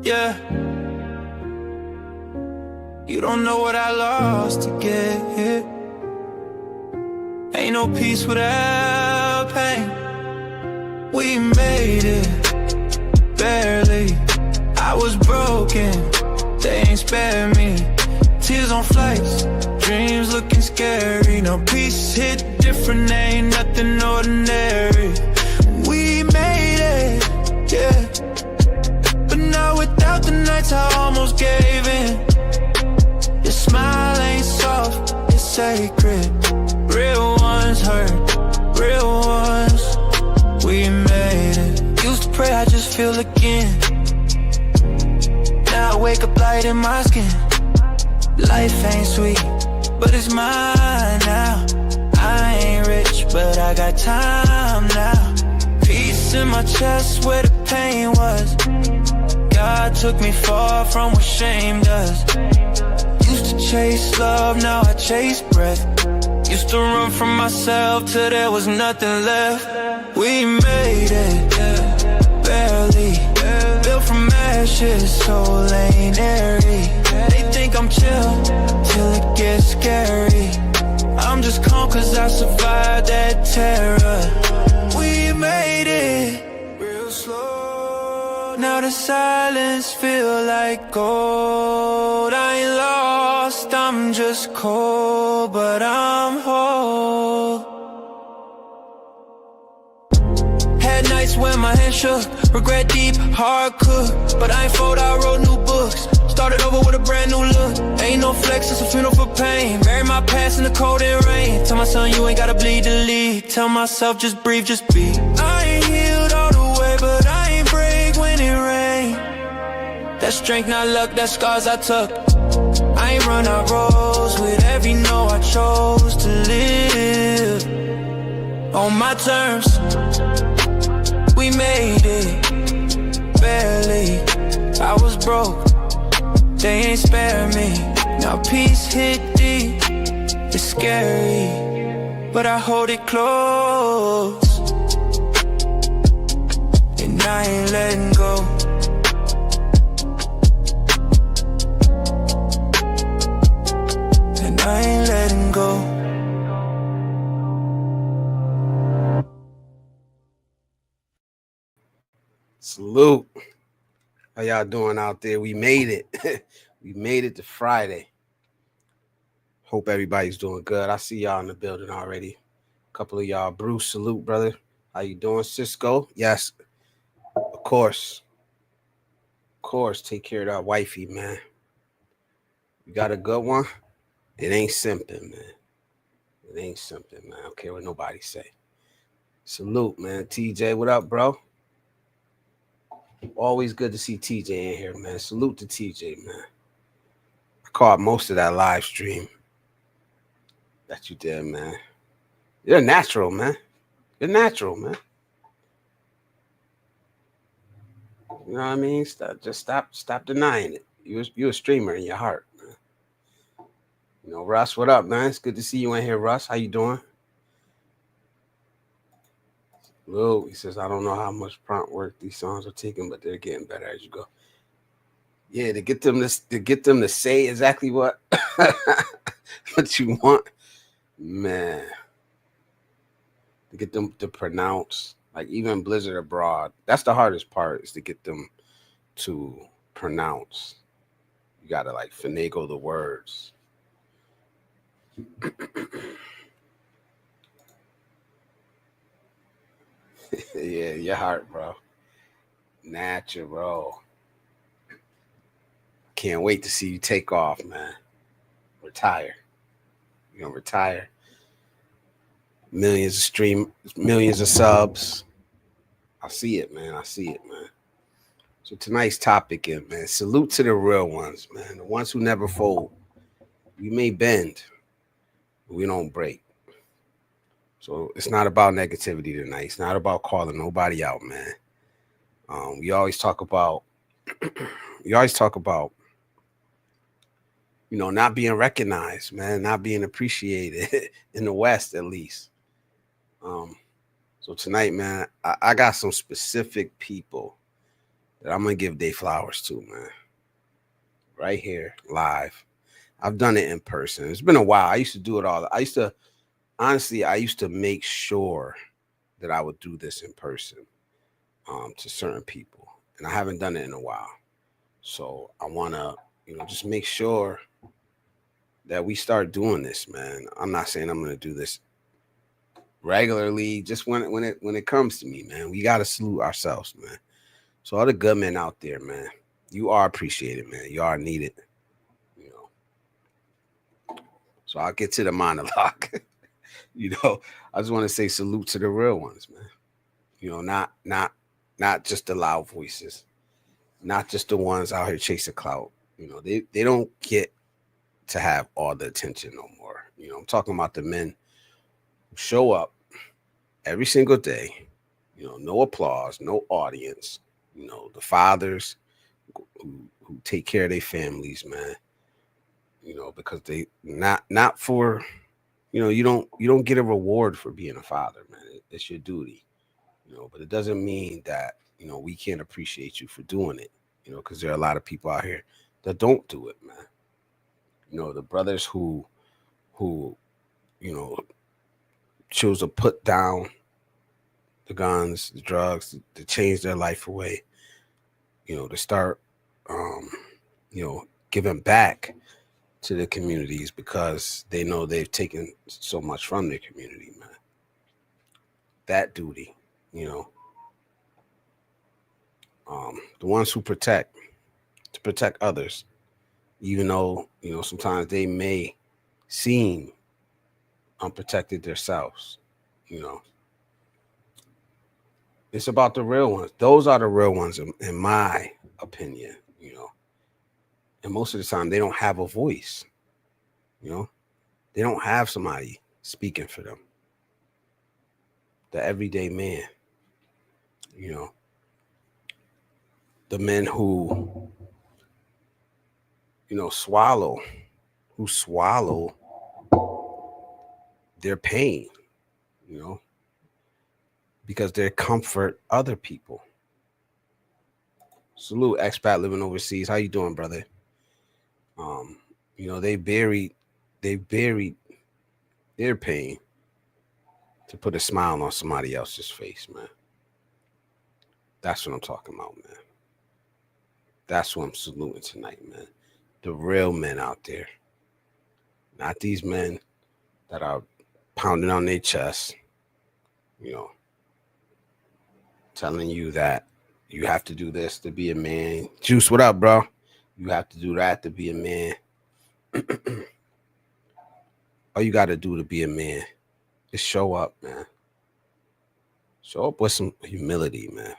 Yeah. You don't know what I lost to get here. Ain't no peace without pain. We made it, barely. I was broken, they ain't spare me. Tears on flights, dreams looking scary. No peace hit different, ain't nothing ordinary. We made it, yeah. But now without the nights I almost gave in. Your smile ain't soft, it's sacred. Real ones hurt, real ones. We made it. Used to pray I just feel again. Now I wake up light in my skin. Life ain't sweet, but it's mine now. I ain't rich, but I got time now. Peace in my chest where the pain was. God took me far from what shame does. Used to chase love, now I chase breath. Used to run from myself till there was nothing left. We made it, yeah, barely. Built from ashes, soul ain't airy. They think I'm chill till it gets scary. I'm just calm cause I survived that terror. We made it real slow. Now the silence feel like gold. I ain't lost, I'm just cold, but I'm whole. Had nights when my hands shook, regret deep, hard cook. But I ain't fold, I wrote new books. Started over with a brand new look. Ain't no flex, it's a funeral for pain. Bury my past in the cold and rain. Tell my son you ain't gotta bleed to lead. Tell myself just breathe, just be. I ain't healed all the way, but I ain't break when it rain. That strength, not luck, that scars I took. I ain't run out roads with every no I chose to live on my terms. We made it, barely. I was broke, they ain't spare me. Now peace hit deep, it's scary, but I hold it close. And I ain't letting go. And I ain't letting go. Salute. How y'all doing out there? We made it. We made it to Friday. Hope everybody's doing good. I see y'all in the building already. A couple of y'all. Bruce, salute, brother. How you doing? Cisco? Yes. Of course. Of course. Take care of that wifey, man. You got a good one? It ain't simping, man. It ain't simping, man. I don't care what nobody say. Salute, man. TJ, what up, bro? Always good to see TJ in here, man. Salute to TJ, man. I caught most of that live stream that you did, man. You're natural, man. You're natural, man. You know what I mean? Stop denying it. You're a streamer in your heart, man. You know, Russ, what up, man? It's good to see you in here, Russ. How you doing? Lou, he says, I don't know how much prompt work these songs are taking, but they're getting better as you go. Yeah, to get them to say exactly what what you want, man. To get them to pronounce, like even Blizzard Abroad. That's the hardest part, is to get them to pronounce. You gotta like finagle the words. Yeah, your heart, bro. Natural. Can't wait to see you take off, man. Retire. You're gonna retire. Millions of subs. I see it, man. So tonight's topic is, man, salute to the real ones, man. The ones who never fold. We may bend, but we don't break. So it's not about negativity tonight. It's not about calling nobody out, man. We always talk about, you know, not being recognized, man, not being appreciated in the West, at least. So tonight, man, I got some specific people that I'm gonna give they flowers to, man. Right here, live. I've done it in person. It's been a while. I used to do it all. I used to make sure that I would do this in person to certain people. And I haven't done it in a while. So I wanna, just make sure that we start doing this, man. I'm not saying I'm gonna do this regularly, just when it comes to me, man. We gotta salute ourselves, man. So all the good men out there, man, you are appreciated, man. You are needed. So I'll get to the monologue. I just want to say salute to the real ones, man. Not just the loud voices, not just the ones out here chasing clout. They don't get to have all the attention no more. I'm talking about the men who show up every single day, no applause, no audience, the fathers who take care of their families, man. Because they not for, you don't get a reward for being a father, man. It's your duty, but it doesn't mean that, we can't appreciate you for doing it, because there are a lot of people out here that don't do it, man. The brothers who, choose to put down the guns, the drugs, to change their life away, to start, giving back to the communities because they know they've taken so much from their community, man. That duty, the ones who to protect others, even though, sometimes they may seem unprotected themselves, It's about the real ones. Those are the real ones, in my opinion, And most of the time, they don't have a voice, They don't have somebody speaking for them. The everyday man, The men who, swallow their pain, because they comfort other people. Salute, expat living overseas. How you doing, brother? They buried their pain to put a smile on somebody else's face, man. That's what I'm talking about, man. That's what I'm saluting tonight, man. The real men out there. Not these men that are pounding on their chest, telling you that you have to do this to be a man. Juice, what up, bro? You have to do that to be a man. All you got to do to be a man is show up, man. Show up with some humility, man.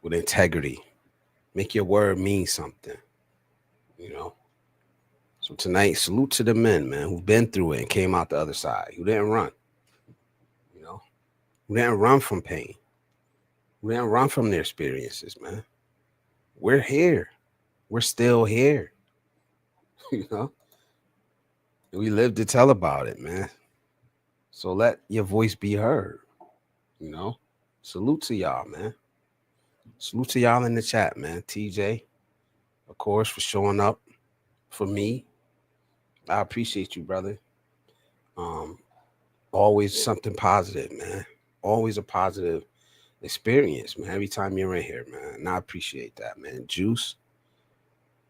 With integrity. Make your word mean something, So tonight, salute to the men, man, who've been through it and came out the other side, who didn't run, who didn't run from pain, who didn't run from their experiences, man. We're here. We're still here, We live to tell about it, man. So let your voice be heard, Salute to y'all, man. Salute to y'all in the chat, man. TJ, of course, for showing up for me. I appreciate you, brother. Always something positive, man. Always a positive experience, man. Every time you're in here, man. And I appreciate that, man. Juice,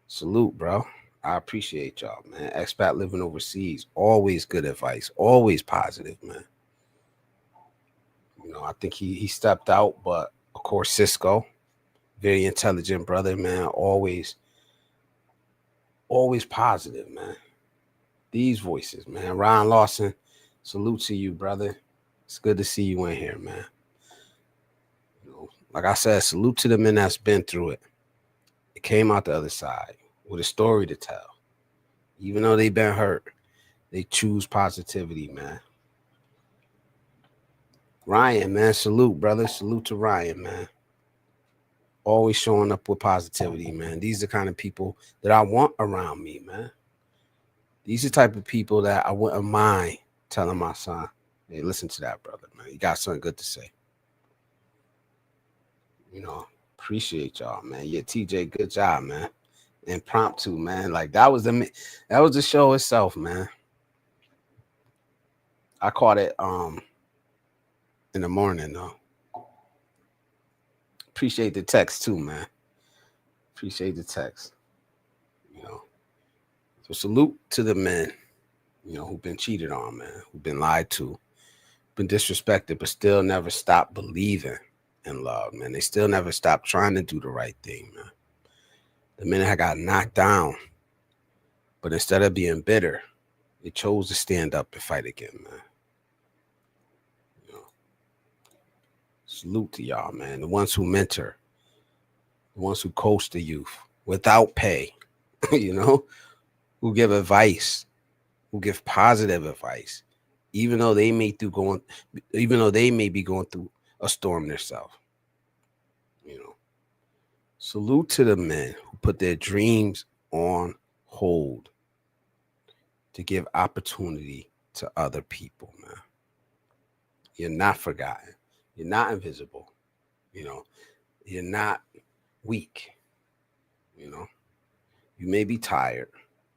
salute, bro. I appreciate y'all, man. Expat living overseas, always good advice, always positive, man. I think he stepped out, but of course, Cisco, very intelligent brother, man. Always positive, man. These voices, man. Ryan Lawson, salute to you, brother. It's good to see you in here, man. Like I said, salute to the men that's been through it. It came out the other side with a story to tell. Even though they've been hurt, they choose positivity, man. Ryan, man, salute, brother. Salute to Ryan, man. Always showing up with positivity, man. These are the kind of people that I want around me, man. These are the type of people that I wouldn't mind telling my son, hey, listen to that, brother, man. You got something good to say. You know, appreciate y'all, man. Yeah, TJ, good job, man. Impromptu, man. Like that was the show itself, man. I caught it in the morning though. Appreciate the text too, man. Appreciate the text. You know. So salute to the men, you know, who've been cheated on, man, who've been lied to, been disrespected, but still never stopped believing in love, man. They still never stopped trying to do the right thing, man. The men that got knocked down, but instead of being bitter, they chose to stand up and fight again, man. You know, salute to y'all, man. The ones who mentor, the ones who coach the youth without pay, you know, who give advice, who give positive advice, even though they may be going through a storm themselves. You know, salute to the men who put their dreams on hold to give opportunity to other people, man. You're not forgotten. You're not invisible. You know, you're not weak. You know, you may be tired,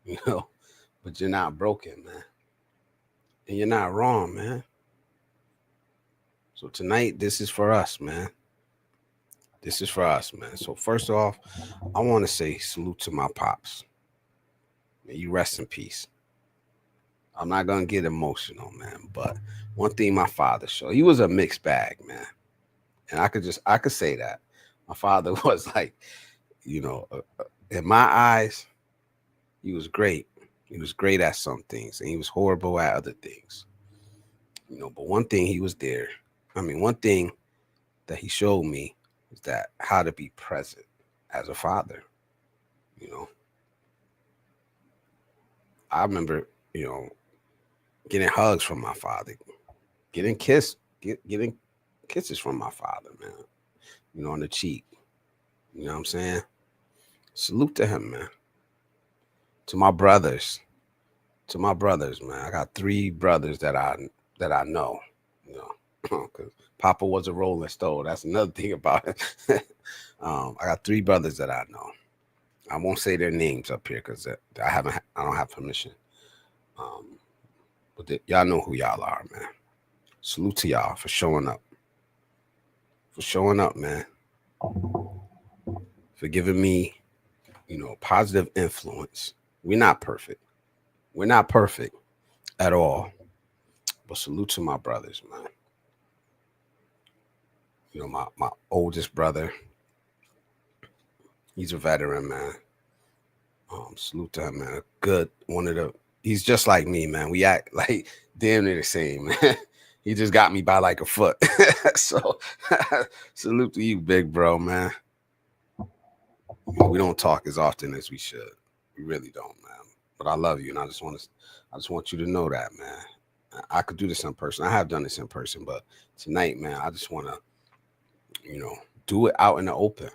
you know, but you're not broken, man. And you're not wrong, man. So tonight, this is for us, man. This is for us, man. So first off, I want to say salute to my pops. May you rest in peace. I'm not gonna get emotional, man. But one thing my father showed, he was a mixed bag, man. And I could say that. My father was like, you know, in my eyes, he was great. He was great at some things, and he was horrible at other things. You know, but one thing he was there. One thing that he showed me is that how to be present as a father. You know, I remember, you know, getting hugs from my father, getting getting kisses from my father, man. You know, on the cheek. You know what I'm saying? Salute to him, man. To my brothers, man. I got 3 brothers that I know. You know, because Papa was a Rolling Stone. That's another thing about it. I got 3 brothers that I know. I won't say their names up here because I don't have permission. But y'all know who y'all are, man. Salute to y'all for showing up. For showing up, man. For giving me, you know, positive influence. We're not perfect. We're not perfect at all. But salute to my brothers, man. You know, my oldest brother, he's a veteran, man. Salute to him, man. Good. He's just like me, man. We act like damn near the same, man. He just got me by like a foot. So salute to you, big bro, man. We don't talk as often as we should. We really don't, man. But I love you, and I just want you to know that, man. I could do this in person. I have done this in person, but tonight, man, I just want to, you know, do it out in the open,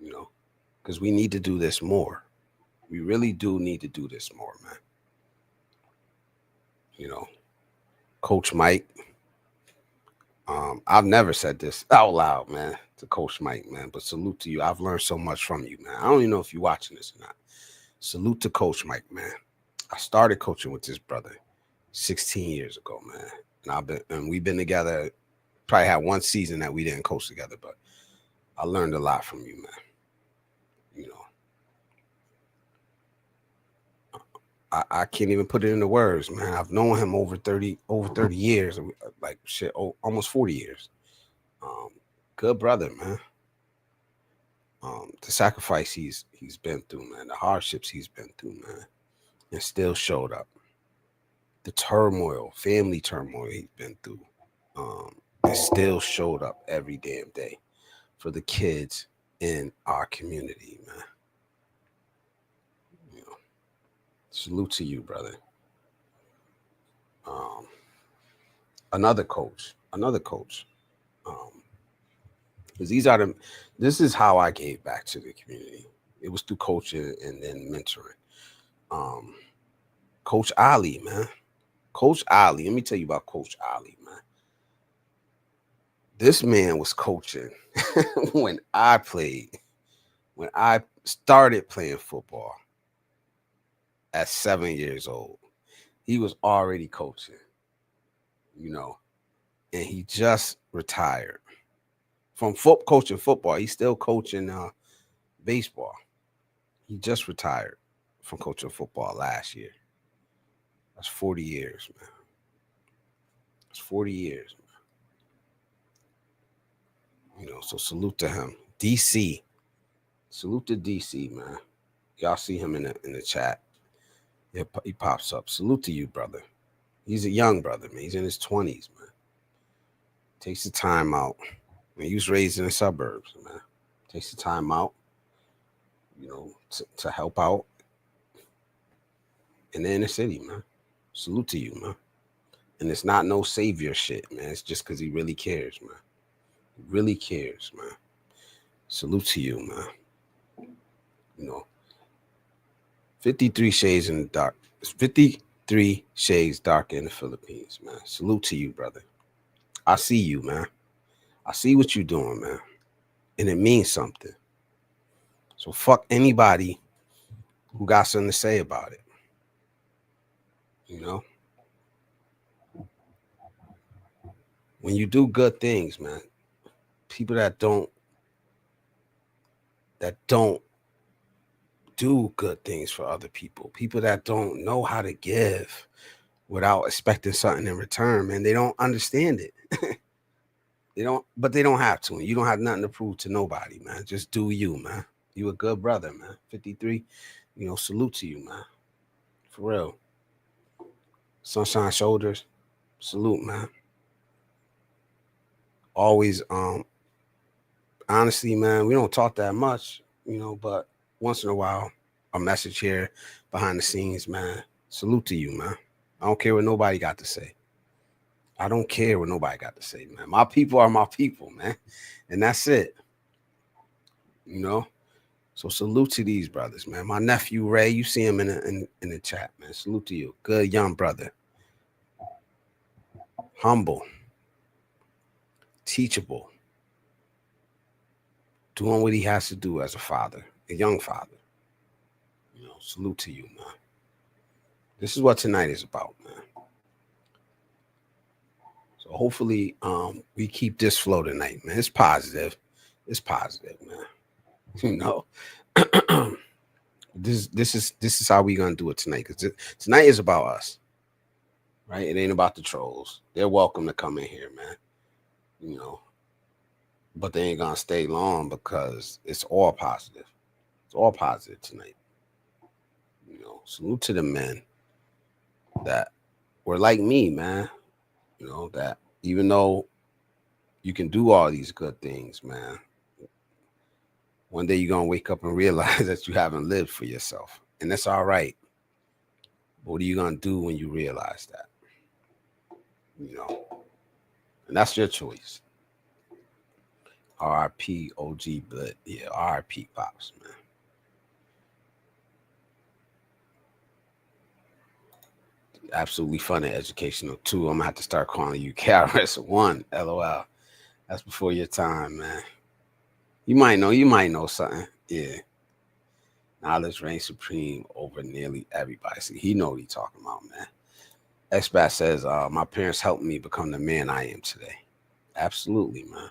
you know, because we need to do this more. We really do need to do this more, man. You know, Coach Mike, I've never said this out loud, man, to Coach Mike, man, but salute to you. I've learned so much from you, man. I don't even know if you're watching this or not. Salute to Coach Mike, man. I started coaching with this brother 16 years ago, man. And we've been together, probably had one season that we didn't coach together, but I learned a lot from you, man. You know, I can't even put it into words, man. I've known him over 30 years, like shit, almost 40 years. Good brother, man. The sacrifice he's been through, man, the hardships he's been through, man, and still showed up. The turmoil, family turmoil he's been through, and still showed up every damn day for the kids in our community, man. You know, salute to you, brother. Another coach. Because this is how I gave back to the community. It was through coaching and then mentoring. Coach Ali, man. Coach Ali. Let me tell you about Coach Ali, man. This man was coaching when I played, when I started playing football at 7 years old. He was already coaching, you know, and he just retired from coaching football. He's still coaching baseball. He just retired from coaching football last year. That's 40 years, man. That's 40 years, man. You know, so salute to him. DC. Salute to DC, man. Y'all see him in the chat. He pops up. Salute to you, brother. He's a young brother, man. He's in his 20s, man. Takes the time out. Man, he was raised in the suburbs, man. Takes the time out, you know, to help out in the inner city, man. Salute to you, man. And it's not no savior shit, man. It's just because he really cares, man. He really cares, man. Salute to you, man. You know, 53 shades in the dark. It's 53 shades darker in the Philippines, man. Salute to you, brother. I see you, man. I see what you're doing, man. And it means something. So fuck anybody who got something to say about it. You know? When you do good things, man, people that don't do good things for other people, people that don't know how to give without expecting something in return, man, they don't understand it. They don't have to. And you don't have nothing to prove to nobody, man. Just do you, man. You a good brother, man. 53, you know, salute to you, man. For real. Sunshine shoulders, salute, man. Always, honestly, man, we don't talk that much, you know, but once in a while, a message here behind the scenes, man. Salute to you, man. I don't care what nobody got to say. I don't care what nobody got to say, man. My people are my people, man. And that's it. You know? So salute to these brothers, man. My nephew, Ray, you see him in the chat, man. Salute to you. Good young brother. Humble. Teachable. Doing what he has to do as a father, a young father. You know, salute to you, man. This is what tonight is about, man. So hopefully we keep this flow tonight, man. It's positive. It's positive, man. You know. This is how we gonna do it tonight. Because tonight is about us. Right? It ain't about the trolls. They're welcome to come in here, man. You know. But they ain't gonna stay long because it's all positive. It's all positive tonight. You know, salute to the men that were like me, man. You know, that even though you can do all these good things, man, one day you're going to wake up and realize that you haven't lived for yourself. And that's all right. But what are you going to do when you realize that? You know, and that's your choice. RIP OG Blood. Yeah, RIP Pops, man. Absolutely fun and educational too. I'm gonna have to start calling you KRS1. LOL. That's before your time, man. You might know something. Yeah. Knowledge reigns supreme over nearly everybody. See, he know what he talking about, man. Expat says, my parents helped me become the man I am today. Absolutely, man.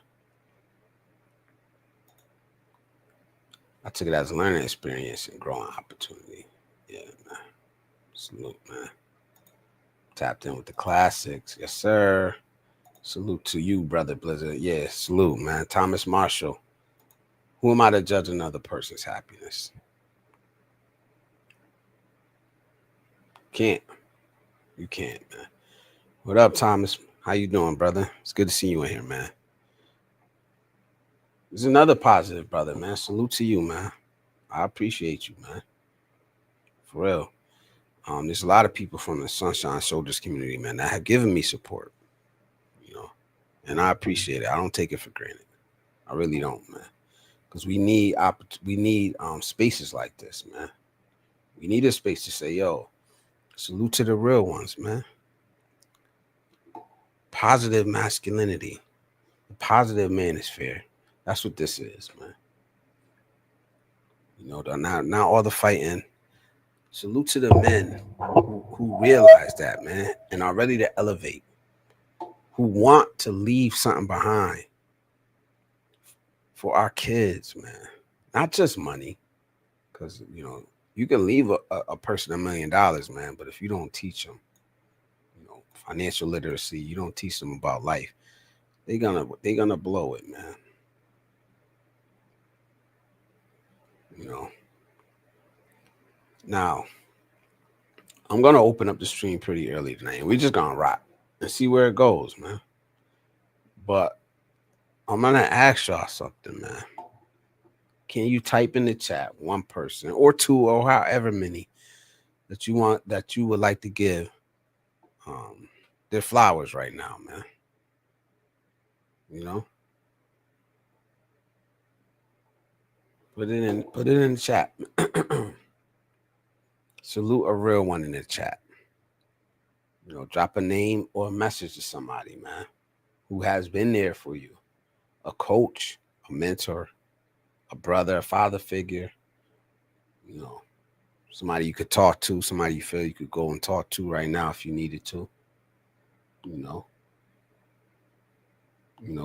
I took it as a learning experience and growing opportunity. Yeah, man. Salute, man. Tapped in with the classics. Yes, sir. Salute to you, brother Blizzard. Yeah, salute, man. Thomas Marshall. Who am I to judge another person's happiness? Can't. You can't, man. What up, Thomas? How you doing, brother? It's good to see you in here, man. There's another positive, brother, man. Salute to you, man. I appreciate you, man. For real. There's a lot of people from the Sunshine Shoulders community, man, that have given me support, you know, and I appreciate it. I don't take it for granted. I really don't, man, because we need spaces like this, man. We need a space to say, yo, salute to the real ones, man. Positive masculinity. The positive manosphere. That's what this is, man. You know, now all the fighting. Salute to the men who realize that, man, and are ready to elevate, who want to leave something behind for our kids, man. Not just money, because you can leave a person $1 million, man, but if you don't teach them, financial literacy, you don't teach them about life, they're gonna blow it, man. Now I'm gonna open up the stream pretty early tonight, and we're just gonna rock and see where it goes, man. But I'm gonna ask y'all something, man. Can you type in the chat one person or two or however many that you would like to give their flowers right now, man? Put it in the chat. Salute a real one in the chat. Drop a name or a message to somebody, man, who has been there for you. A coach, a mentor, a brother, a father figure, somebody you could talk to, somebody you feel you could go and talk to right now if you needed to.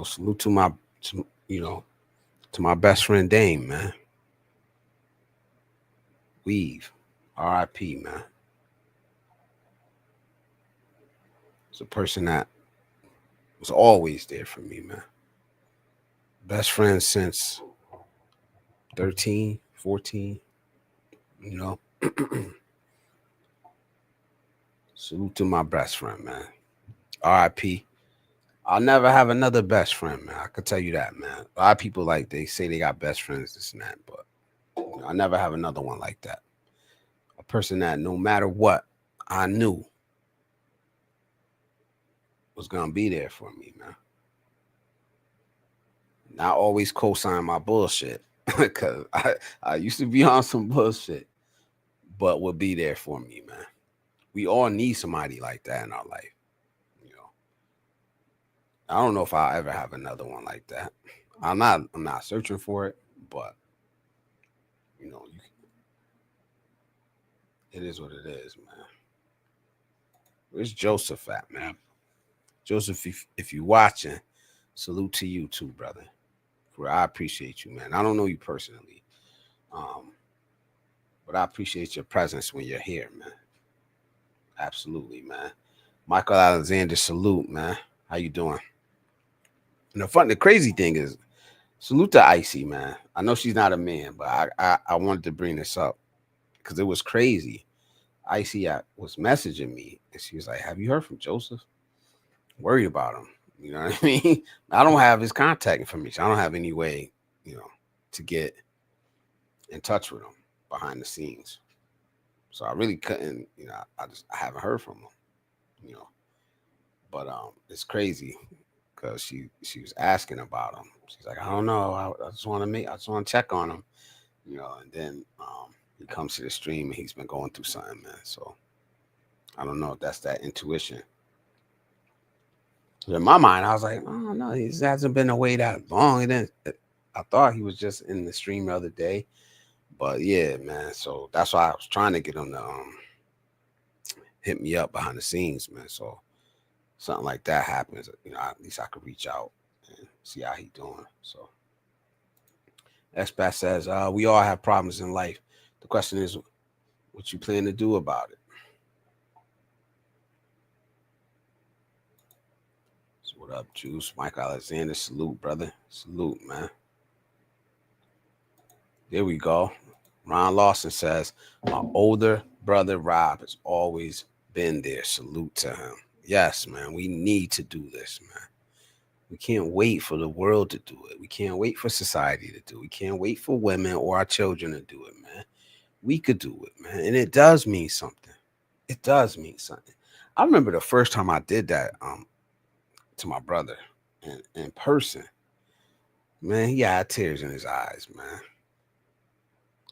Salute to my best friend Dame, man. Weave, R.I.P., man. It's a person that was always there for me, man. Best friend since 13, 14, Salute to my best friend, man. R.I.P. I'll never have another best friend, man. I can tell you that, man. A lot of people they say they got best friends, this and that, but I'll never have another one like that. A person that no matter what, I knew was gonna be there for me, man. Not always co-sign my bullshit, because I used to be on some bullshit, but will be there for me, man. We all need somebody like that in our life. I don't know if I'll ever have another one like that. I'm not searching for it, but it is what it is, man. Where's Joseph at, man? Joseph, if you're watching, salute to you too, brother. I appreciate you, man. I don't know you personally, but I appreciate your presence when you're here, man. Absolutely, man. Michael Alexander, salute, man. How you doing? And the crazy thing is, salute to Icy, man. I know she's not a man, but I wanted to bring this up because it was crazy. Icy was messaging me, and she was like, "Have you heard from Joseph? Worried about him. You know what I mean? I don't have his contact information. I don't have any way, to get in touch with him behind the scenes. So I really couldn't, I haven't heard from him, But it's crazy because she was asking about him. She's like, I don't know. I just want to check on him, And then he comes to the stream and he's been going through something, man. So I don't know if that's that intuition. In my mind, I was like, oh no, he hasn't been away that long. I thought he was just in the stream the other day, but yeah, man. So that's why I was trying to get him to hit me up behind the scenes, man. So something like that happens, at least I could reach out and see how he doing. So Expat says, we all have problems in life. The question is, what you plan to do about it? So what up, Juice? Mike Alexander, salute, brother. Salute, man. There we go. Ron Lawson says, my older brother Rob has always been there. Salute to him. Yes, man. We need to do this, man. We can't wait for the world to do it. We can't wait for society to do it. We can't wait for women or our children to do it, man. We could do it, man. And it does mean something. It does mean something. I remember the first time I did that to my brother in person. Man, he had tears in his eyes, man.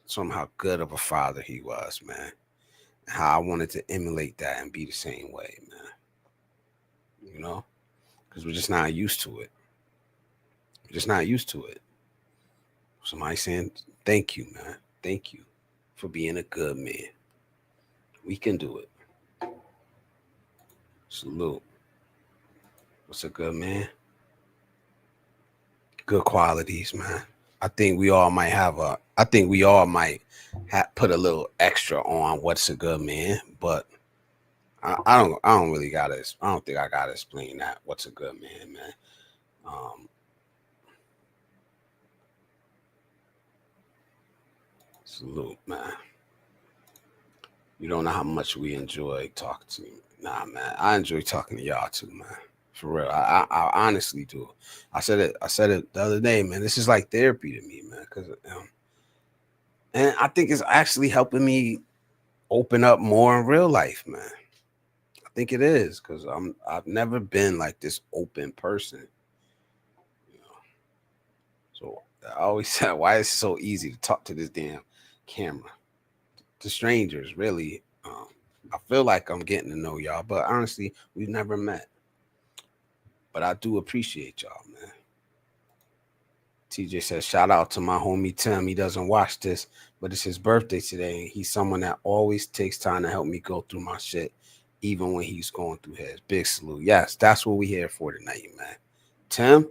From how good of a father he was, man. How I wanted to emulate that and be the same way, man. Because we're just not used to it. Just not used to it. Somebody saying, thank you, man. Thank you for being a good man. We can do it. Salute. What's a good man? Good qualities, man. I think we all might put a little extra on what's a good man, but I don't really gotta. I don't think I gotta explain that. What's a good man, man? Salute, man. You don't know how much we enjoy talking to you. Nah, man. I enjoy talking to y'all too, man. For real. I honestly do. I said it the other day, man. This is like therapy to me, man. Cause and I think it's actually helping me open up more in real life, man. I think it is, because I've never been like this open person. You know. So I always said, why is it so easy to talk to this damn camera? To strangers, really. I feel like I'm getting to know y'all, but honestly, we've never met. But I do appreciate y'all, man. TJ says, shout out to my homie Tim. He doesn't watch this, but it's his birthday today. He's someone that always takes time to help me go through my shit, even when he's going through his. Big salute. Yes, that's what we're here for tonight, man. Tim, you're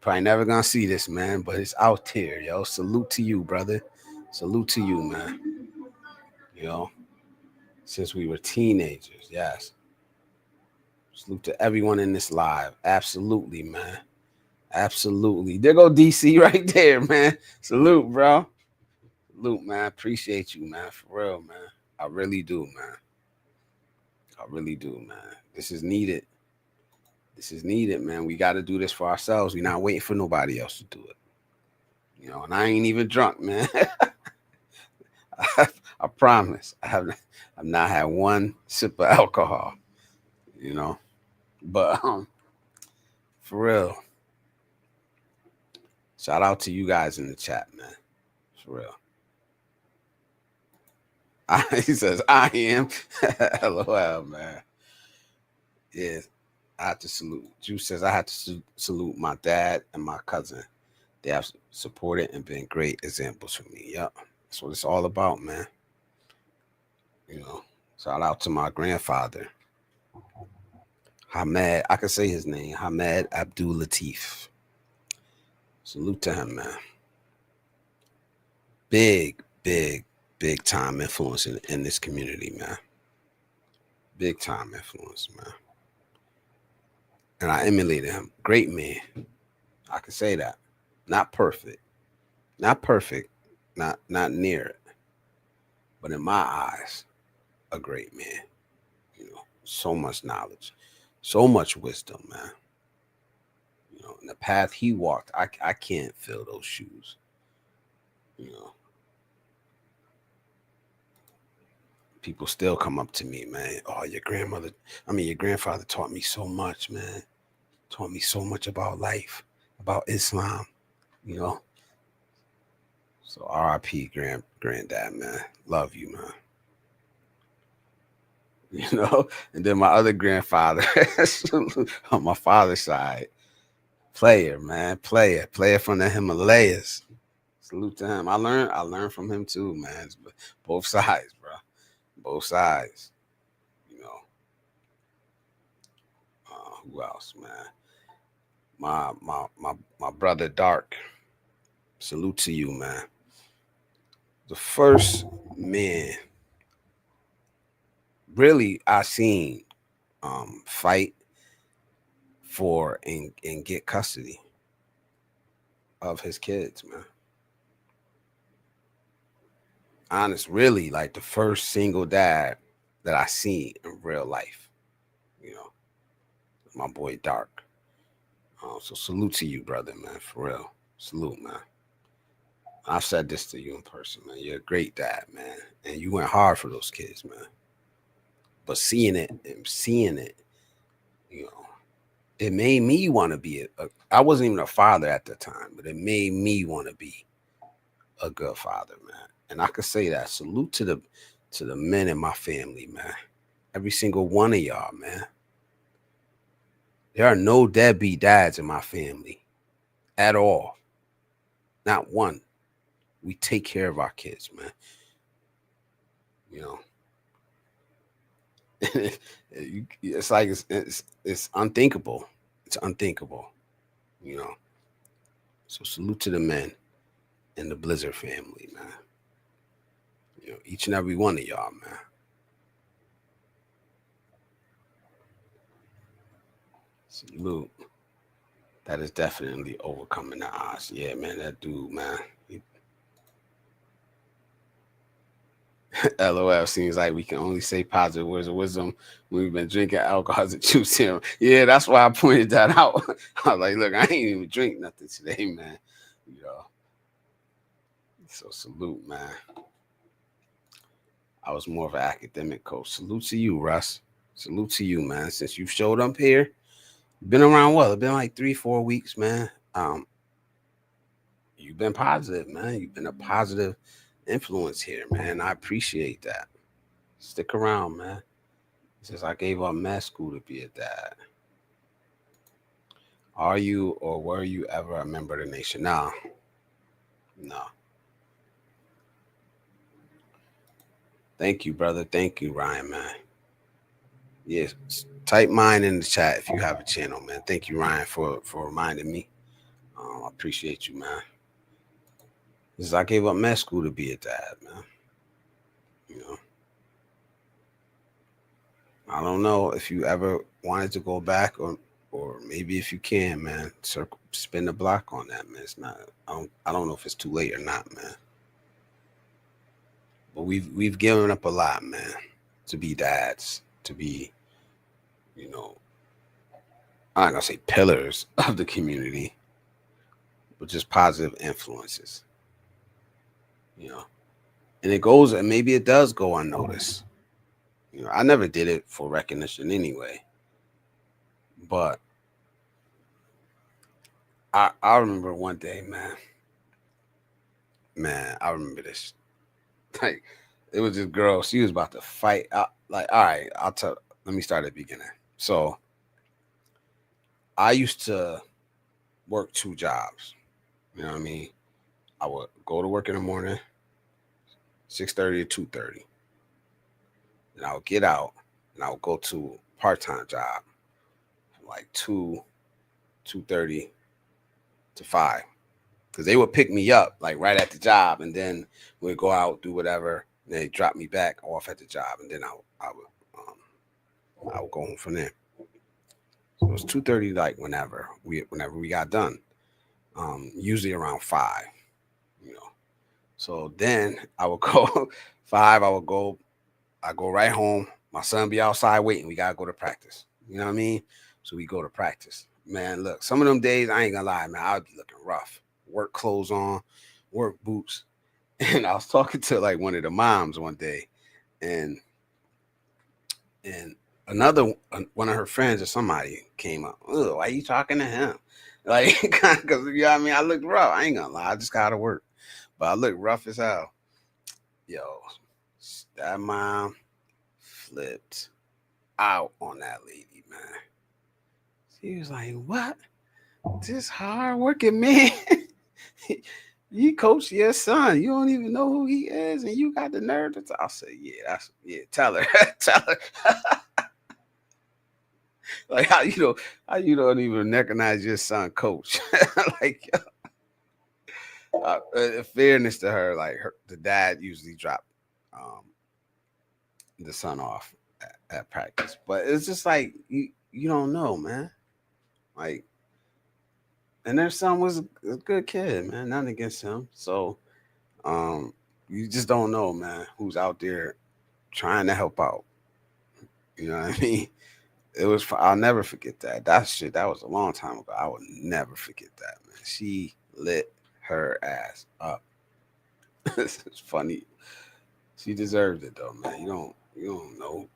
probably never gonna see this, man, but it's out there, yo. Salute to you, brother. Salute to you, man. You know, since we were teenagers, yes. Salute to everyone in this live. Absolutely, man. Absolutely. There go DC right there, man. Salute, bro. Salute, man. Appreciate you, man. For real, man. I really do, man. I really do, man. This is needed. This is needed, man. We got to do this for ourselves. We're not waiting for nobody else to do it. You know, and I ain't even drunk, man. I promise. I've not had one sip of alcohol, you know. But for real. Shout out to you guys in the chat, man. For real. He says, I am. LOL, man. Yeah, I have to salute. Juice says, I have to salute my dad and my cousin. They have supported and been great examples for me. Yep. That's what it's all about, man. You know, shout out to my grandfather. Hamed, I can say his name, Hamed Abdul Latif. Salute to him, man. Big time influence in this community, man. Big time influence, man. And I emulated him. Great man. I can say that. Not perfect. Not perfect. Not near it. But in my eyes, a great man. You know, so much knowledge. So much wisdom, man. You know, in the path he walked, I can't fill those shoes. You know. People still come up to me, man. Oh, your grandfather taught me so much, man. Taught me so much about life, about Islam, you know. So RIP, granddad, man. Love you, man. You know, and then my other grandfather on my father's side, player, man, player from the Himalayas. Salute to him. I learned from him too, man. Both sides, bro. Both sides. You know. Who else, man? My brother Dark. Salute to you, man. The first man really I seen fight for and get custody of his kids, man. Honest, really, like the first single dad that I seen in real life. You know, my boy Dark. So salute to you, brother, man. For real. Salute, man. I've said this to you in person, man. You're a great dad, man. And you went hard for those kids, man. But seeing it, you know, it made me want to be I wasn't even a father at the time, but it made me want to be a good father, man. And I could say that. Salute to the men in my family, man. Every single one of y'all, man. There are no deadbeat dads in my family. at all. Not one. We take care of our kids, man. You know, it's like it's unthinkable. It's unthinkable. You know. So salute to the men and the Blizzard family, man. You know, each and every one of y'all, man. Salute. That is definitely overcoming the odds. Yeah, man, that dude, man. LOL, seems like we can only say positive words of wisdom when we've been drinking alcohol as a juice serum. Yeah, that's why I pointed that out. I was like, look, I ain't even drink nothing today, man. You know. So salute, man. I was more of an academic coach. Salute to you, Russ. Salute to you, man. Since you showed up here, been around well. It's been like 3-4 weeks, man. You've been positive, man. You've been a positive influence here, man. I appreciate that. Stick around, man. Since I gave up med school to be a dad. Are you or were you ever a member of the nation? No. Thank you, brother. Thank you, Ryan, man. Yes, type mine in the chat if you have a channel, man. Thank you, Ryan, for reminding me. I appreciate you, man. Because I gave up med school to be a dad, man. You know, I don't know if you ever wanted to go back, or maybe if you can, man, spin the block on that, man. It's not. I don't know if it's too late or not, man. But we've given up a lot, man, to be dads, to be, you know, I'm not gonna say pillars of the community, but just positive influences. You know, and it goes, and maybe it does go unnoticed. You know, I never did it for recognition anyway. But I remember one day, man, I remember this. Like, it was this girl, she was about to fight. Like, all right, let me start at the beginning. So I used to work 2 jobs. You know what I mean? I would go to work in the morning, 6:30 to 2:30. And I would get out and I would go to a part-time job from like 2:30 to 5. Because they would pick me up like right at the job, and then we'd go out, do whatever, and they drop me back off at the job, and then I would go home from there. So it was 2:30, like whenever we got done. Usually around 5, you know. So then I would go 5, I go right home. My son be outside waiting. We gotta go to practice. You know what I mean? So we go to practice. Man, look, some of them days, I ain't gonna lie, man, I'd be looking rough. Work clothes on, work boots. And I was talking to like one of the moms one day, and another one of her friends or somebody came up. Oh, why are you talking to him? Like, because you know what I mean? I looked rough. I ain't gonna lie, I just gotta work. But I look rough as hell. Yo, that mom flipped out on that lady, man. She was like, what? This hard working man. You coach your son. You don't even know who he is, and you got the nerve to talk. I said, yeah, tell her. Tell her. Like, how you don't even recognize your son, coach. Like, fairness to her, like the dad usually drop the son off at practice, but it's just like you don't know, man. Like, and their son was a good kid, man. Nothing against him. So you just don't know, man, who's out there trying to help out. You know what I mean? I'll never forget that. That was a long time ago. I will never forget that, man. She lit her ass up. This is funny. She deserved it though, man. You don't know.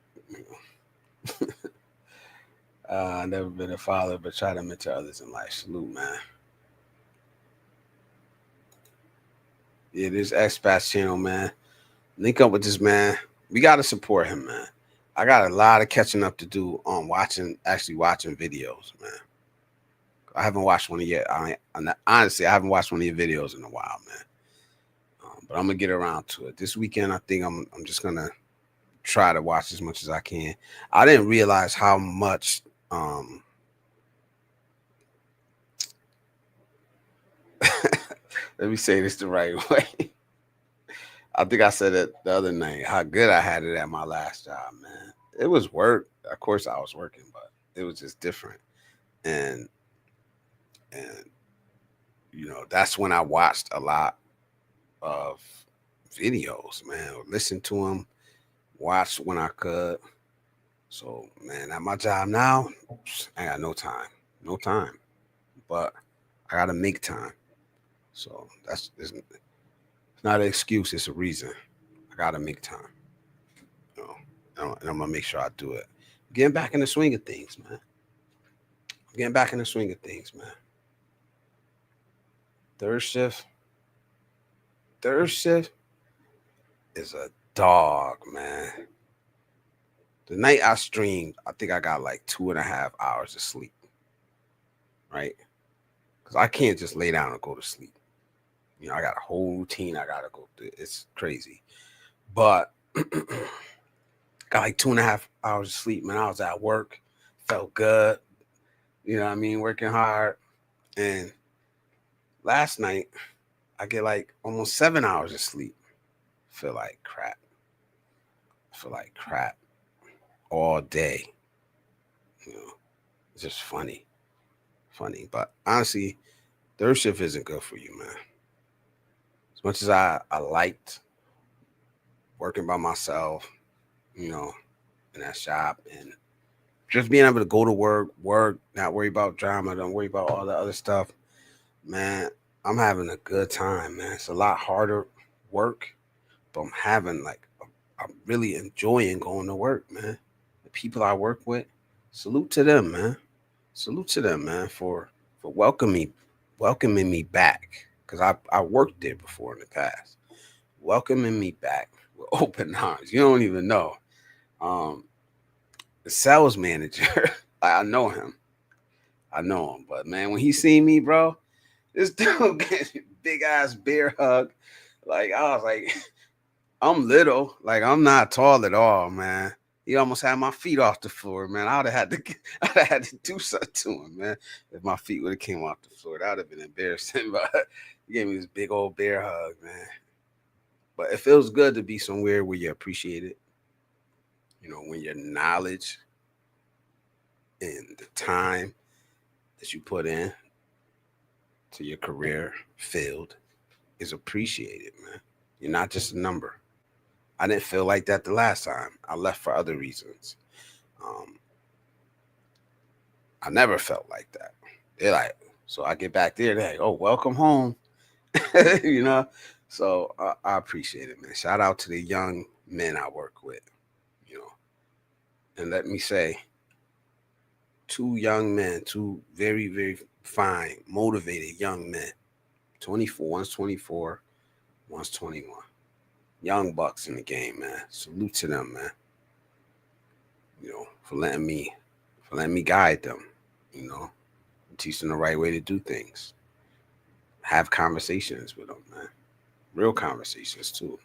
I've never been a father, but try to mentor others in life. Salute, man. Yeah, this Expats channel, man. Link up with this man. We gotta support him, man. I got a lot of catching up to do on watching videos, man. I haven't watched one of your. Honestly, I haven't watched one of your videos in a while, man. But I'm gonna get around to it this weekend. I think I'm just gonna try to watch as much as I can. I didn't realize how much. Let me say this the right way. I think I said it the other night. How good I had it at my last job, man. It was work. Of course, I was working, but it was just different. And that's when I watched a lot of videos, man. Listen to them, watch when I could. So, man, at my job now, I got no time. But I gotta make time. So it's not an excuse; it's a reason. I gotta make time. You know, and I'm gonna make sure I do it. Getting back in the swing of things, man. Getting back in the swing of things, man. Third shift. Third shift is a dog, man. The night I streamed, I think I got like 2.5 hours of sleep. Right? Because I can't just lay down and go to sleep. I got a whole routine I gotta go through. It's crazy. But got like 2.5 hours of sleep, man. I was at work, felt good. You know what I mean? Working hard. And last night, I get like almost 7 hours of sleep. Feel like crap. All day. It's just funny. But honestly, third shift isn't good for you, man. As much as I liked working by myself, in that shop, and just being able to go to work, not worry about drama, don't worry about all the other stuff, man, I'm having a good time, man. It's a lot harder work, but I'm really enjoying going to work, man. The people I work with, salute to them, man. Salute to them, man, for welcoming me back. Because I worked there before in the past. Welcoming me back with open arms. You don't even know. The sales manager, I know him. But man, when he seen me, bro, this dude gets big ass bear hug. Like, I was like, I'm little, like I'm not tall at all, man. He almost had my feet off the floor, man. I'd have had to do something to him, man. If my feet would have came off the floor, that would have been embarrassing. But he gave me this big old bear hug, man. But it feels good to be somewhere where you're appreciated. When your knowledge and the time that you put in to your career field is appreciated, man. You're not just a number. I didn't feel like that the last time. I left for other reasons. I never felt like that. They're like, so I get back there, they're like, oh, welcome home. So I appreciate it, man. Shout out to the young men I work with, and let me say, two young men, two very, very fine, motivated young men, 24, one's 24, one's 21. Young bucks in the game, man. Salute to them, man. For letting me guide them, teach them the right way to do things. Have conversations with them, man. Real conversations too.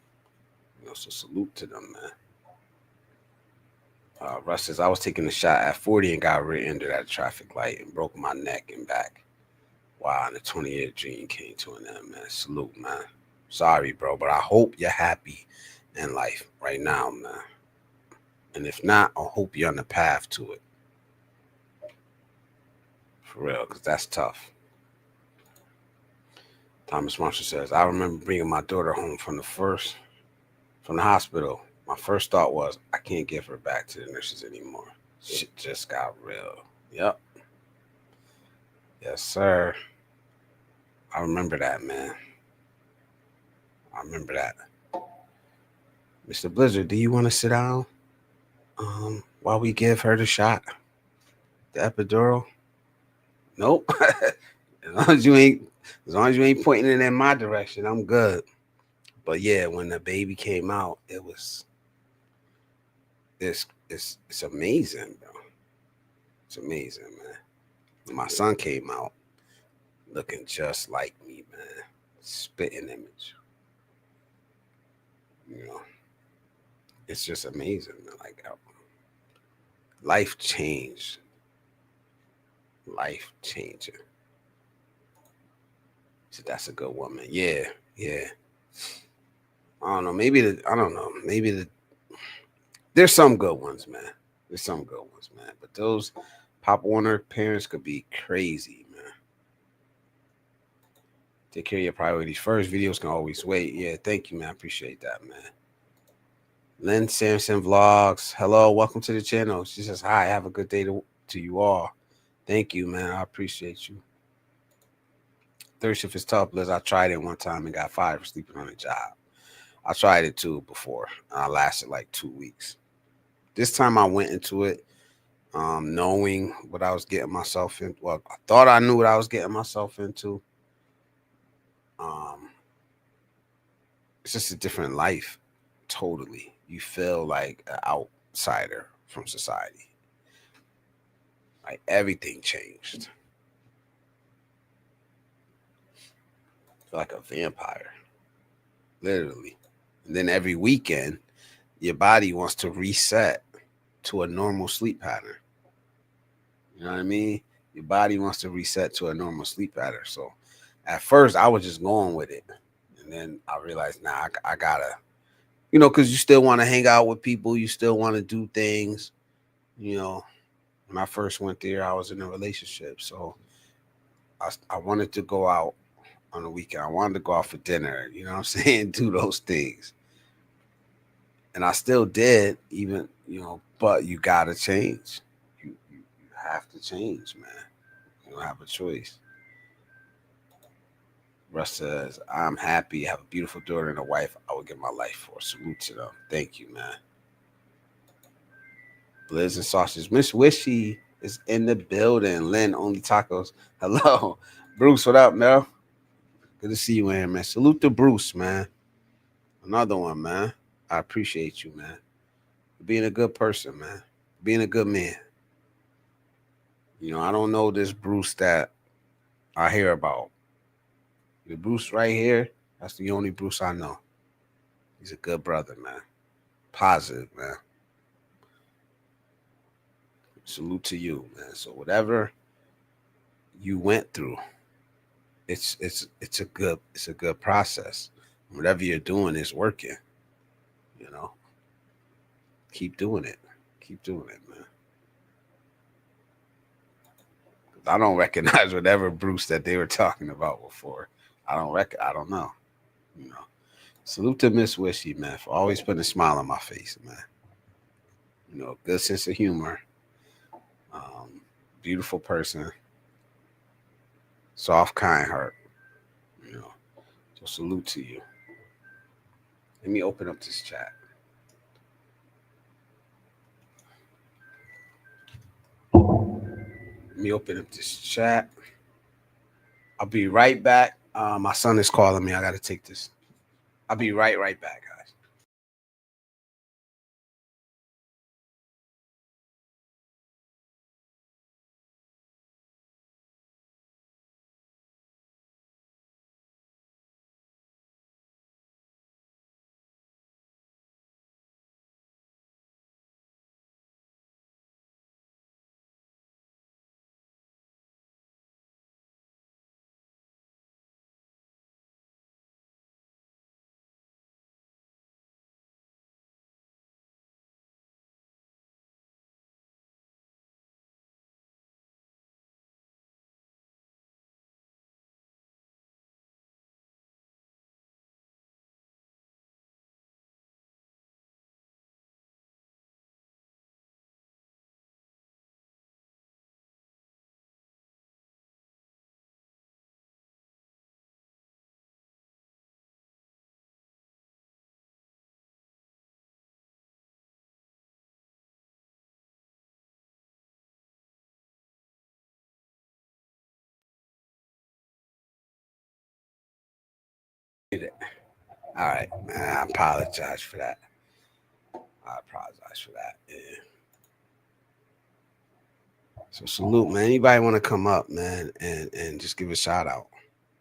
So salute to them, man. Russ says, I was taking a shot at 40 and got rear-ended at a traffic light and broke my neck and back. Wow, and the 20-year dream came to an end, man. Salute, man. Sorry, bro, but I hope you're happy in life right now, man. And if not, I hope you're on the path to it. For real, because that's tough. Thomas Marshall says, I remember bringing my daughter home from the hospital. My first thought was, I can't give her back to the nurses anymore. Shit just got real. Yep. Yes, sir. I remember that, man. I remember that. Mr. Blizzard, do you want to sit down while we give her the shot? The epidural? Nope. As long as you ain't pointing it in my direction, I'm good. But yeah, when the baby came out, it's amazing, bro. It's amazing, man. My son came out looking just like me, man. Spitting image. You know, it's just amazing, man. Like life changed. Life changing. So that's a good one, man. Yeah, yeah. I don't know. I don't know. There's some good ones, man. There's some good ones, man. But those Pop Warner parents could be crazy, man. Take care of your priorities first. Videos can always wait. Yeah, thank you, man. I appreciate that, man. Lynn Sampson Vlogs. Hello, welcome to the channel. She says, hi, have a good day to you all. Thank you, man. I appreciate you. Third shift is tough, Liz. I tried it one time and got fired for sleeping on the job. I tried it too before. I lasted like 2 weeks. This time I went into it knowing what I was getting myself in. Well, I thought I knew what I was getting myself into. It's just a different life. Totally. You feel like an outsider from society. Like everything changed. Feel like a vampire. Literally. And then every weekend, your body wants to reset to a normal sleep pattern. You know what I mean? Your body wants to reset to a normal sleep pattern. So at first, I was just going with it. And then I realized, nah, I gotta, because you still want to hang out with people. You still want to do things. When I first went there, I was in a relationship. So I wanted to go out on the weekend. I wanted to go out for dinner, you know what I'm saying? Do those things. And I still did, even, but you got to change. You have to change, man. You don't have a choice. Russ says, I'm happy, have a beautiful daughter and a wife I would give my life for. Salute to them. Thank you, man. Blizz and Sausage. Miss Wishy is in the building. Lynn, Only Tacos. Hello. Bruce, what up, Mel? Good to see you in here, man. Salute to Bruce, man. Another one, man. I appreciate you, man. Being a good person, man. Being a good man. I don't know this Bruce that I hear about. The Bruce right here, that's the only Bruce I know. He's a good brother, man. Positive, man. Salute to you, man. So whatever you went through, it's a good process. Whatever you're doing is working. Keep doing it. Keep doing it, man. I don't recognize whatever Bruce that they were talking about before. I don't know. Salute to Miss Wishy, man, for always putting a smile on my face, man. Good sense of humor. Beautiful person. Soft, kind heart. So salute to you. Let me open up this chat. I'll be right back. My son is calling me. I got to take this. I'll be right back, guys. All right, man. I apologize for that. Yeah. So salute, man. Anybody want to come up, man, and just give a shout out.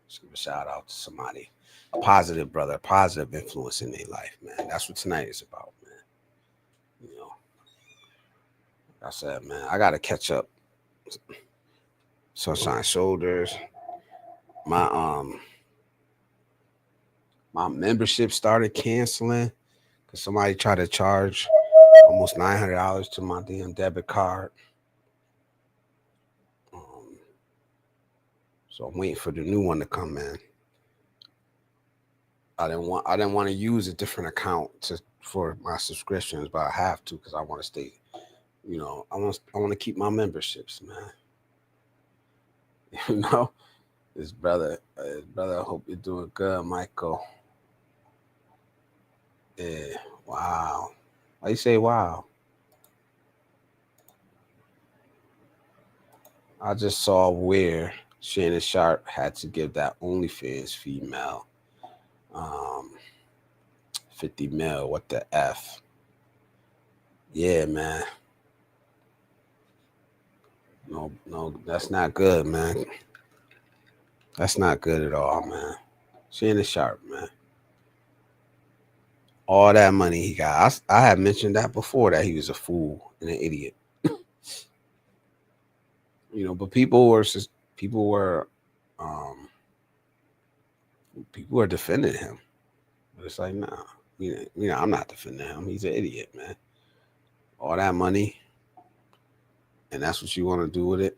Just give a shout out to somebody, a positive brother, positive influence in their life, man. That's what tonight is about, man. You know, like I said, man, I gotta catch up. Sunshine Shoulders. My my membership started canceling because somebody tried to charge almost $900 to my damn debit card. So I'm waiting for the new one to come in. I didn't want to use a different account for my subscriptions, but I have to because I want to stay. You know, I want to keep my memberships, man. You know, his brother. I hope you're doing good, Michael. Yeah. Wow. Why you say wow? I just saw where Shannon Sharp had to give that OnlyFans female 50 mil. What the F? Yeah, man. No, that's not good, man. That's not good at all, man. Shannon Sharp, man. All that money he got. I had mentioned that before, that he was a fool and an idiot. You know, but people were defending him. But it's like, nah, I'm not defending him. He's an idiot, man. All that money, and that's what you want to do with it.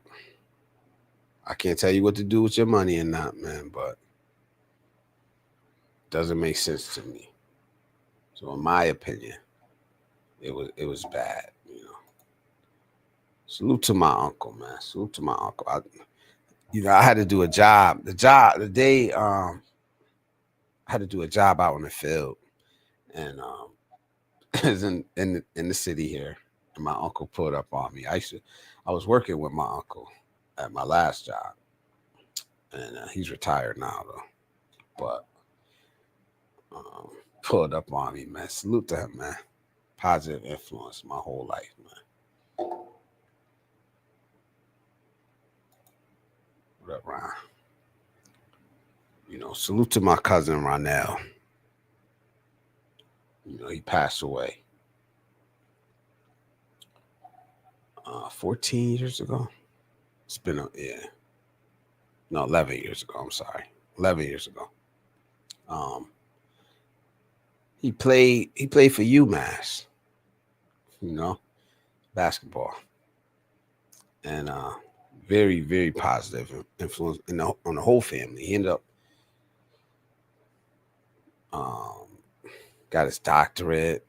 I can't tell you what to do with your money and not, man, but it doesn't make sense to me. So in my opinion, it was bad, you know. Salute to my uncle, man. Salute to my uncle. I had to do a job. The day I had to do a job out in the field, and it was in the city here, and my uncle pulled up on me. I was working with my uncle at my last job, and he's retired now though, but pulled up on me, man. Salute to him, man. Positive influence my whole life, man. What up, Ron? You know, salute to my cousin Ronell. You know, he passed away 14 years ago. It's been 11 years ago. I'm sorry, 11 years ago. He played for UMass, you know, basketball, and very, very positive influence on the whole family. He ended up got his doctorate,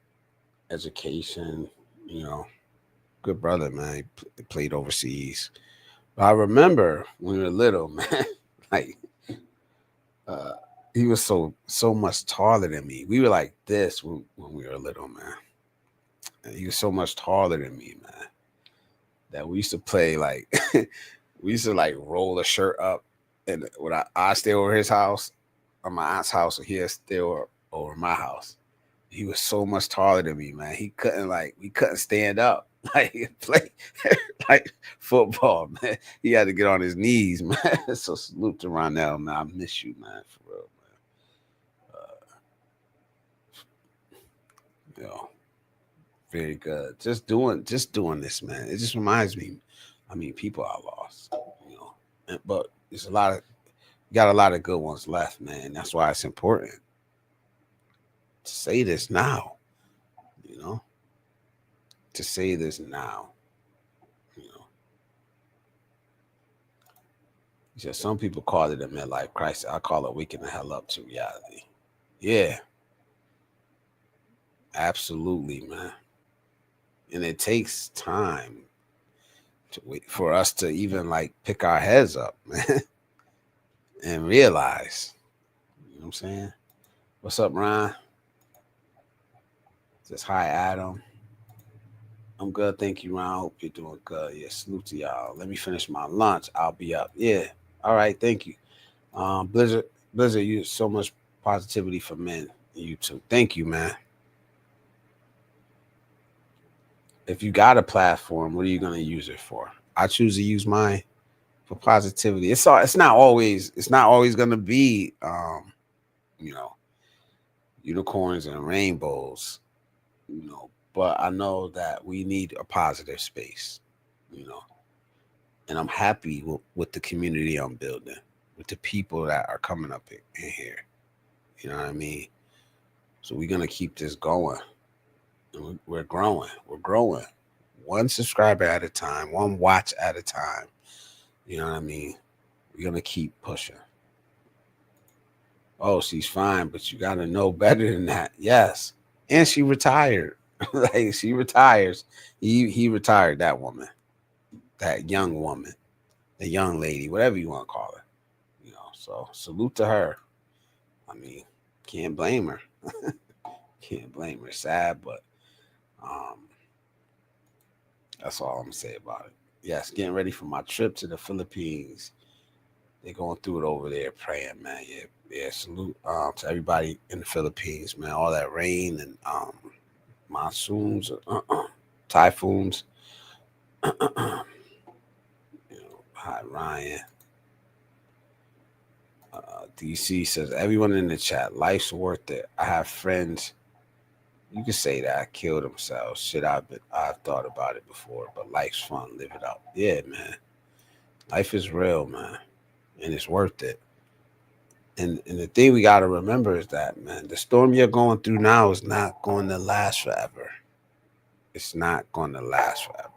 education, you know, good brother, man. He played overseas. But I remember when we were little, man, like he was so much taller than me. We were like this when we were little, man. And he was so much taller than me, man, that we used to play like we used to like roll a shirt up, and when I stay over his house, or my aunt's house, or he'd stay over my house. He was so much taller than me, man. We couldn't stand up like play like football, man. He had to get on his knees, man. So salute to Ronell, man. I miss you, man, for real, man. You know, very good. Just doing this, man. It just reminds me. I mean, people are lost, you know, but there's got a lot of good ones left, man. That's why it's important to say this now, you know, to say this now, you know. He said some people call it a midlife crisis. I call it waking the hell up to reality. Yeah, absolutely, man. And it takes time to wait for us to even like pick our heads up, man, and realize. You know what I'm saying? What's up, Ron? Says hi, Adam. I'm good, thank you, Ron. Hope you're doing good. Yeah, salute to y'all. Let me finish my lunch. I'll be up. Yeah. All right, thank you. Blizzard, you so much positivity for men. You too. Thank you, man. If you got a platform, what are you gonna use it for? I choose to use mine for positivity. It's not always gonna be you know, unicorns and rainbows, but I know that we need a positive space, you know, and I'm happy with the community I'm building, with the people that are coming up in here. You know what I mean? So we're gonna keep this going. And we're growing. We're growing. One subscriber at a time, one watch at a time. You know what I mean? We're gonna keep pushing. Oh, she's fine, but you gotta know better than that. Yes. And she retired. Like she retires. He retired, that woman, that young woman, the young lady, whatever you want to call her. So salute to her. I mean, can't blame her. Can't blame her. Sad, but that's all I'm gonna say about it. Yes, getting ready for my trip to the Philippines. They're going through it over there, praying, man. Yeah. Salute to everybody in the Philippines, man. All that rain and monsoons, typhoons. Hi, Ryan. DC says, everyone in the chat, life's worth it. I have friends. You can say that kill themselves. Shit, I've thought about it before, but life's fun. Live it up. Yeah, man. Life is real, man, and it's worth it. And the thing we got to remember is that, man, the storm you're going through now is not going to last forever. It's not going to last forever,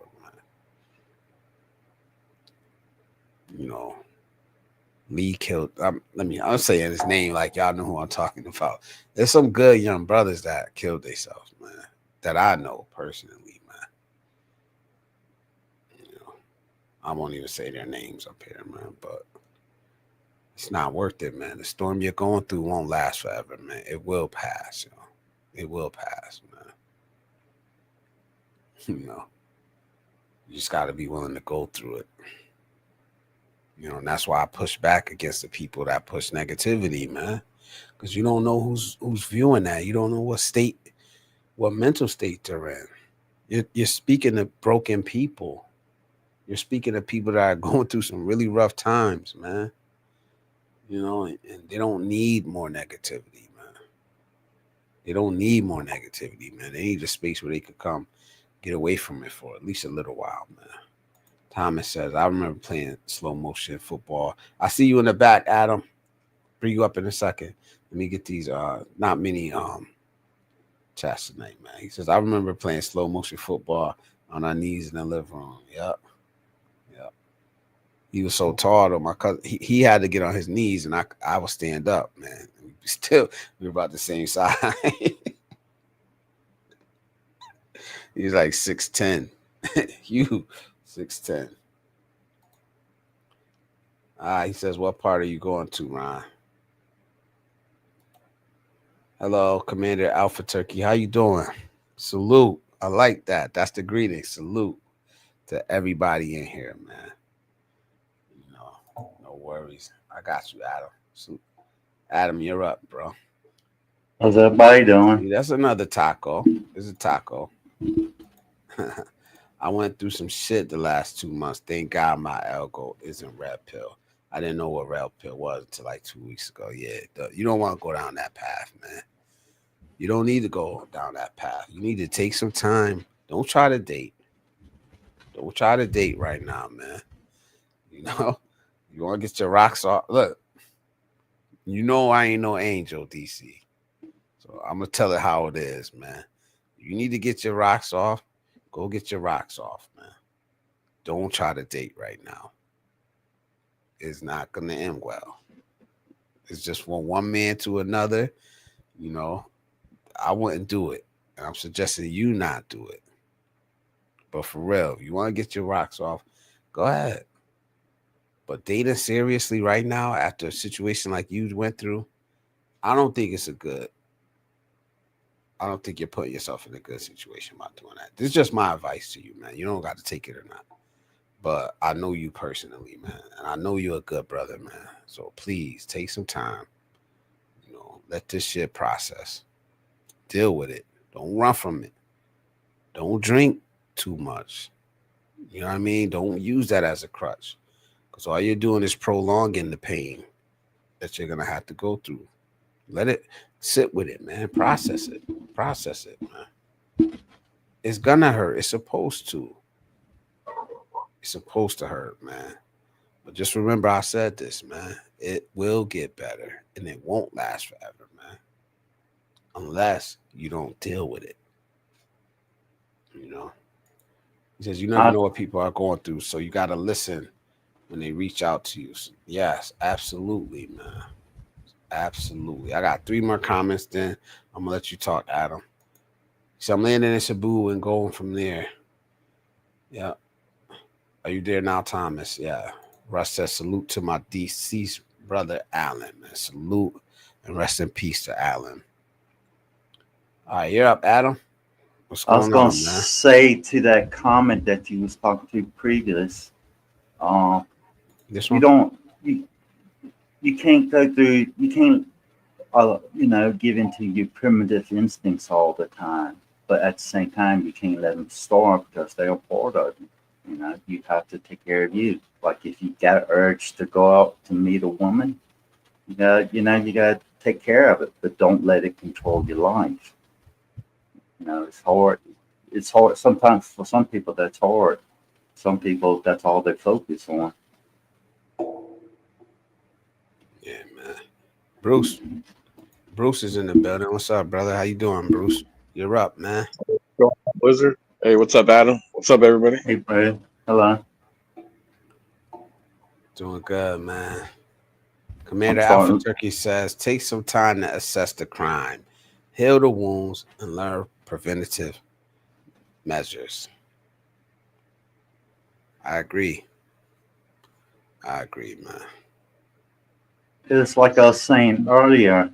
man. Lee killed. I'm saying his name like y'all know who I'm talking about. There's some good young brothers that killed themselves, man, that I know personally, man. I won't even say their names up here, man, but it's not worth it, man. The storm you're going through won't last forever, man. It will pass, It will pass, man. You just got to be willing to go through it. And that's why I push back against the people that push negativity, man. Because you don't know who's viewing that. You don't know what mental state they're in. You're speaking to broken people. You're speaking to people that are going through some really rough times, man. And they don't need more negativity, man. They don't need more negativity, man. They need a space where they could come get away from it for at least a little while, man. Thomas says, I remember playing slow motion football. I see you in the back, Adam. Bring you up in a second. Let me get these not many chats tonight, man. He says, I remember playing slow motion football on our knees in the living room. Yep. He was so tall though. My cousin, he had to get on his knees, and I would stand up, man. We were about the same size. He's like 6'10". You 6'10". He says, what part are you going to, Ron? Hello, Commander Alpha Turkey. How you doing? Salute. I like that. That's the greeting. Salute to everybody in here, man. No worries. I got you, Adam. Salute. Adam, you're up, bro. How's everybody doing? See, that's another taco. It's a taco. I went through some shit the last 2 months. Thank God my algo isn't red pill. I didn't know what red pill was until like 2 weeks ago. Yeah, you don't want to go down that path, man. You don't need to go down that path. You need to take some time. Don't try to date. Don't try to date right now, man. You want to get your rocks off. Look, I ain't no angel, DC. So I'm going to tell it how it is, man. You need to get your rocks off. Go get your rocks off, man. Don't try to date right now. It's not going to end well. It's just from one man to another. I wouldn't do it. And I'm suggesting you not do it. But for real, if you want to get your rocks off, go ahead. But dating seriously right now after a situation like you went through, I don't think you're putting yourself in a good situation by doing that. This is just my advice to you, man. You don't got to take it or not. But I know you personally, man. And I know you're a good brother, man. So please take some time. Let this shit process. Deal with it. Don't run from it. Don't drink too much. You know what I mean? Don't use that as a crutch, because all you're doing is prolonging the pain that you're gonna have to go through. Let it sit with it, man. Process it. Process it, man. It's gonna hurt. It's supposed to. It's supposed to hurt, man. But just remember, I said this, man. It will get better, and it won't last forever, man. Unless you don't deal with it. You know. He says you never I, know what people are going through, so you gotta listen when they reach out to you. So, yes, absolutely, man. Absolutely. I got 3 more comments. Then I'm gonna let you talk, Adam. So I'm landing in Cebu and going from there. Yeah. Are you there now, Thomas? Yeah. Russ says salute to my deceased brother Alan. Man. Salute and rest in peace to Alan. All right, you're up, Adam. What's I was going going on, to man? say to that comment that you was talking to previous, uh, This you one? don't, you can't go through, you can't, give into your primitive instincts all the time. But at the same time, you can't let them starve because they're part of you. You know, you have to take care of you. Like if you got an urge to go out to meet a woman, you got to take care of it, but don't let it control your life. You know, it's hard. It's hard sometimes for some people. That's hard. Some people, that's all they focus on. Yeah, man. Bruce. Bruce is in the building. What's up, brother? How you doing, Bruce? You're up, man. Blizzard. Hey, what's up, Adam? What's up, everybody? Hey, bro. Hello. Doing good, man. I'm Commander Alpha starting. Turkey says, take some time to assess the crime, heal the wounds, and learn preventative measures. I agree. I agree, man. It's like I was saying earlier.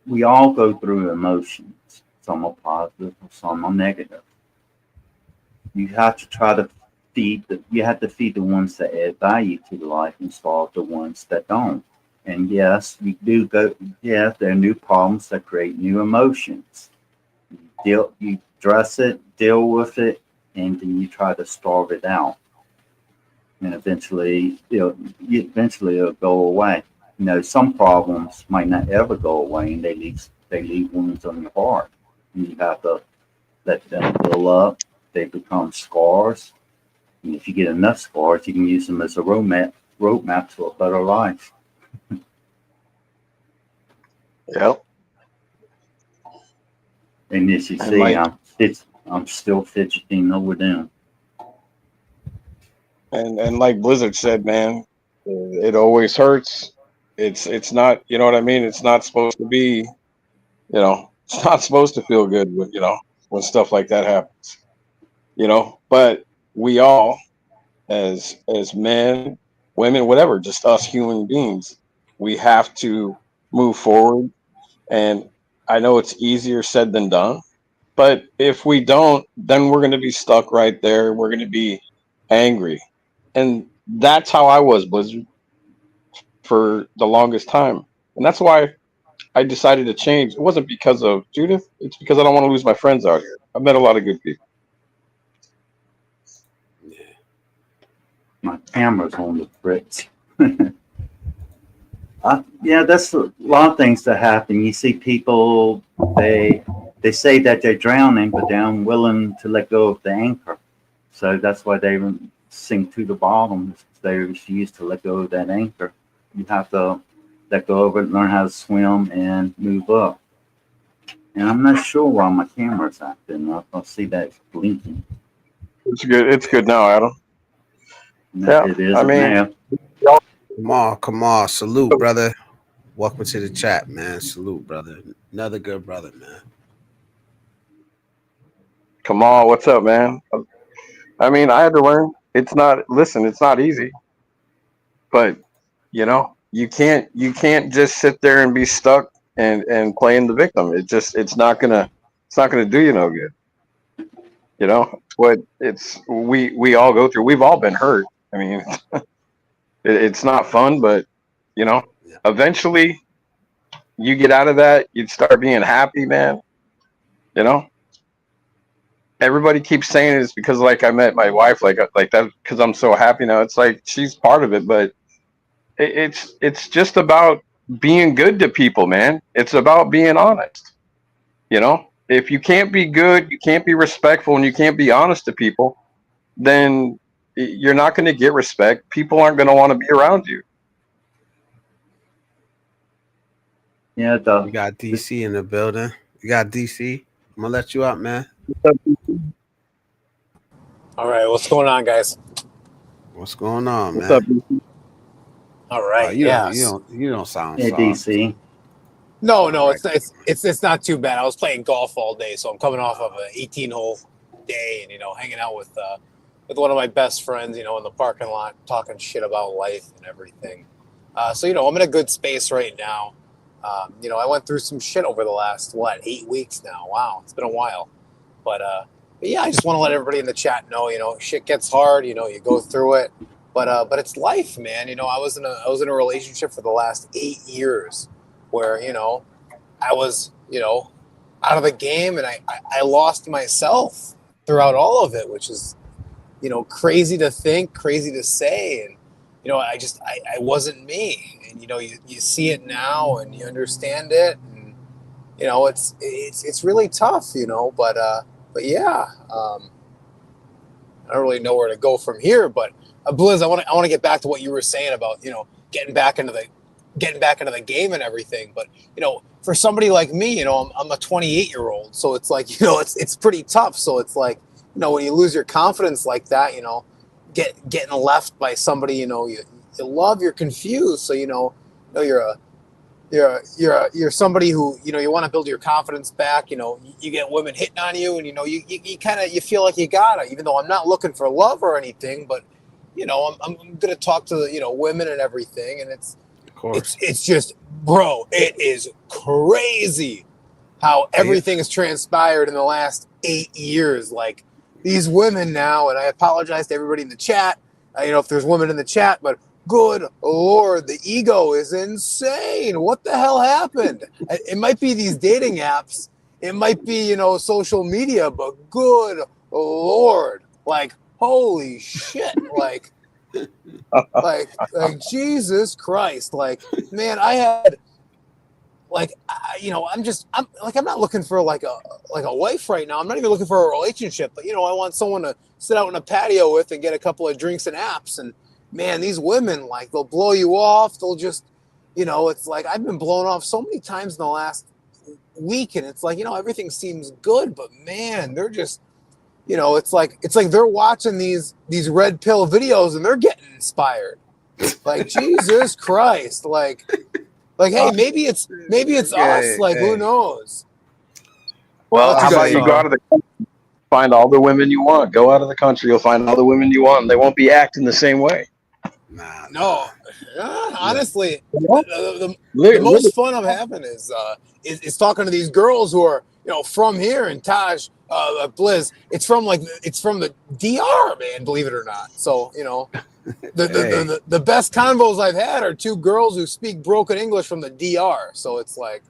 We all go through emotions. Some are positive, some are negative. You have to try to you have to feed the ones that add value to the life and starve the ones that don't. And yes, you do go, yes, there are new problems that create new emotions. You address it, deal with it, and then you try to starve it out. And eventually, eventually it'll go away. You know, some problems might not ever go away, and they leave wounds on your heart. And you have to let them heal up. They become scars. And if you get enough scars, you can use them as a roadmap to a better life. Yep. And as you And see, like I'm still fidgeting over them. and like Blizzard said, man, it always hurts. It's not, you know what I mean? It's not supposed to be, it's not supposed to feel good when, when stuff like that happens. But we all as men, women, whatever, just us human beings, we have to move forward. And I know it's easier said than done. But if we don't, then we're going to be stuck right there. We're going to be angry. And that's how I was, Blizzard, for the longest time. And that's why I decided to change. It wasn't because of Judith. It's because I don't want to lose my friends out here. I've met a lot of good people. Yeah. My camera's on the fritz. Yeah, that's a lot of things that happen. You see people, they say that they're drowning, but they're unwilling to let go of the anchor. So that's why they sink to the bottom. They refuse to let go of that anchor. You have to let go of it, learn how to swim, and move up. And I'm not sure why my camera's acting up. I see that it's blinking. It's good. It's good now, Adam. No, Yeah. it I isn't mean, now. Come on, come on. Salute, brother. Welcome to the chat, man. Salute, brother. Another good brother, man. come on. What's up, man? I mean, I had to learn. Listen, it's not easy, but you can't just sit there and be stuck and playing the victim. It's not gonna do you no good. What we all go through. We've all been hurt. I mean, it's not fun, but you know, Yeah. eventually you get out of that. You start being happy, man. You know, everybody keeps saying it's because like I met my wife, like that, because I'm so happy now. It's like she's part of it, but it's just about being good to people, man. It's about being honest. You know, if you can't be good, you can't be respectful, and you can't be honest to people, then you're not going to get respect. People aren't going to want to be around you. Yeah, We got DC in the building. You got DC. I'm gonna let you up, man. All right, what's going on, guys? What's going on, What's man? up? DC? All right, yes. You don't sound yeah, soft. DC. No, it's not too bad. I was playing golf all day, so I'm coming off of an 18-hole day, and hanging out with one of my best friends, in the parking lot, talking shit about life and everything. So I'm in a good space right now. I went through some shit over the last 8 weeks now. Wow, it's been a while, but yeah, I just want to let everybody in the chat know, shit gets hard. You go through it, but it's life, man. I was in a relationship for the last 8 years, where I was out of the game, and I lost myself throughout all of it, which is crazy to think, crazy to say, and I wasn't me, and you see it now and you understand it, and it's really tough, but yeah, I don't really know where to go from here, but Blizz, I want to get back to what you were saying about getting back into the game and everything, but for somebody like me, I'm a 28-year-old, so it's like it's pretty tough. So it's like when you lose your confidence like that, getting left by somebody you love, you're confused, so you're somebody who you want to build your confidence back. You get women hitting on you, and you kind of feel like you gotta, even though I'm not looking for love or anything, but I'm gonna talk to women and everything, and it's just, bro, it is crazy how everything has transpired in the last 8 years. Like, these women now, and I apologize to everybody in the chat, if there's women in the chat, but good Lord, the ego is insane. What the hell happened? It might be these dating apps. It might be, social media, but good Lord, like, holy shit, like Jesus Christ, like, man, I had, like, I'm not looking for like a wife right now. I'm not even looking for a relationship, but I want someone to sit out in a patio with and get a couple of drinks and apps. And man, these women, like, they'll blow you off. They'll just, it's like, I've been blown off so many times in the last week, and it's like, everything seems good, but man, they're just, it's like they're watching these red pill videos and they're getting inspired. Like, Jesus Christ, like, hey, maybe it's us. Like, who knows? Well, how about you go out of the country, find all the women you want. Go out of the country, you'll find all the women you want, and they won't be acting the same way. No, honestly, the most fun I'm having is talking to these girls who are from here, and Taj, Blizz, it's from the DR, man, believe it or not. So the best convos I've had are two girls who speak broken English from the DR. So it's like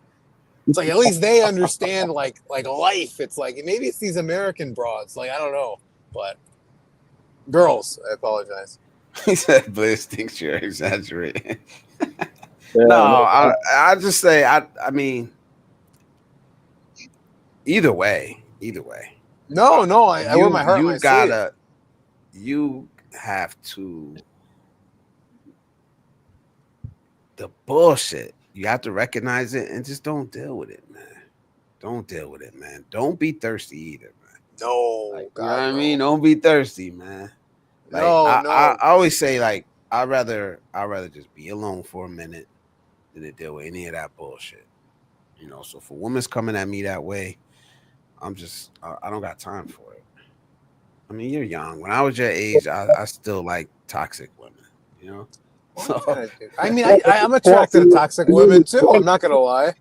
at least they understand like life. It's like, maybe it's these American broads, like, I don't know, but girls, I apologize. He said Blizz thinks you're exaggerating. No, I just say I mean, either way. No, I wear my heart on my sleeve. You have to, the bullshit, you have to recognize it and just don't deal with it, man. Don't be thirsty either, man. No, like, God, you know what I mean? Don't be thirsty, man. Like, I always say, like, I'd rather just be alone for a minute than to deal with any of that bullshit. So for women's coming at me that way, I don't got time for it. I mean, you're young. When I was your age, I still like toxic women, So, I mean, I'm attracted to toxic women too. I'm not gonna lie.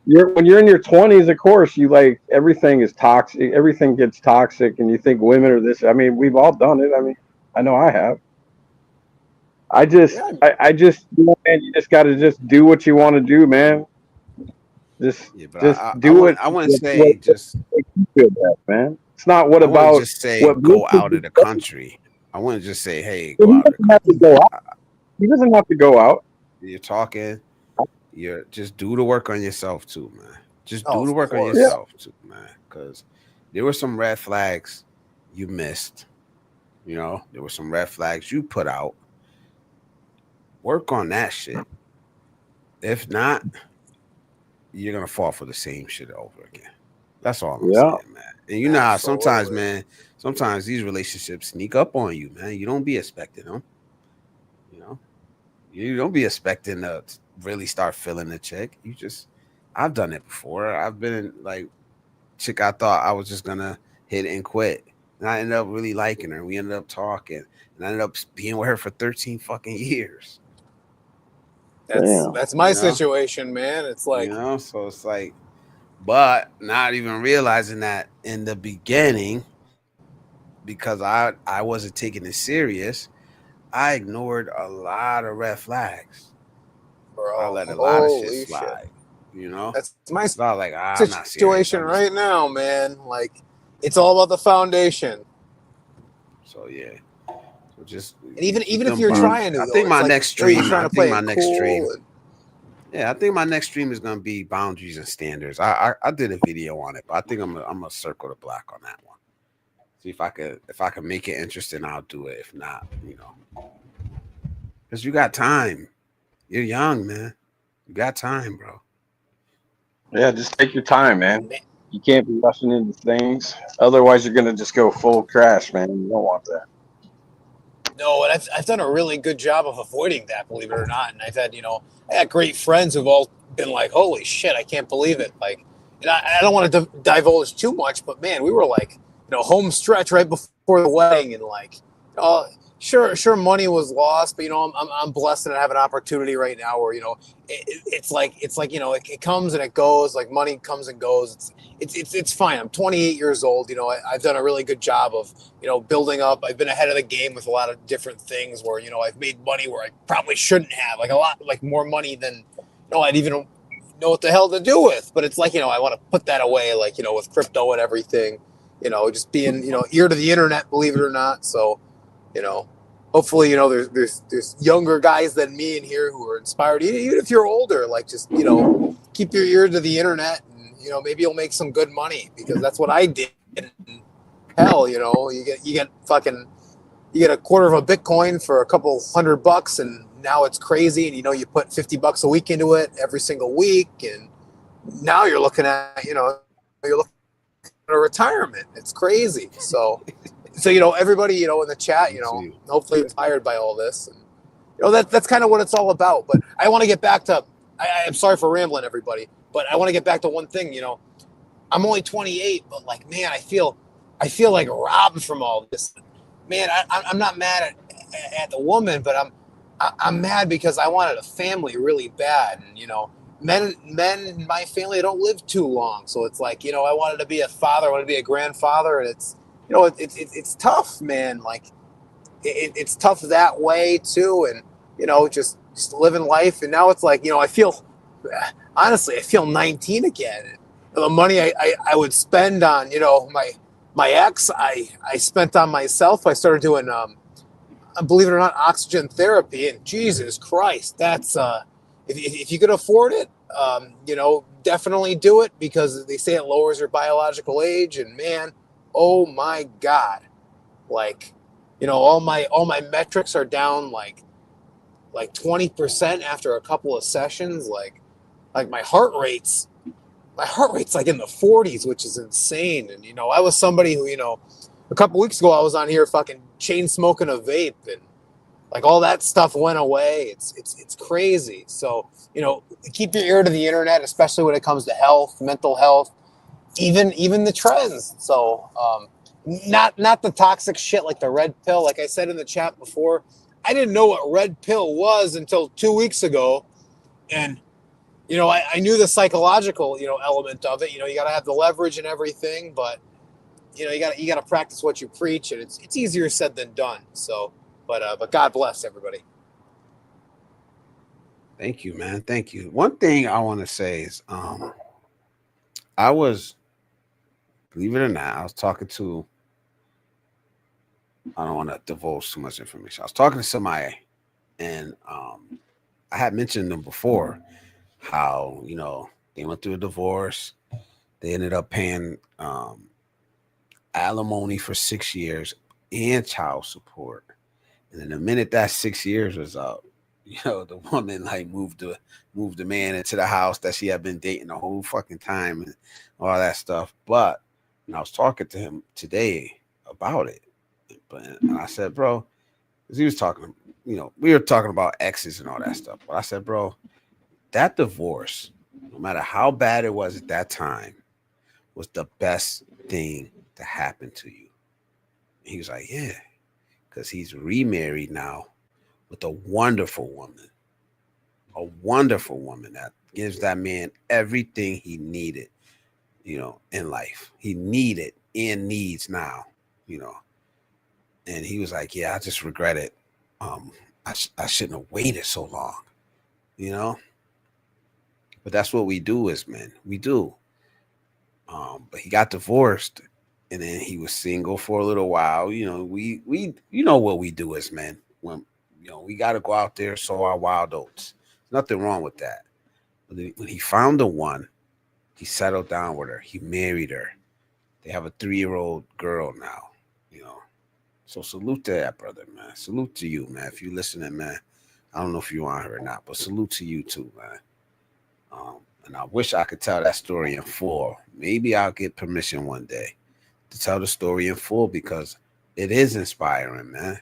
When you're in your 20s, of course, you like, everything is toxic. Everything gets toxic, and you think women are this. I mean, we've all done it. I mean, I know I have. I just, man, you just got to just do what you want to do, man. Just do it. I wouldn't say just feel bad, man. It's not what I wouldn't about just say what go most out people of the say. country. I wouldn't just say, hey, He go out of the doesn't have to country. go out. He doesn't have to go out. You're talking. You're just do the work on yourself too, man. Just Oh, do the of work on Yeah. course. yourself too, man. Because there were some red flags you missed. You know, there were some red flags you put out. Work on that shit. If not, you're gonna fall for the same shit over again. That's all I'm Yeah. saying, man. And you know how sometimes, Absolutely. man, sometimes these relationships sneak up on you, man. You don't be expecting them. You know, you don't be expecting to really start feeling the chick. You just, I've done it before. I've been in, like, chick I thought I was just gonna hit and quit. And I ended up really liking her. We ended up talking. And I ended up being with her for 13 fucking years. Damn. That's my You know? situation, man. It's You like, know? So it's like, but not even realizing that in the beginning, because I wasn't taking it serious, I ignored a lot of red flags. I bro, let a lot of shit holy shit. slide. You know? That's my So I was like, I'm not serious. situation I'm just right now, man. Like, it's all about the foundation. so yeah. So just And even keep if them. you're trying to, I though, think it's my like, next you're stream. trying I to think play my it next stream. cool. And Yeah, I think my next stream is gonna be boundaries and standards. I did a video on it, but I think I'm gonna circle the block on that one. See if I can make it interesting, I'll do it. If not, you know, because you got time. You're young, man. You got time, bro. Yeah. Just take your time, man. man, You can't be rushing into things. Otherwise, you're gonna just go full crash, man. You don't want that. no, and I've done a really good job of avoiding that, believe it or not. And I've had, I had great friends who've all been like, holy shit, I can't believe it. Like, and I don't want to divulge too much, but man, we were like, home stretch right before the wedding, and like, uh, sure, money was lost, but I'm blessed and I have an opportunity right now where it's like it comes and it goes, like money comes and goes. It's fine. I'm 28 years old. I've done a really good job of building up. I've been ahead of the game with a lot of different things where I've made money where I probably shouldn't have, like a lot, like more money than I'd even know what the hell to do with. But it's like I want to put that away, like with crypto and everything. Just being ear to the internet, believe it or not. So you know, hopefully there's younger guys than me in here who are inspired. Even if you're older, like just keep your ear to the internet, and maybe you'll make some good money, because that's what I did. And hell, you get a quarter of a Bitcoin for a couple $100, and now it's crazy. And you put $50 a week into it every single week, and now you're looking at you're looking at a retirement. It's crazy. So everybody in the chat, Me too. hopefully inspired by all this, and that's kind of what it's all about. But I want to get back to. I'm sorry for rambling, everybody, but I want to get back to one thing. I'm only 28, but like, man, I feel like robbed from all this. Man, I'm not mad at the woman, but I'm mad because I wanted a family really bad, and men in my family don't live too long, so it's like I wanted to be a father, I wanted to be a grandfather, and it's it's tough, man. Like it's tough that way too, and just living life. And now it's like I feel, honestly, I feel 19 again. The money I would spend on my ex, I spent on myself. I started doing believe it or not, oxygen therapy, and Jesus Christ, that's if you could afford it, definitely do it, because they say it lowers your biological age. And man, oh my God, like all my metrics are down like 20% after a couple of sessions. Like my heart rate's like in the 40s, which is insane. And I was somebody who a couple weeks ago I was on here fucking chain smoking a vape, and like all that stuff went away. It's crazy. So keep your ear to the internet, especially when it comes to health, mental health, even the trends. So not the toxic shit like the red pill. Like I said in the chat before, I didn't know what red pill was until 2 weeks ago, and I knew the psychological element of it. You got to have the leverage and everything, but you got to practice what you preach, and it's easier said than done. So, but God bless everybody. Thank you, man. Thank you. One thing I want to say is I was believe it or not, I was talking to. I don't want to divulge too much information. I was talking to somebody, and I had mentioned them before. How they went through a divorce. They ended up paying alimony for 6 years and child support. And then the minute that 6 years was up, the woman like moved the man into the house that she had been dating the whole fucking time and all that stuff. But I was talking to him today about it, and I said, bro, because he was talking, we were talking about exes and all that stuff. But I said, bro, that divorce, no matter how bad it was at that time, was the best thing to happen to you. And he was like, yeah, because he's remarried now with a wonderful woman that gives that man everything he needed, in life. He needed and needs now, And he was like, yeah, I just regret it. I shouldn't have waited so long, But that's what we do as men. We do. But he got divorced, and then he was single for a little while. We what we do as men when we got to go out there, sow our wild oats. There's nothing wrong with that. But when he found the one, he settled down with her. He married her. They have a 3-year-old girl now. So salute to that brother, man. Salute to you, man. If you're listening, man. I don't know if you're on her or not, but salute to you too, man. And I wish I could tell that story in full. Maybe I'll get permission one day to tell the story in full because it is inspiring, man.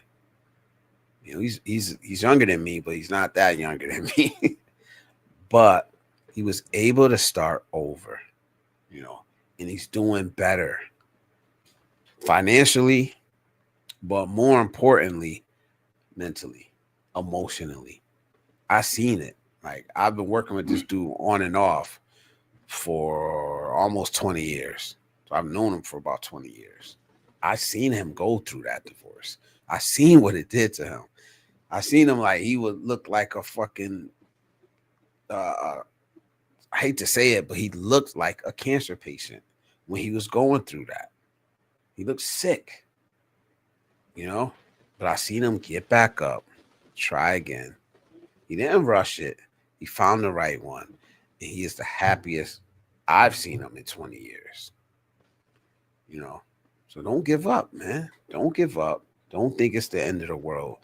He's younger than me, but he's not that younger than me. But he was able to start over, and he's doing better financially, but more importantly, mentally, emotionally. I seen it. Like, I've been working with this dude on and off for almost 20 years. So I've known him for about 20 years. I seen him go through that divorce. I seen what it did to him. I seen him like he would look like a fucking, I hate to say it, but he looked like a cancer patient when he was going through that. He looked sick, But I seen him get back up, try again. He didn't rush it. He found the right one. And he is the happiest I've seen him in 20 years. So don't give up, man. Don't give up. Don't think it's the end of the world.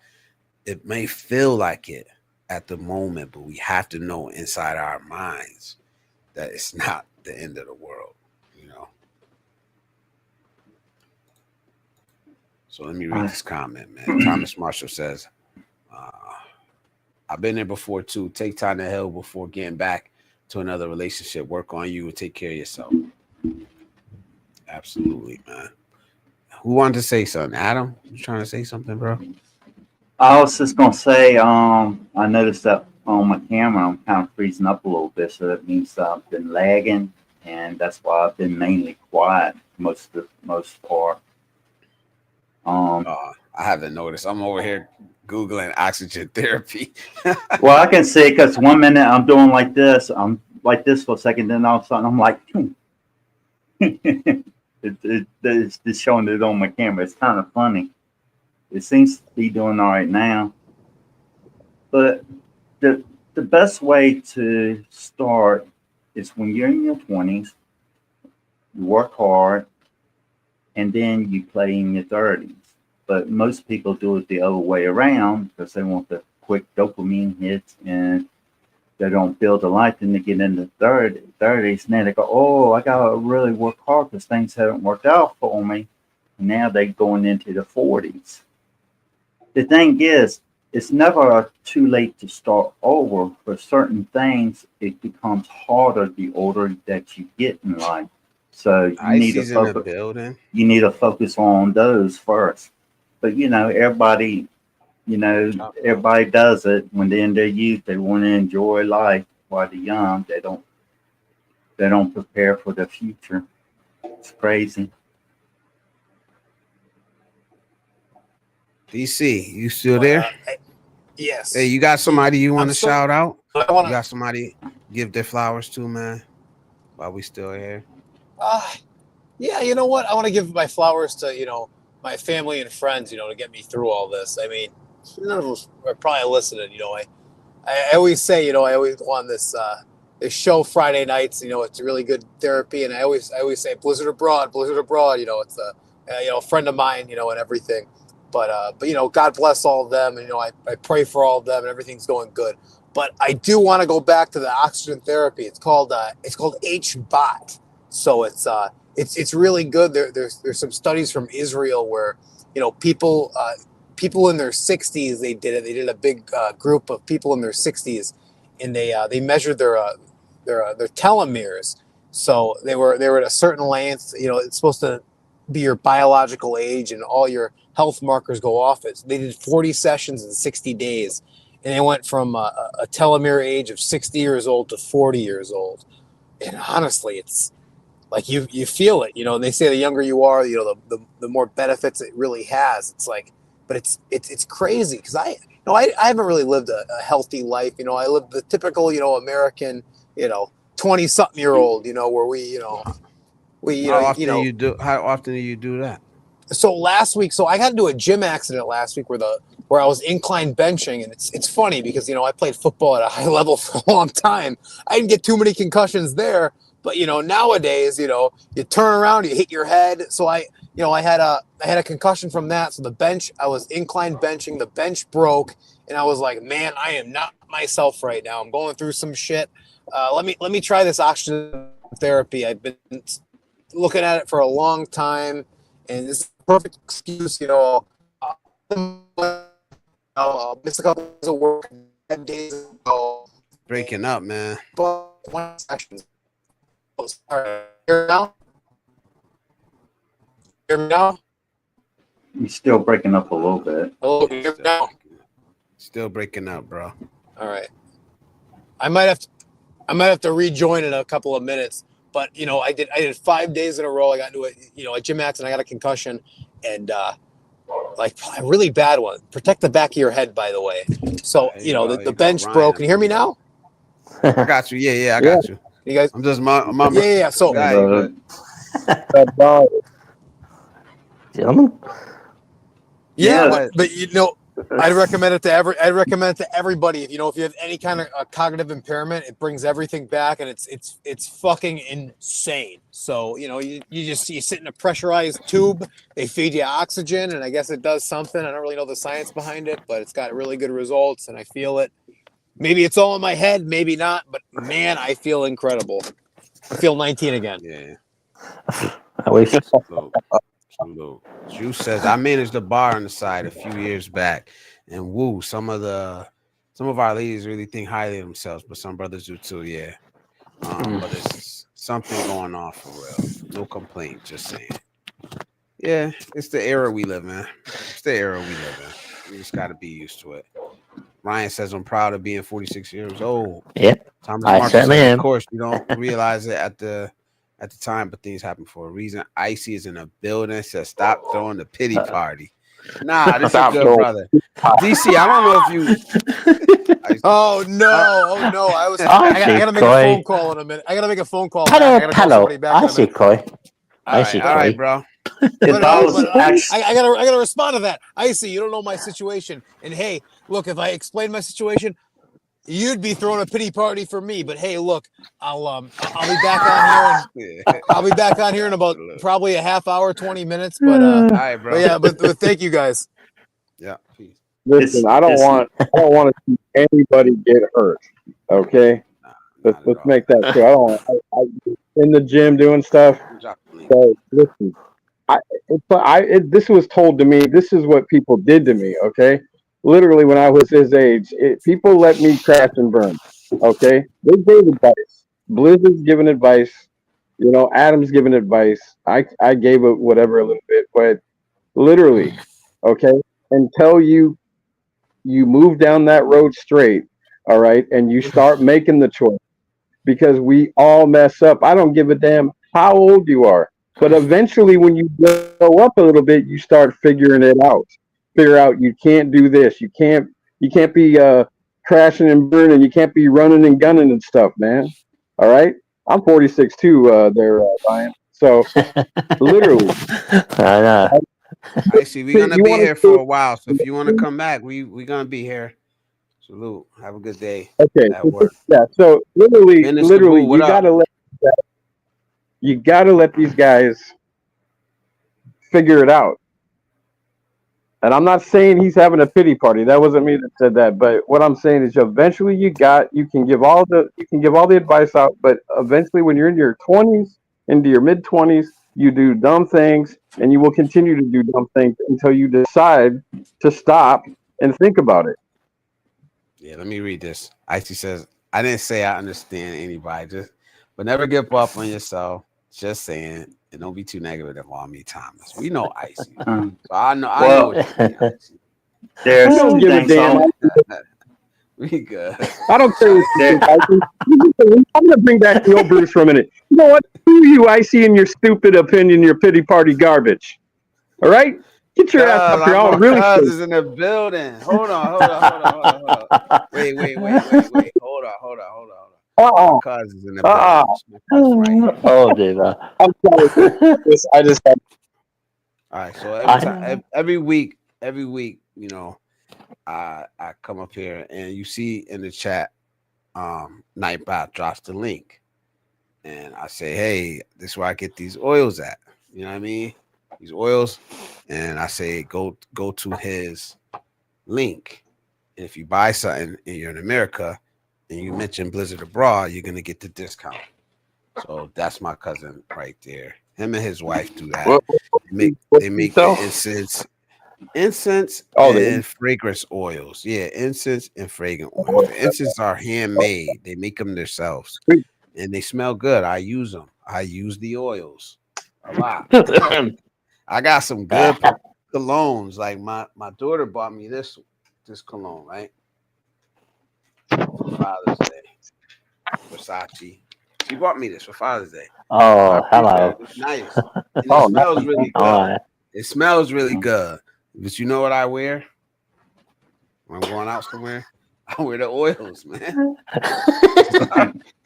It may feel like it at the moment, but we have to know inside our minds that it's not the end of the world, So let me read this comment, man. Thomas Marshall says, I've been there before too. Take time to heal before getting back to another relationship. Work on you and take care of yourself. Absolutely, man. Who wanted to say something? Adam, you trying to say something, bro? I was just gonna say, I noticed that on my camera I'm kind of freezing up a little bit, so that means I've been lagging, and that's why I've been mainly quiet most part. I haven't noticed. I'm over here Googling oxygen therapy. Well, I can see because 1 minute I'm doing like this, I'm like this for a second, then all of a sudden I'm like, it's just showing it on my camera. It's kind of funny. It seems to be doing all right now. But the best way to start is when you're in your 20s, you work hard, and then you play in your 30s. But most people do it the other way around because they want the quick dopamine hits and they don't build a life. Then they get into the 30s and then they go, oh, I got to really work hard because things haven't worked out for me. And now they're going into the 40s. The thing is, it's never too late to start over. For certain things, it becomes harder the older that you get in life. So you need to focus on those first. But everybody does it when they're in their youth. They want to enjoy life while they're young. They don't prepare for the future. It's crazy. DC, you still there? Yes. Hey, you got somebody you want to shout out? You got somebody give their flowers to, man, while we still here? Yeah, you know what? I want to give my flowers to, my family and friends, to get me through all this. I mean, none of us are probably listening. I always say, I always go on this show Friday nights. It's really good therapy, and I always say Blizzard Abroad, Blizzard Abroad. It's a friend of mine, and everything. But God bless all of them, and I pray for all of them, and everything's going good. But I do want to go back to the oxygen therapy. It's called HBOT. So it's really good. There's some studies from Israel where people in their 60s, they did it. They did a big group of people in their 60s, and they measured their telomeres. So they were at a certain length. It's supposed to be your biological age, and all your health markers go off it. So they did 40 sessions in 60 days, and they went from a telomere age of 60 years old to 40 years old. And honestly, it's like you feel it, and they say the younger you are, the more benefits it really has. It's like, but it's crazy because I haven't really lived a healthy life. I lived the typical, American, 20-something-year-old, where How often do you do that? So last week, I got into a gym accident last week where I was incline benching, and it's funny because I played football at a high level for a long time. I didn't get too many concussions there, but nowadays, you turn around, you hit your head. So I had a concussion from that. So I was incline benching, the bench broke, and I was like, man, I am not myself right now. I'm going through some shit. Let me try this oxygen therapy. I've been looking at it for a long time, and this is a perfect excuse. I'll miss a couple days of work, 10 days ago. Breaking up, man. But one session. Oh, sorry. Hear me now? Hear me now? You're still breaking up a little bit. Hello, hear me now? Still breaking up, bro. All right. I might have to rejoin in a couple of minutes. But I did 5 days in a row. I got into a gym accident. I got a concussion, and like a really bad one. Protect the back of your head, by the way. So the bench broke. Can you hear me now? I got you. Yeah, I got you. You guys? I'm just my Yeah. So Gentlemen. yeah, but I'd recommend it to everybody. If you have any kind of cognitive impairment, it brings everything back, and it's fucking insane. So you sit in a pressurized tube. They feed you oxygen, and I guess it does something. I don't really know the science behind it, but it's got really good results, and I feel it. Maybe it's all in my head, maybe not, but man, I feel incredible. I feel 19 again. Yeah. I wish. Juice says I managed the bar on the side a few years back, and woo, some of our ladies really think highly of themselves, but some brothers do too. Yeah, but it's something going on for real. No complaint, just saying. Yeah, it's the era we live in. It's the era we live in. We just got to be used to it. Ryan says I'm proud of being 46 years old. Yep, Thomas I Marcus certainly says, am. of course, you don't realize it at the time, but things happen for a reason. Icy is in a building. Says stop throwing the pity party. Nah, this is good, brother. DC, I don't know if you. Oh no! I gotta make a phone call in a minute. I gotta make a phone call. Hello. I see, Coy. All right, bro. But I gotta respond to that. I see. You don't know my situation, and hey, look, if I explain my situation, you'd be throwing a pity party for me. But hey, look, I'll be back on here. I'll be back on here in about probably a half hour, 20 minutes. But all right, bro. But yeah, but thank you guys. Yeah, peace. Listen, I don't want to see anybody get hurt. Okay, let's make that clear. I in the gym doing stuff. So listen, this was told to me. This is what people did to me. Okay, literally when I was his age, people let me crash and burn. Okay, they gave advice. Blizzard's giving advice. Adam's giving advice. I gave it whatever a little bit, but literally, okay, until you move down that road straight, all right, and you start making the choice, because we all mess up. I don't give a damn how old you are, but eventually when you go up a little bit, you start figuring it out. Figure out you can't do this. You can't be crashing and burning. You can't be running and gunning and stuff, man. All right, I'm 46 too, Ryan. So literally, I know. I see. We're gonna you be want here for a while, so if you want to to come back, we're gonna be here. Salute. Have a good day okay, at work. yeah. So Minister Boo, literally, what up? you gotta let these guys figure it out. And I'm not saying he's having a pity party. That wasn't me that said that. But what I'm saying is, eventually, you can give all the advice out. But eventually, when you're in your 20s, into your mid 20s, you do dumb things, and you will continue to do dumb things until you decide to stop and think about it. Yeah, let me read this. Icy says, I didn't say I understand anybody, but never give up on yourself. Just saying, and don't be too negative on me, Thomas. We know Icy. So I know Well, what you mean, Icy. there's I don't two give a things damn. We good. I don't care what you There, think, Icy. I'm going to bring back the old Bruce for a minute. You know what? Screw you, Icy, and your stupid opinion, your pity party garbage. All right? Get your ass up here. My I'm really cuz serious. is in the building. Hold on. Wait. Hold on. My Uh-uh. cuz is in the Uh-uh. building. My cousin right here. Oh, dear. I'm sorry. I just All right. So I know. every week, you know, I come up here and you see in the chat, Nightbot drops the link. And I say, hey, this is where I get these oils at. You know what I mean? These oils. And I say, go to his link. And if you buy something and you're in America and you mention Blizzard Abroad, you're gonna get the discount. So that's my cousin right there. Him and his wife do that. They make the incense and fragrance oils. Yeah, incense and fragrance oils. The incense are handmade. They make them themselves. And they smell good. I use them. I use the oils a lot. I got some good colognes. Like my daughter bought me this cologne, right? For Father's Day. Versace. She bought me this for Father's Day. Oh, hello. It's nice. And it smells really good. All right. It smells really good. But you know what I wear? When I'm going out somewhere? I wear the oils, man.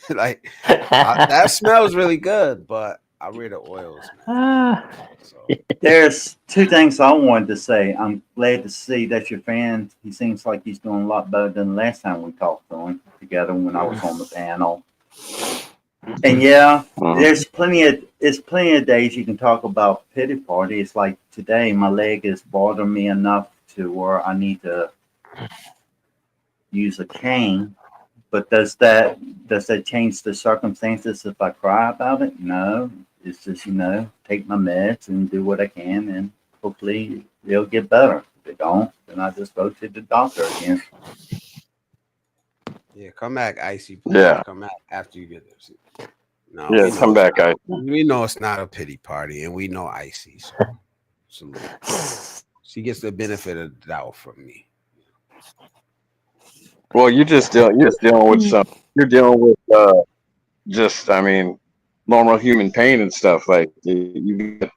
That smells really good, but I wear the oils, man. So. There's two things I wanted to say. I'm glad to see that your friend, he seems like he's doing a lot better than the last time we talked to him together when I was on the panel. And yeah, there's plenty of days you can talk about pity party. It's like today, my leg is bothering me enough to where I need to use a cane. But does that change the circumstances if I cry about it? No. It's just, take my meds and do what I can, and hopefully it'll get better. If it don't, then I just go to the doctor again. Yeah, come back, Icy. Please. Yeah. Come back after you get this. No, yeah, come back, guys. We know it's not a pity party, and we know Icy. So salute. She gets the benefit of the doubt from me. Well, you're dealing with just, I mean, normal human pain and stuff. Like listen,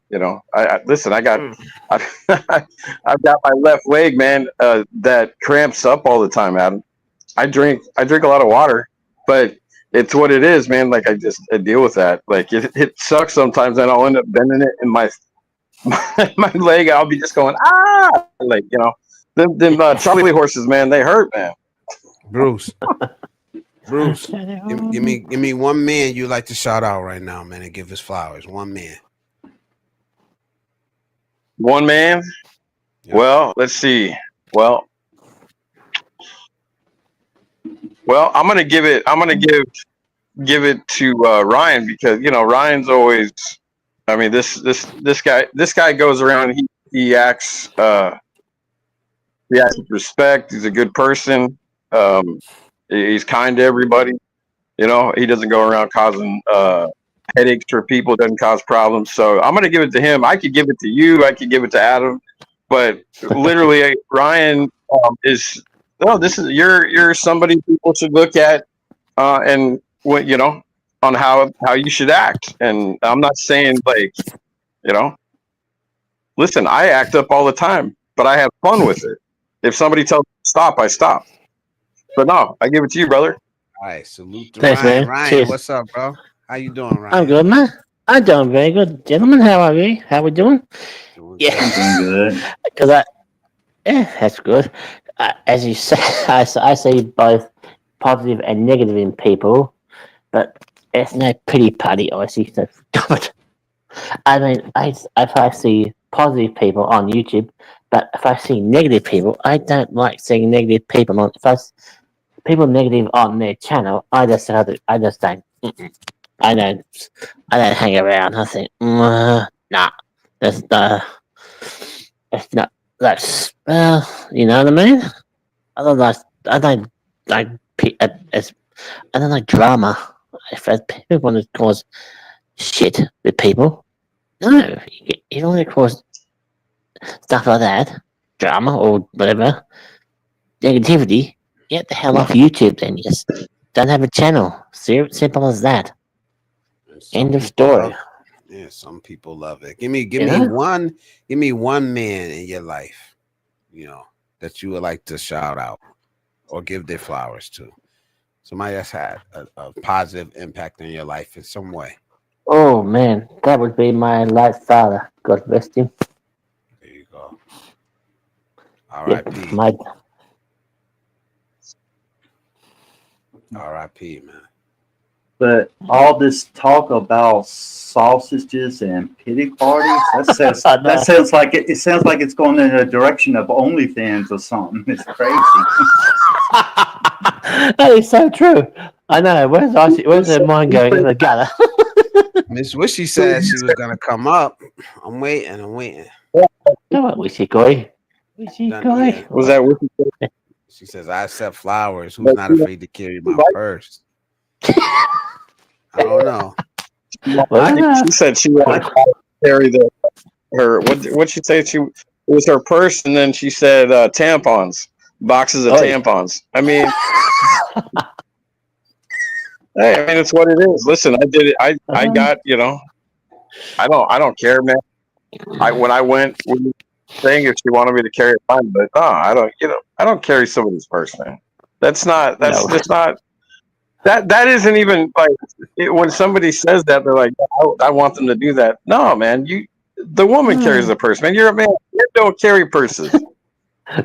I've got my left leg, man, that cramps up all the time, Adam. I drink a lot of water, but it's what it is, man. Like I deal with that. Like it sucks sometimes, and I'll end up bending it in my leg. I'll be just going like them Charlie horses, man. They hurt, man. Bruce, give me one man you like to shout out right now, man, and give his flowers. One man. One man. Yep. Well, let's see. Well, I'm gonna give it to Ryan, because Ryan's always. I mean, this guy goes around. He acts with respect. He's a good person. He's kind to everybody. He doesn't go around causing headaches for people. Doesn't cause problems. So I'm gonna give it to him. I could give it to you. I could give it to Adam, but literally, Ryan is. No, you're somebody people should look at, and on how you should act. And I'm not saying listen, I act up all the time, but I have fun with it. If somebody tells me to stop, I stop. But no, I give it to you, brother. All right, salute to Thanks, Ryan. man. Ryan, Cheers. What's up, bro? How you doing, Ryan? I'm good, man. I'm doing very good, gentlemen. How are we? How we doing? Doing Yeah, I'm doing good. because that's good. As you say, I see both positive and negative in people, but it's no pity party. I see. So, I mean, if I see positive people on YouTube, but if I see negative people, I don't like seeing negative people on. If people negative on their channel, I just don't. I don't. I don't hang around. I think, nah, that's it's not. That's you know what I mean. I don't like. I don't like. As I don't like drama. If people want to cause shit with people, no, you don't want to cause stuff like that, drama or whatever, negativity. Get the hell off YouTube then. Just don't have a channel. Simple as that. And some End of people story. love it. Yeah, some people love it. Give me You know? one man in your life, that you would like to shout out or give their flowers to. Somebody that's had a positive impact on your life in some way. Oh man, that would be my late father. God rest him. There you go. Yep, R.I.P. my R.I.P. Man. But all this talk about sausages and pity parties, I know. that sounds like it sounds like it's going in a direction of OnlyFans or something. It's crazy. That is so true. I know. Where's her mind going in the gutter? Miss Wishy said she was gonna come up. I'm waiting. Come on, Wishy Koi. Wishy Done Koi. eating. Was that with you? She says, I accept flowers. Who's not afraid to carry my purse? I don't know. She said she wanted to carry her. What she say? It was her purse, and then she said tampons, boxes of tampons. I mean, hey, I mean it's what it is. Listen, I did it. I got I don't care, man. When I went saying if she wanted me to carry it, fine, but no, I don't carry somebody's purse, man. That's just not. That isn't even like when somebody says that they're like, I want them to do that. No, man, the woman carries the purse, man. You're a man. You don't carry purses.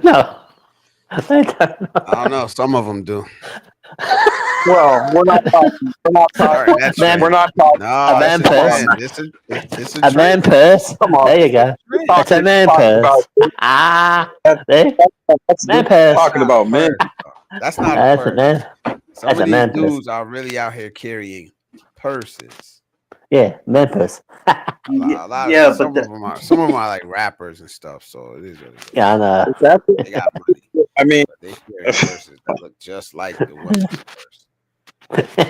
No. I don't know. I don't know. Some of them do. Well, we're not talking. Starting that Man, We're trend. not talking. No, a man it's a purse. trend. It's a A man trend. purse. Come on. There you go. It's a man Talking purse. There. That's Man purse. talking about men. That's not a That's a purse. man. Some That's of a these man purse. dudes are really out here carrying purses. Yeah, man purse. Yeah, Some of them are like rappers and stuff. So it is what it is. Yeah, I know. They got money, I mean, but they carry purses that look just like the women's purse.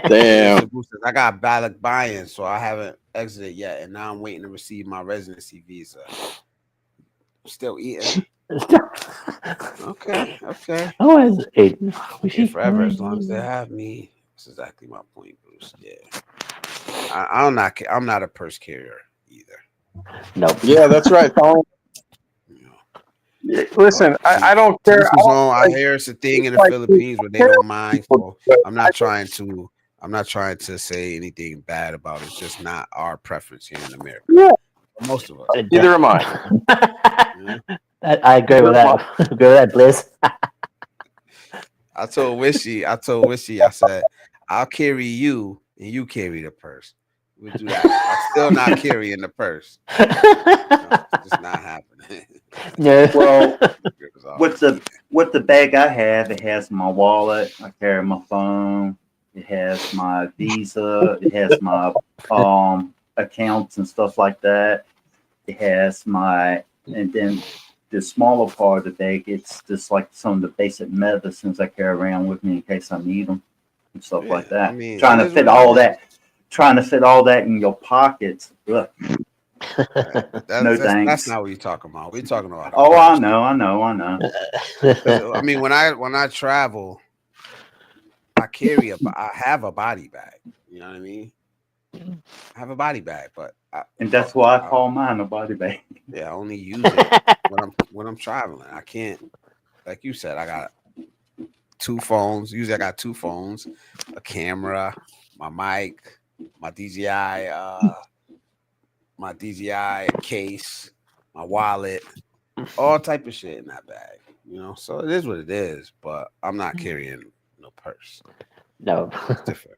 damn. I got ballot buy-in, so I haven't exited yet, and now I'm waiting to receive my residency visa. Still eating. Okay. Always eating. Yeah, forever as long as they have me. That's exactly my point, Bruce. Yeah, I'm not a purse carrier either. Nope. Yeah, that's right. Listen, I don't care. I hear it's a thing in the Philippines where they don't mind. So I'm not trying to say anything bad about it. It's just not our preference here in America. Yeah. Most of us. Neither am I. I agree with that. Agree with that, Bliss. I told Wishy, I said, I'll carry you and you carry the purse. We'll do that. I'm still not carrying the purse. It's just not happening. No. Well, with the bag I have, it has my wallet. I carry my phone. It has my Visa. It has my accounts and stuff like that. It has and then the smaller part of the bag, it's just like some of the basic medicines I carry around with me in case I need them and stuff like that. I mean, trying to fit all that in your pockets. Ugh. No thanks. That's not what you're talking about. We're talking about. Oh, I know. I mean, when I travel, I have a body bag. You know what I mean? I have a body bag, but and that's why I call mine a body bag. Yeah, I only use it when I'm traveling. I can't, like you said, I got 2 phones. Usually I got 2 phones, a camera, my mic, my DJI my DJI case, my wallet, all type of shit in that bag. You know, so it is what it is. But I'm not carrying no purse. No. It's different.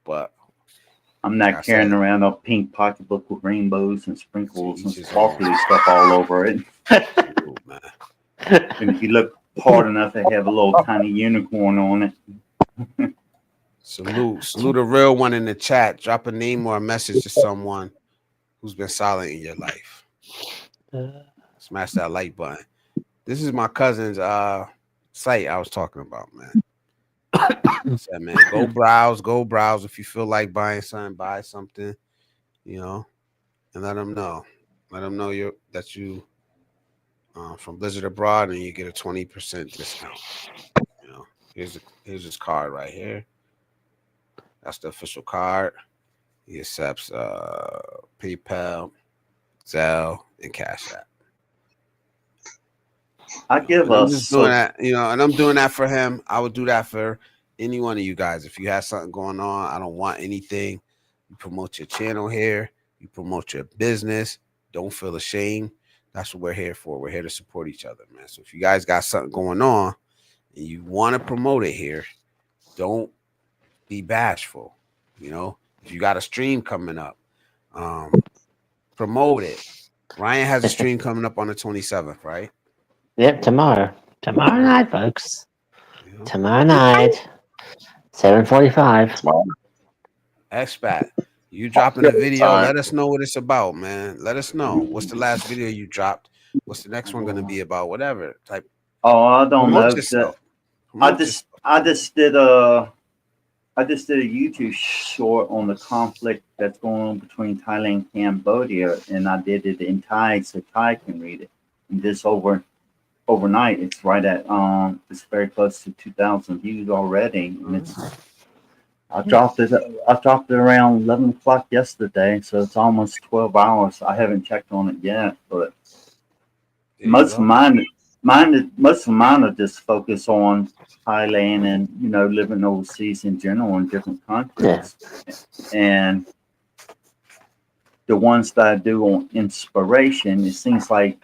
But I'm not like I carrying said, around a pink pocketbook with rainbows and sprinkles to and each his sparkly stuff all over it. own, man. And if you look hard enough, they have a little tiny unicorn on it. Salute a real one in the chat. Drop a name or a message to someone who's been silent in your life. Smash that like button. This is my cousin's site I was talking about, man. Said, man, go browse. If you feel like buying something, buy something, you know, and let them know. Let them know that you from Blizzard Abroad, and you get a 20% discount. You know, here's his card right here. That's the official card. He accepts PayPal, Zelle, and CashApp. I give I'm us just doing that, you know, and I'm doing that for him. I would do that for any one of you guys. If you have something going on, I don't want anything. You promote your channel here. You promote your business. Don't feel ashamed. That's what we're here for. We're here to support each other, man. So if you guys got something going on and you want to promote it here, don't be bashful. You know, if you got a stream coming up, promote it. Ryan has a stream coming up on the 27th, right? Yep, tomorrow. Tomorrow night, folks. You know? Tomorrow night, 7:45. Expat, you dropping a video. Let us know what it's about, man. Let us know. What's the last video you dropped? What's the next one going to be about? Whatever type. Oh, I don't know. I just did a YouTube short on the conflict that's going on between Thailand and Cambodia, and I did it in Thai so Thai can read it. And this overnight, it's right at it's very close to 2,000 views already, and I dropped it around 11 o'clock yesterday, so it's almost 12 hours. I haven't checked on it yet, but most of mine are just focused on Thailand and, you know, living overseas in general in different countries. And the ones that I do on inspiration, it seems like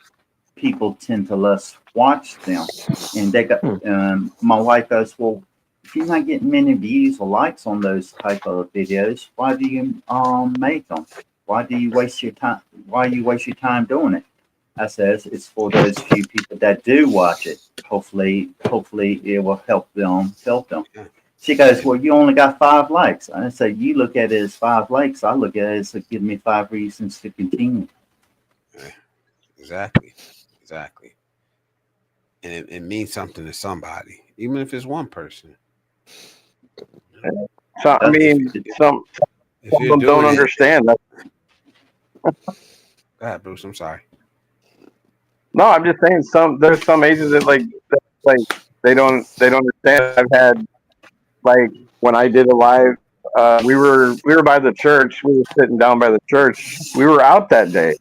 people tend to less watch them. And they got my wife goes, well, if you're not getting many views or likes on those type of videos, why do you make them? Why do you waste your time? Why you waste your time doing it? I says it's for those few people that do watch it. Hopefully it will help them. She goes, well, you only got 5 likes. I say, you look at it as 5 likes. I look at it as give me 5 reasons to continue. Exactly. And it means something to somebody, even if it's one person. So I mean, some people don't understand that. Go ahead, Bruce. I'm sorry. No, I'm just saying there's some agents that like they don't understand. I've had, like, when I did a live, we were by the church. We were sitting down by the church. We were out that day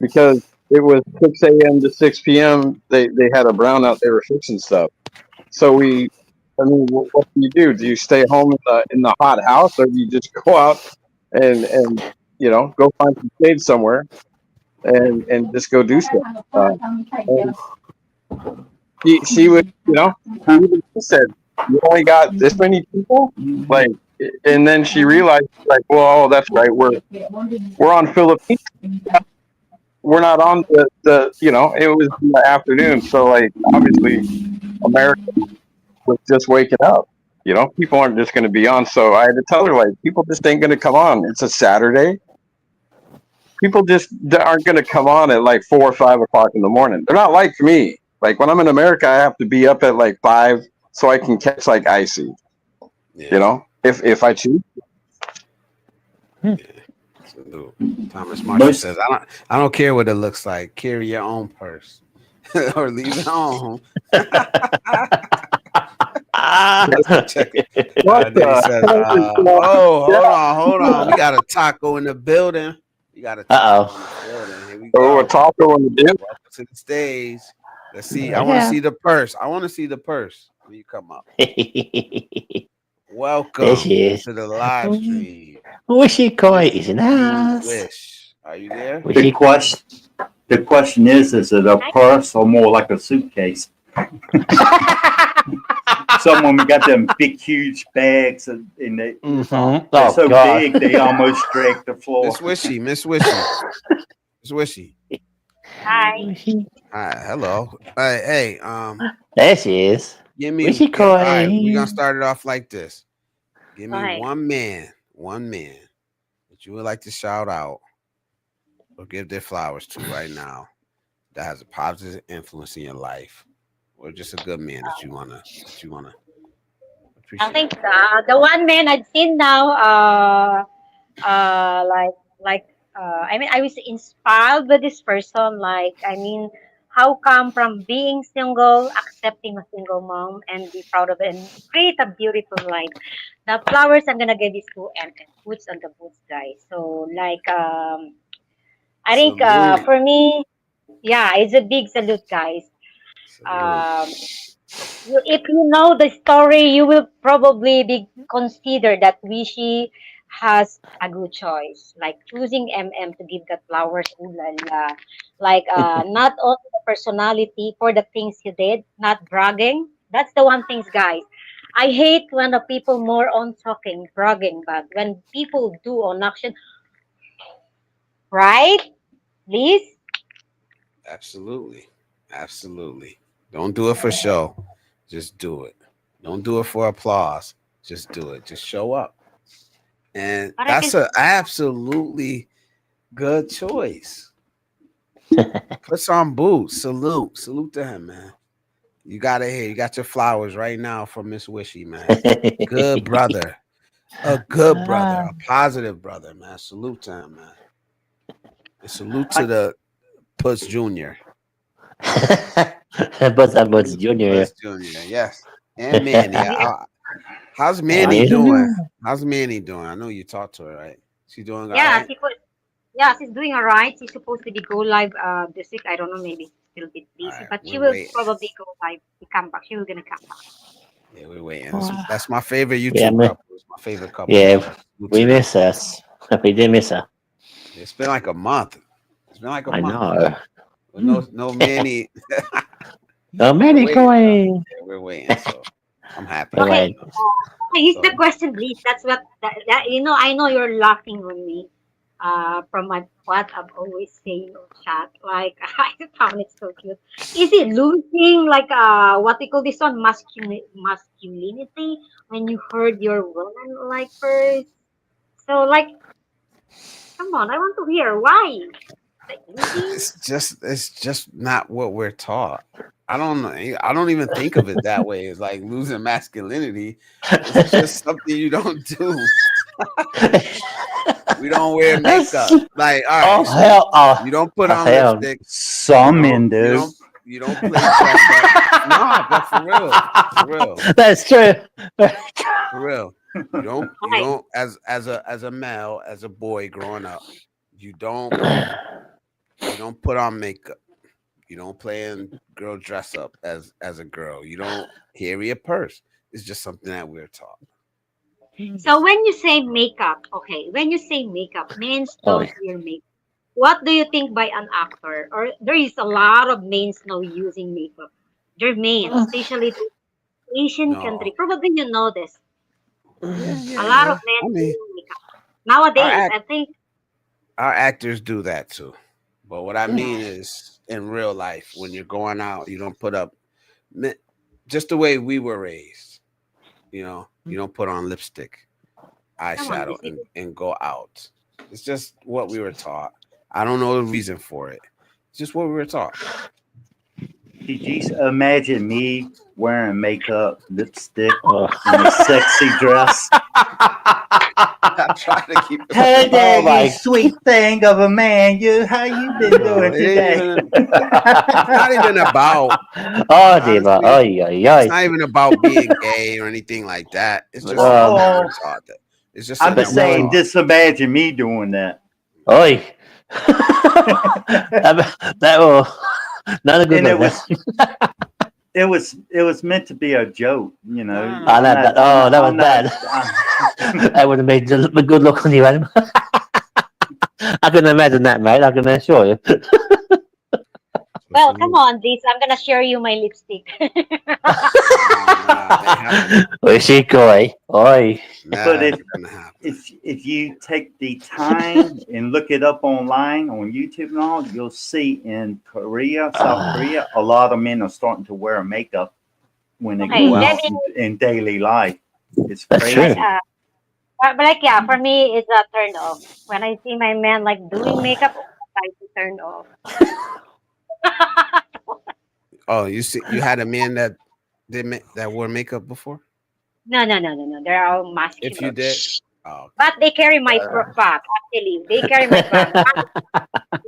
because it was 6 a.m. to 6 p.m. They had a brownout. They were fixing stuff. So what do? Do you stay home in the hot house, or do you just go out and you know, go find some shade somewhere and just go do stuff? She would, you know, she said, you only got this many people, like, and then she realized, like, well, oh, that's right, we're on Philippines. We're not on the you know, it was in the afternoon, so like obviously America was just waking up. You know, people aren't just going to be on. So I had to tell her, like, people just ain't going to come on. It's a Saturday. People just aren't going to come on at like 4 or 5 o'clock in the morning. They're not like me. Like, when I'm in America, I have to be up at like 5 so I can catch like icy. Yeah. You know, if I choose. Yeah. Thomas Marshall says, I don't care what it looks like. Carry your own purse or leave it home. Hold on. We got a taco in the building. Here we go. A taco in the building. Welcome to the stage. Let's see. I want to see the purse. When you come up. Welcome to the live stream. Wishy koi is in house. Wish. Are you there? Was The she? question is it a purse or more like a suitcase? Some women got them big, huge bags, and they're Oh so God. big they almost drag the floor. Miss Wishy. Hi. Was she? Hello. Hey, There she is. give Was me. she All right, we're gonna crying? start it off like this. Give Go me ahead. one man that you would like to shout out or give their flowers to right now that has a positive influence in your life, or just a good man that you wanna I appreciate. think the one man I've seen now, like I mean, I was inspired by this person. Like, I mean, how come from being single, accepting a single mom, and be proud of it, and create a beautiful life. The flowers I'm gonna give is to M. Boots on the boots, guys. So like, I think Salute, for me, yeah, it's a big salute, guys. salute. Um, if you know the story, you will probably be consider that Wishy has a good choice, like choosing MM to give the flowers. Ooh la la. Like not only the personality for the things he did, not bragging. That's the one things, guys. I hate when the people more on talking, bragging, but when people do on action, right? Liz? Absolutely, absolutely. Don't do it for show. Just do it. Don't do it for applause. Just do it. Just show up. And But I can that's a absolutely good choice. Put on boots. Salute to him, man. You got it here. You got your flowers right now from Miss Wishy, man. Good brother. A good brother. A positive brother, man. Salute to him, man. And salute to the Puss Junior. But Junior. Puss Junior, yes. And Manny. How's Manny Manny? doing? How's Manny doing? I know you talked to her, right? She doing all yeah, right? yeah, she's doing all right. She's supposed to be go live this week. I don't know, maybe still a bit All busy, right, but she we're will waiting. probably go live. She come back. She will gonna come back. Yeah, we're waiting. That's my favorite Yeah, YouTube couple. It's my favorite couple. yeah, Salute we to them. miss us. We did miss her. It's been like a month. It's been like a I month. know. With no Manny. No We're Manny waiting. going. Yeah, we're waiting. So I'm happy. But Okay, wait. okay, here's the So question, please. That's what you know. I know you're laughing on me. From my what I'm always saying on chat. Like I found it so cute. Is it losing like what they call this one masculinity when you heard your woman like first? So like, come on, I want to hear why. Like losing? it's just not what we're taught. I don't know. I don't even think of it that way. It's like losing masculinity. It's just something you don't do. We don't wear makeup. Like, all Oh right, so hell! you don't put Oh on hell! lipstick. You Some don't men you do. don't you don't play dress up. No, but for real. For real. That's true. For real. You Right. don't as a male, as a boy growing up, you don't put on makeup. You don't play in girl dress up as a girl. You don't carry a purse. It's just something that we're taught. So when you say makeup, okay, when you say makeup, men Oh, don't wear makeup. What do you think by an actor? Or there is a lot of men now using makeup. They're men, especially the Asian country. No. Probably you know this. Yeah, A yeah, lot of yeah. men I mean, doing makeup our nowadays. act I think our actors do that too. But what I yeah. mean is in real life, when you're going out, you don't put up just the way we were raised. You don't put on lipstick, Come on, eyeshadow, this is and go out. It's just what we were taught. I don't know the reason for it. It's just what we were taught. Did you imagine me wearing makeup, lipstick, oh. and a sexy dress? I try to keep it. Hey there, Oh you my! sweet thing of a man. How you been No, doing it ain't today? even. It's not even about. Oh, diva! Honestly, Oi, oi, it's oi! not even about being gay or anything like that. It's just something Um, that Oh, we're taught. That it's just I'm something but just that we're saying, no, taught. just imagine me doing that. oi! that will not a good And look. it was meant to be a joke, you No, know. no, no. Oh, that, that was I'm bad. not. That would have made a good look on you, Adam. I can imagine that, mate. I can assure you. Well, come on, this. I'm gonna share you my lipstick. Nah, that happening. Where's she going? Oi. But Never gonna happen. if you take the time and look it up online on YouTube and all, you'll see in Korea, South Korea, a lot of men are starting to wear makeup when they Okay, go let out me in daily life. It's That's like true. crazy. but like yeah, for me it's a turn off. When I see my man like doing makeup, I try to turn off. Oh, you had a man that that wore makeup before? No. They're all If you muscular. did, oh, But they carry my back, actually. They carry my back.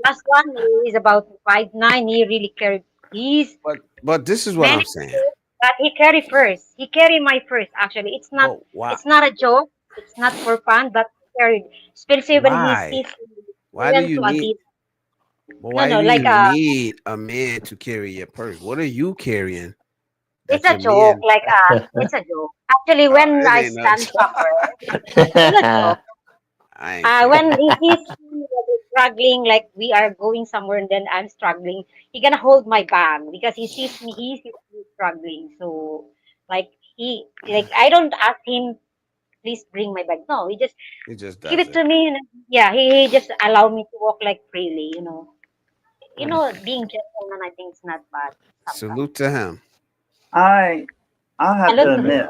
Last one is about 5'9". He really carried he's but this is what many I'm saying. but he carry first. He carry my first actually. But why? It's not a joke. It's not for fun, but he carried. Especially when he Why? sees me, he Why do went you to need? Adidas. But No, why no, do like you need a man to carry your purse? What are you carrying it's that a your joke. man? Like it's a joke. Actually when It I ain't no. stand somewhere, it's a joke. I ain't carrying. When he sees me like, struggling, like we are going somewhere and then I'm struggling, he gonna hold my bag because he sees me struggling. So like like I don't ask him, please bring my bag. No, he just He just give does it it. to me and yeah, he just allow me to walk like freely, you know. Being gentleman I think it's not bad sometimes. Salute to him. I I I have look to to him admit,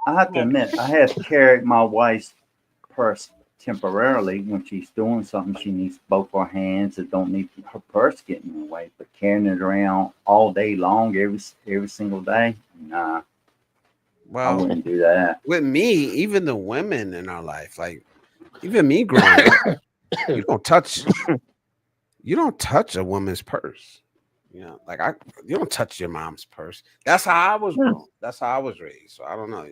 I have to next. admit, I have carried my wife's purse temporarily when she's doing something. She needs both her hands. It don't need her purse getting in the way. But carrying it around all day long, every single day, nah, I Well, wouldn't do that. with me, even the women in our life, like even me growing up, you don't touch you don't touch a woman's purse. You know, like you don't touch your mom's purse. That's how I was grown. That's how I was raised. So I don't know.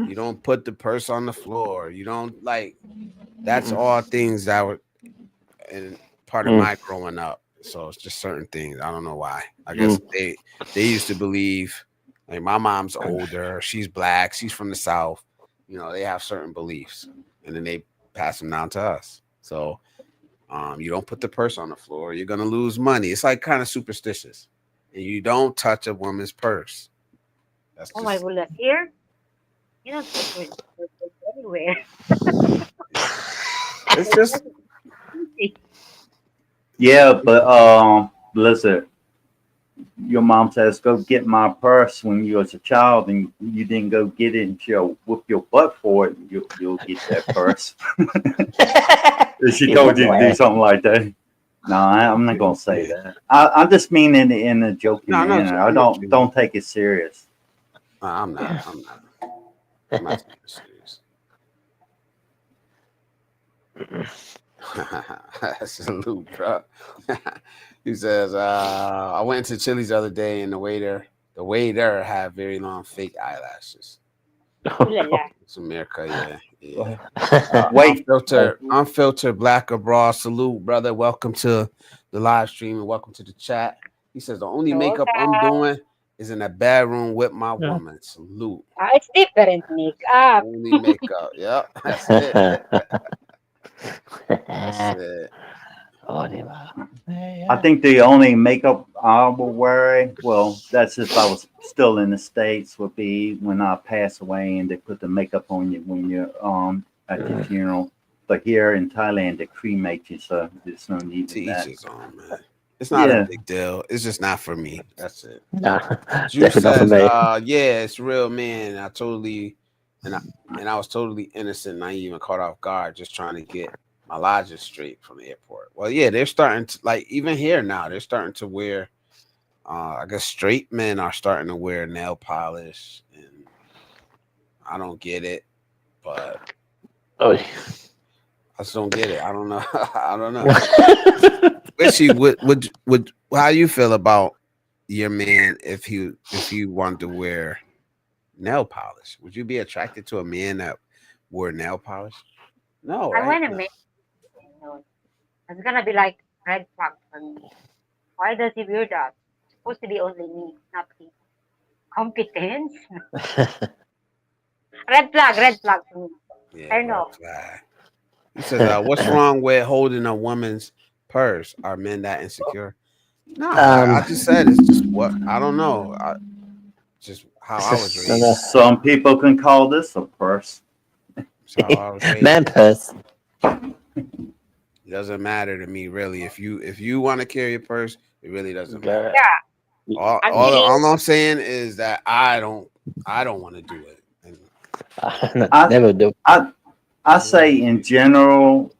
You don't put the purse on the floor. You don't like. That's all things that were in part of my growing up. So it's just certain things. I don't know why. I guess they used to believe like my mom's older. She's black. She's from the South. You know, they have certain beliefs, and then they pass them down to us. So you don't put the purse on the floor. You're gonna lose money. It's like kind of superstitious. And you don't touch a woman's purse. That's Oh my just goodness, here you don't put your purse anywhere. it's just Yeah, but Blizzard, your mom says go get my purse when you was a child, and you didn't go get it, and she'll whoop your butt for it. You'll get that purse. If she told you to do something like that. No, I'm not gonna say yeah. that. I just mean in a joking No, no, manner. I I know what you mean. don't take it serious. I'm not. I'm not taking it serious. Salute, bro. He says, I went to Chili's the other day and the waiter had very long fake eyelashes. Ooh la la. It's America, yeah. Yeah. Wait, Unfiltered black abroad. Salute, brother. Welcome to the live stream and welcome to the chat. He says the only So makeup I'm doing is in the bedroom with my woman. Salute. it's different, Nick. Only makeup. Yep. That's it. That's it. Oh, dear. I think the only makeup I will wear, well, that's if I was still in the States, would be when I pass away and they put the makeup on you when you're at your funeral. But here in Thailand, they cremate you, so there's no need To in each that. his own, man. It's not a Yeah, big deal. It's just not for me. That's it. No, Juice definitely not for says, me. yeah, it's real, man. And I and I was totally innocent, naive, and caught off guard, just trying to get my lodges straight from the airport. Well, yeah, they're starting to like even here now. They're starting to wear. I guess straight men are starting to wear nail polish, and I don't get it, but Oh. I just don't get it. I don't know. I don't know. Richie, would how you feel about your man if you wanted to wear nail polish? Would you be attracted to a man that wore nail polish? No, I right? want to No. make it's gonna be like red flag for me. Why does he wear that? It's supposed to be only me, not him. Competence? Red flag for me. Yeah, I don't red know. flag. He says, "What's wrong with holding a woman's purse? Are men that insecure?" No, I just said it's just what I don't know. Just how I was raised. Some people can call this a purse. It's how I was raised. Man purse. It doesn't matter to me really. If you want to carry a purse, it really doesn't matter. Yeah. All I'm saying is that I don't want to do it. And I- Never do. I say in general,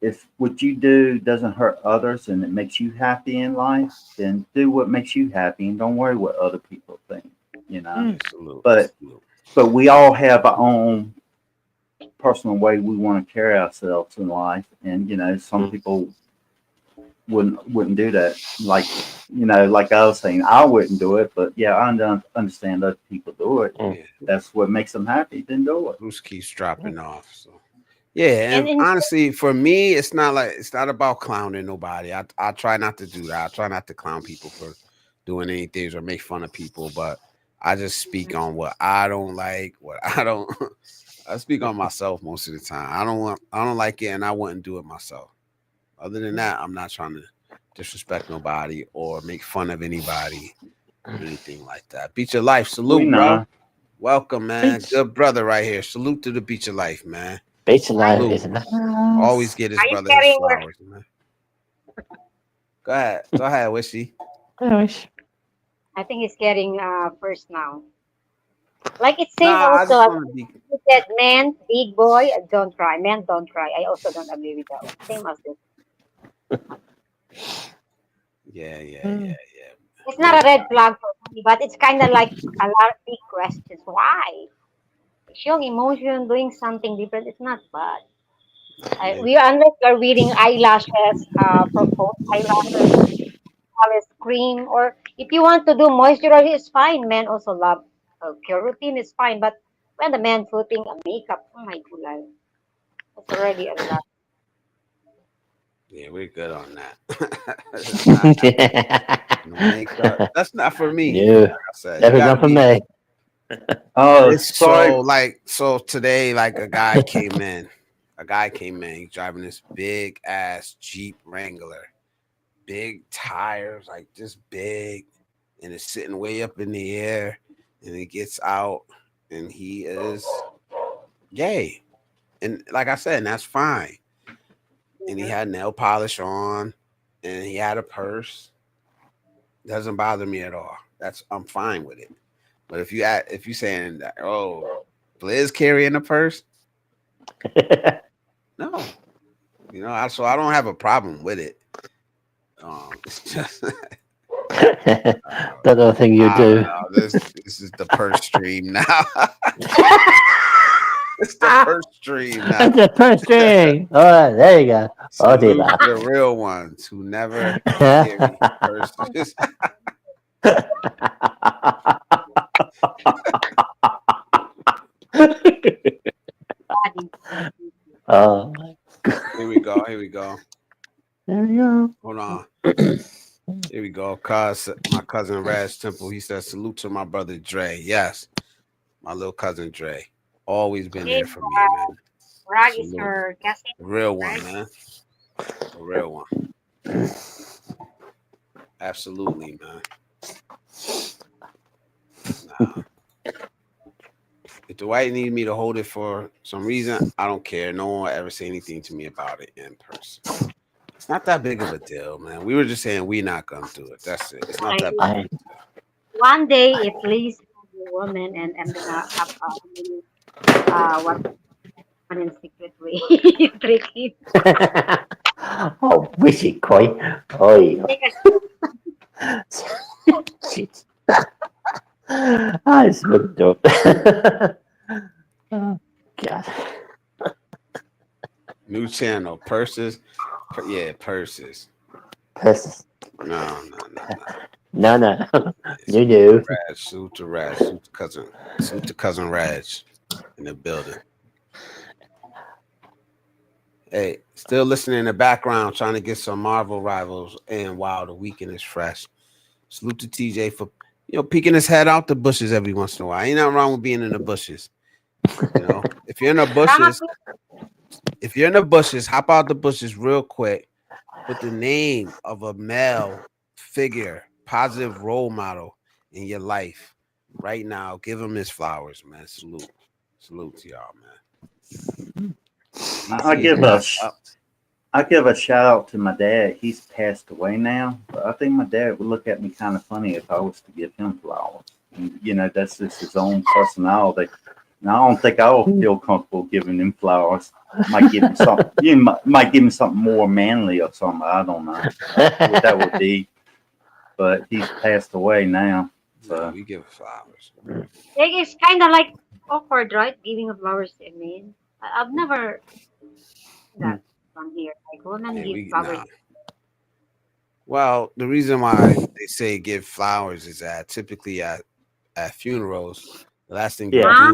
if what you do doesn't hurt others and it makes you happy in life, then do what makes you happy and don't worry what other people think. You know. Absolutely. But we all have our own personal way we want to carry ourselves in life, and some people wouldn't do that. Like like I was saying, I wouldn't do it, but yeah, I understand other people do it. Yeah. That's what makes them happy. Then do it. Bruce keeps dropping off. So yeah, and honestly, for me, it's not about clowning nobody. I try not to do that. I try not to clown people for doing anything or make fun of people, but I just speak on what I don't like, what I don't. I speak on myself most of the time. I don't like it, and I wouldn't do it myself. Other than that, I'm not trying to disrespect nobody or make fun of anybody or anything like that. Beach of Life, salute, bro. Welcome, man. Good brother right here. Salute to the Beach of Life, man. Beach of Life is always get his brother his flowers, man. Go ahead, Wishy. I think he's getting first now. Like it's saying also, you said, man, big boy, don't cry. Men don't cry. I also don't agree with that one. Same as this. Yeah. It's not a red flag for me, but it's kind of like a lot of big questions. Why? Showing emotion, doing something different, it's not bad. Unless you're reading eyelashes, proposed eyelashes, always cream, or if you want to do moisturizer, it's fine. Men also love care routine, is fine. But when the man putting a makeup, oh my god, it's already a lot. Yeah, we're good on that. Makeup. That's not for me. Yeah, like I said, that was not for me. Oh, it's sorry. So today, like a guy came in. He's driving this big ass Jeep Wrangler, big tires, like just big, and it's sitting way up in the air. And he gets out, and he is gay, and like I said, and that's fine. And he had nail polish on, and he had a purse. Doesn't bother me at all. I'm fine with it. But if you saying that, Blizz carrying a purse, no, so I don't have a problem with it. It's just that other thing you do. This is the purse stream now. It's the purse stream now. It's the purse stream. All right, there you go. Salute the real ones who never carry purses. Oh, Here we go. There we go. Hold on. Here we go. My cousin Raz Temple. He says, salute to my brother Dre. Yes, my little cousin Dre. Always been there for me, man. Rag is her casting. Real one, man. A real one. Absolutely, man. Nah. If Dwight needed me to hold it for some reason, I don't care. No one will ever say anything to me about it in person. It's not that big of a deal, man. We were just saying we're not gonna do it. That's it. It's not that big of a deal. One day, if Liz is a woman and I'm gonna have what in secret way trick him. Oh, wishy koi. Oh, I smoked up. Oh, God. New channel, purses. Yeah, purses. Purses. No. No. You do. Raj, salute to Raj, salute to cousin Raj in the building. Hey, still listening in the background, trying to get some Marvel rivals, and wow, the weekend is fresh. Salute to TJ for peeking his head out the bushes every once in a while. Ain't nothing wrong with being in the bushes. If you're in the bushes, if you're in the bushes, hop out the bushes real quick. Put the name of a male figure, positive role model in your life right now. Give him his flowers, man. Salute to y'all, man. I DC give is up. I give a shout out to my dad. He's passed away now, but I think my dad would look at me kind of funny if I was to give him flowers. And, you know, that's just his own personality. And I don't think I would feel comfortable giving him flowers. Might give him something. Might give him something more manly or something. I don't know what that would be. But he's passed away now. So So we give flowers. It's kind of like awkward, right? Giving of flowers to a man. I've never that from here. Like women Yeah, give flowers. Well, the reason why they say give flowers is that typically at funerals, the last thing Yeah.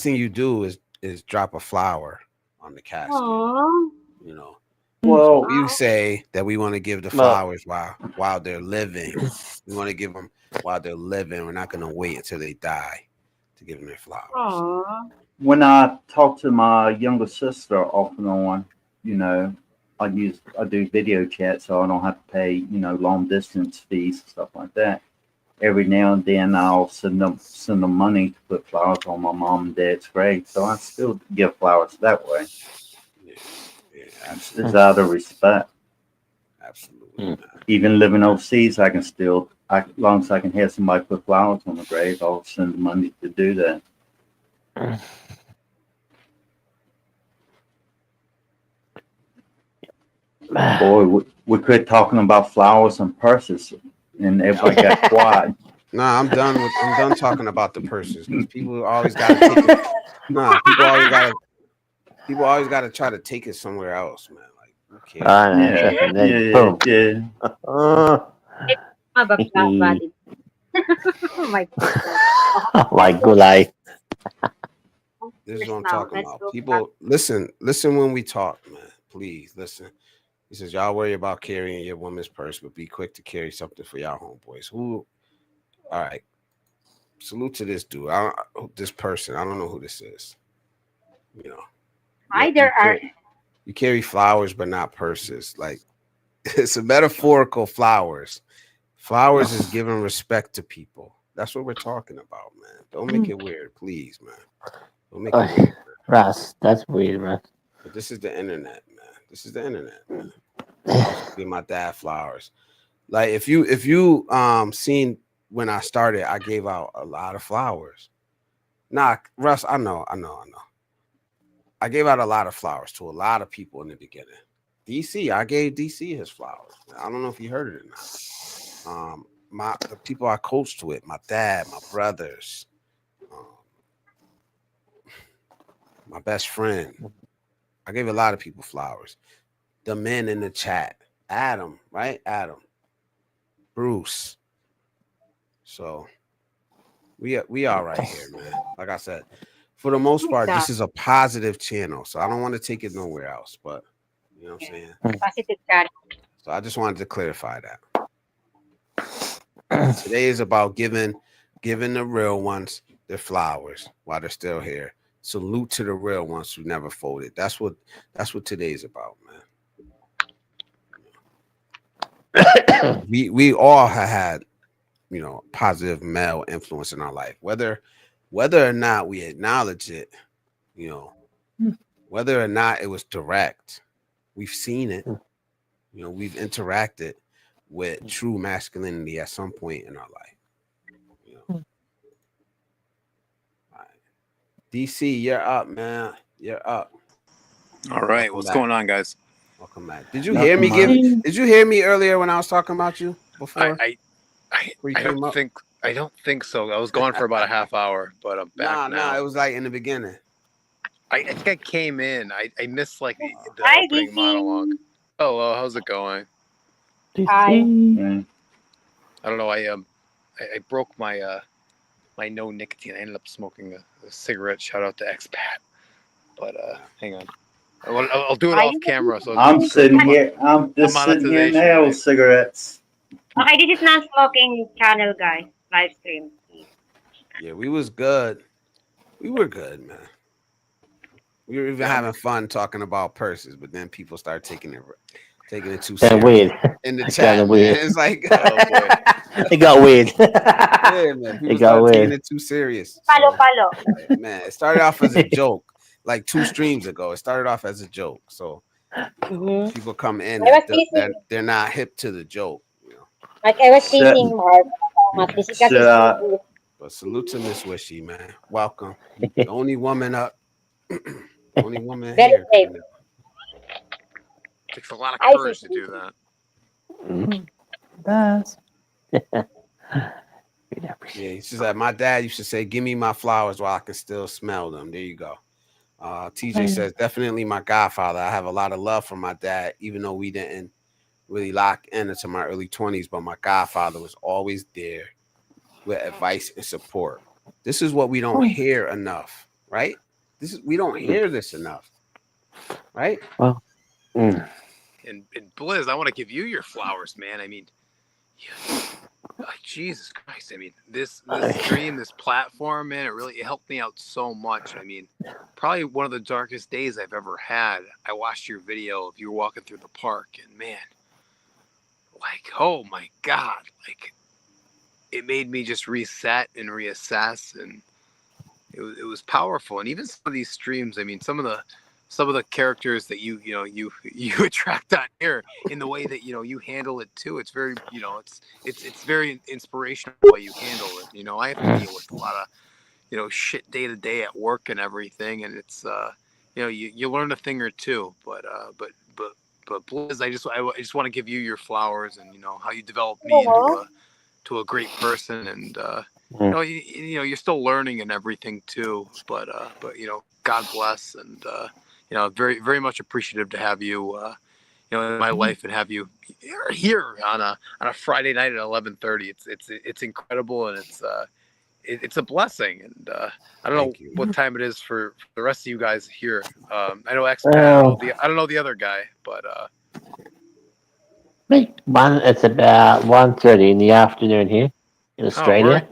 you do is drop a flower on the casket. Oh, You know, well, we say that we want to give the flowers while they're living. We want to give them while they're living. We're not going to wait until they die to give them their flowers. oh. when I talk to my younger sister off and on, you know, I do video chat, so I don't have to pay, you know, long distance fees and stuff like that. Every now and then I'll send them money to put flowers on my mom and dad's grave. So I still give flowers that way. It's out of respect. Absolutely. Even living overseas, I can still, as long as I can have somebody put flowers on the grave, I'll send the money to do that. Boy, we quit talking about flowers and purses, and everybody got quiet. Nah, I'm done talking about the purses because people always got to take it. Nah, people always got to try to take it somewhere else, man. Like, who cares? Oh my god. Like good life. This is what I'm talking about. People, listen when we talk, man. Please listen. He says, y'all worry about carrying your woman's purse, but be quick to carry something for y'all homeboys. All right. Salute to this dude. This person. I don't know who this is. You know. You carry flowers, but not purses. Like, it's a metaphorical flowers. Flowers is giving respect to people. That's what we're talking about, man. Don't make it weird, please, man. Don't make it weird. Russ, that's weird, Russ. But this is the internet, man. This is the internet, man. Give my dad flowers. Like if you seen when I started, I gave out a lot of flowers. Nah, Russ, I know. I gave out a lot of flowers to a lot of people in the beginning. DC, I gave DC his flowers. I don't know if you heard it or not. The people I coached with, my dad, my brothers, my best friend. I gave a lot of people flowers. The men in the chat. Adam, right? Adam. Bruce. So we are right here, man. Like I said, for the most part, this is a positive channel. So I don't want to take it nowhere else, but you know what I'm saying? Positive chat. So I just wanted to clarify that. Today is about giving the real ones their flowers while they're still here. Salute to the real ones who never folded. That's what today's about, man. we all have had, you know, positive male influence in our life, whether or not we acknowledge it, you know, whether or not it was direct. We've seen it, you know, we've interacted with true masculinity at some point in our life. You know. All right. DC, you're up, man. You're up. All right, what's going on, guys? Welcome back. Did you hear me Did you hear me earlier when I was talking about you before? I don't think so. I was gone for about a half hour, but I'm back now. Nah, it was like in the beginning. I think I came in. I missed like the Hi, opening DC. monologue. Hello, how's it going? Hi. I don't know. I broke my my no nicotine. I ended up smoking a cigarette. Shout out to expat. But hang on. I'll do it off camera. So I'm sitting here. I'm just sitting here now with cigarettes. Okay, this is non-smoking channel, guys. Live stream. Yeah, we was good. We were good, man. We were even Yeah. having fun talking about purses, but then people start taking it too They're serious weird. in the It's chat, kinda man. weird. It's like, Oh boy. It got weird. yeah, man. It People got start taking weird. it too serious. Palo So, palo. man, it started off as a joke, like 2 streams ago. It started off as a joke. So Mm-hmm. people come in I was that teasing, they're not hip to the joke, you know. like I was So, teasing Mark. Mas kasi so so But salute to Miss Wishy, man. Welcome. The only woman up, the only woman very here brave. right now. Takes a lot of I see. courage to do that. Mm, does. Yeah, he says that my dad used to say, "Give me my flowers while I can still smell them." There you go. TJ says, definitely my godfather. I have a lot of love for my dad, even though we didn't really lock in until my early 20s. But my godfather was always there with advice and support. This is what we don't hear enough, right? We don't hear this enough, right? Well, mm, And Blizz, I want to give you your flowers, man. I mean, Jesus Christ! I mean, this stream, this platform, man, it helped me out so much. I mean, probably one of the darkest days I've ever had. I watched your video of you walking through the park, and man, like, oh my God, like, it made me just reset and reassess, and it was powerful. And even some of these streams, I mean, some of the characters that you attract on here in the way that you handle it too. It's very it's very inspirational the way you handle it. I have to deal with a lot of shit day to day at work and everything, and it's you learn a thing or two. But Blizz, I just want to give you your flowers, and how you developed me Aw. to a great person, and you're still learning and everything too. But God bless, and very very much appreciative to have you in my life and have you here on a Friday night at 11:30. It's incredible, and it's a blessing, and I don't know Thank you. what time it is for the rest of you guys here. I know expat. well, I don't know the other guy, but it's about 1:30 in the afternoon here in oh, Australia.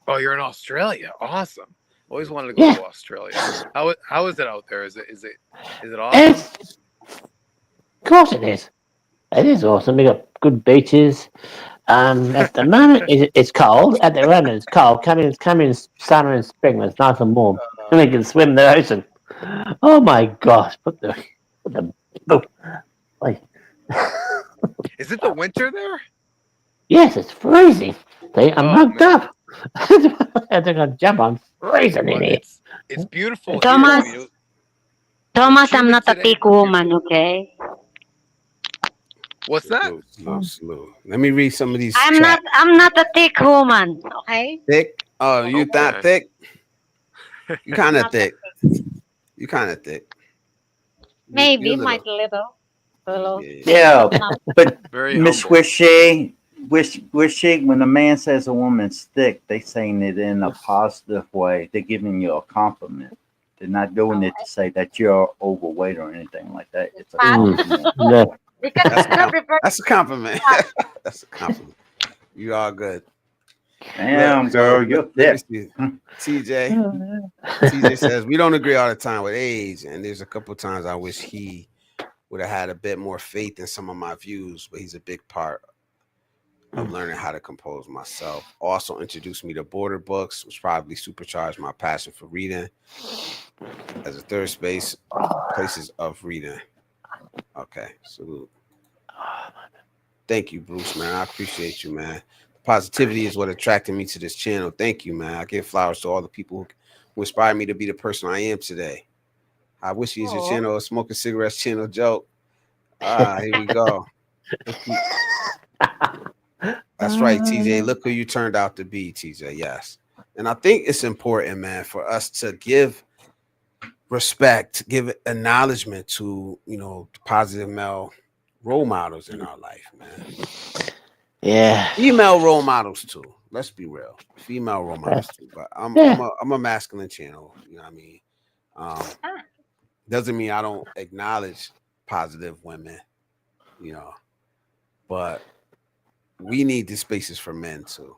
you're in Australia. Awesome. Always wanted to go Yeah, to Australia. How is it out there? Is it awesome? of course it is. It is awesome. We got good beaches. At the moment, it's cold. At the moment, it's cold. Coming summer and spring, it's nice and warm. And we can swim in the ocean. Oh my gosh! Put the like, Is it the winter there? yes, it's freezing. See, I'm Oh hugged man, up. I think I'll jump. I'm freezing in well here. it's beautiful here. I Thomas, mean, it was Thomas, I'm humid not a today, thick but beautiful. woman, okay? What's that? Slow. Let me read some of these I'm chat. not a thick woman, okay? Thick? Oh, you not Okay. thick? You kind of Not that thick. thick. You kind of thick. Maybe, You're might little. Little. yeah. yeah, Not but Very Miss humble. Wishy, Wishy, when a man says a woman's thick, they saying it in a positive way. They're giving you a compliment. They're not doing it to say that you're overweight or anything like that. It's a fat. compliment. No, Because That's a you compliment. prefer That's a compliment. That's a compliment. You are good. Damn, Look, girl, so you're let thick. me see. TJ says we don't agree all the time with age, and there's a couple times I wish he would have had a bit more faith in some of my views, but he's a big part of learning how to compose myself. Also introduced me to border books, which probably supercharged my passion for reading as a third space places of reading. Okay, salute. Thank you, Bruce, man. I appreciate you, man. Positivity is what attracted me to this channel. Thank you, man. I give flowers to all the people who inspired me to be the person I am today. I wish you your channel a smoking cigarettes channel joke. Here we go. That's right, TJ. Look who you turned out to be, TJ. Yes. And I think it's important, man, for us to give respect, give acknowledgement to, positive male role models in our life, man. yeah. Female role models too. Let's be real. Female role models too. But I'm a masculine channel. You know what I mean? Doesn't mean I don't acknowledge positive women, but we need these spaces for men too,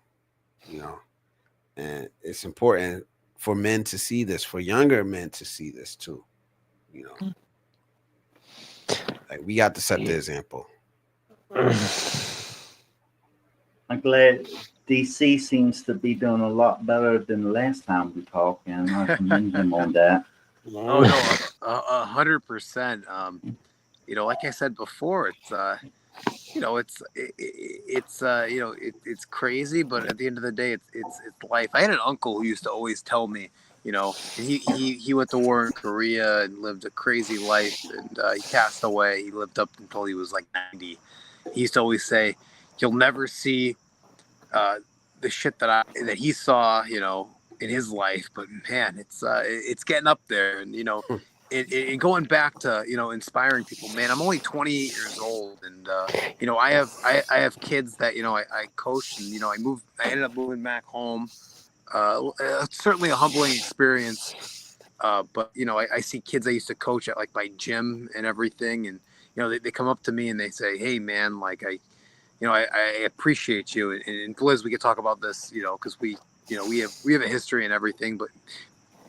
and it's important for men to see this, for younger men to see this too. You know, like we got to set the example. I'm glad DC seems to be doing a lot better than the last time we talked, and I commend him on that. Oh no, 100%. You know, like I said before, it's you know, it's crazy, but at the end of the day, it's life. I had an uncle who used to always tell me, you know, and he went to war in Korea and lived a crazy life, and he passed away. He lived up until he was like 90. He used to always say, "You'll never see the shit that he saw, you know, in his life, but man, it's getting up there." And you know, it going back to, you know, inspiring people. Man, I'm only 28 years old, and you know, I have kids that, you know, I coach, and you know, I ended up moving back home. It's certainly a humbling experience. But you know, I see kids I used to coach at like my gym and everything, and you know, they come up to me and they say, "Hey, man, like I appreciate you." And Blizz, we could talk about this, you know, because you know, we have a history and everything, but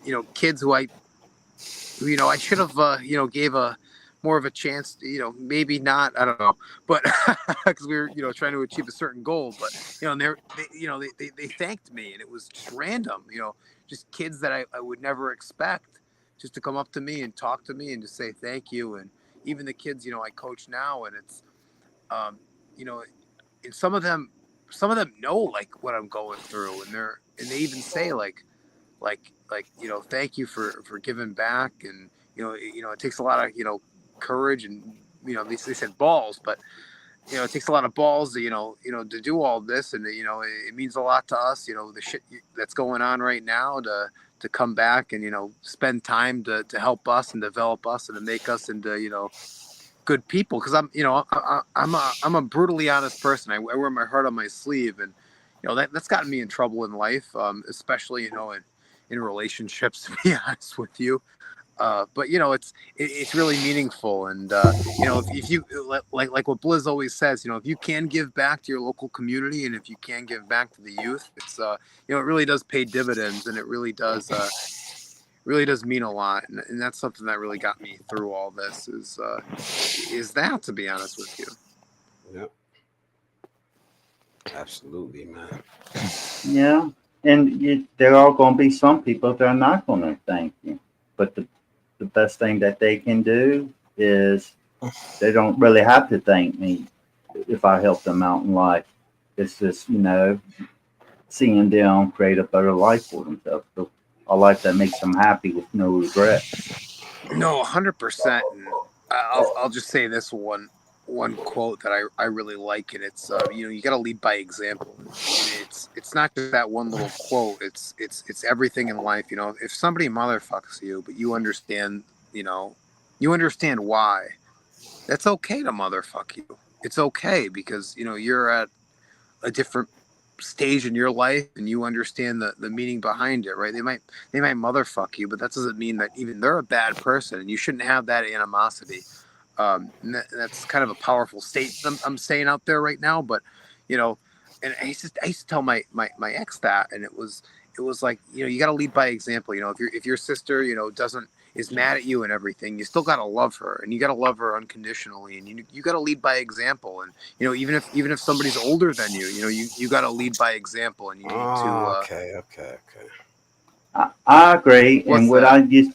you know, kids who you know, I should have, you know, gave a more of a chance, you know, maybe not, I don't know, but because we were, you know, trying to achieve a certain goal, but you know, and you know, they thanked me, and it was just random, you know, just kids that I would never expect just to come up to me and talk to me and just say thank you. And even the kids, you know, I coach now, and it's, you know, and some of them know like what I'm going through, and they even say like, you know, thank you for giving back. And you know, it takes a lot of, you know, courage, and you know, they said balls, but you know, it takes a lot of balls to, you know, to do all this. And you know, it means a lot to us, you know, the shit that's going on right now, to come back and, you know, spend time to help us and develop us and to make us into, you know, good people. Because I'm, you know, I'm a brutally honest person. I wear my heart on my sleeve, and you know, that's gotten me in trouble in life, especially, you know, in relationships, to be honest with you. But you know, it's really meaningful. And you know, if you like what Blizz always says, you know, if you can give back to your local community, and if you can give back to the youth, it's you know, it really does pay dividends, and it really does mean a lot. And that's something that really got me through all this, is that, to be honest with you. Yep. Absolutely, man. Yeah, and there are going to be some people that are not going to thank you, but the best thing that they can do is they don't really have to thank me if I help them out in life. It's just, you know, seeing them create a better life for themselves, a life that makes them happy with no regrets. No, 100%. And I'll just say this one quote that I really like, and it's you know, you got to lead by example. And it's not just that one little quote. It's everything in life. You know, if somebody motherfucks you, but you understand, you know, you understand why, that's okay to motherfuck you. It's okay, because you know, you're at a different stage in your life, and you understand the meaning behind it, right? They might motherfuck you, but that doesn't mean that even they're a bad person, and you shouldn't have that animosity. And that's kind of a powerful statement I'm saying out there right now. But you know, and I used to tell my ex that, and it was like, you know, you got to lead by example. You know, if your sister, you know, is mad at you and everything, you still got to love her, and you got to love her unconditionally, and you got to lead by example. And you know, even if somebody's older than you, you know, you got to lead by example, and you need to. Okay. I agree, What's and what that?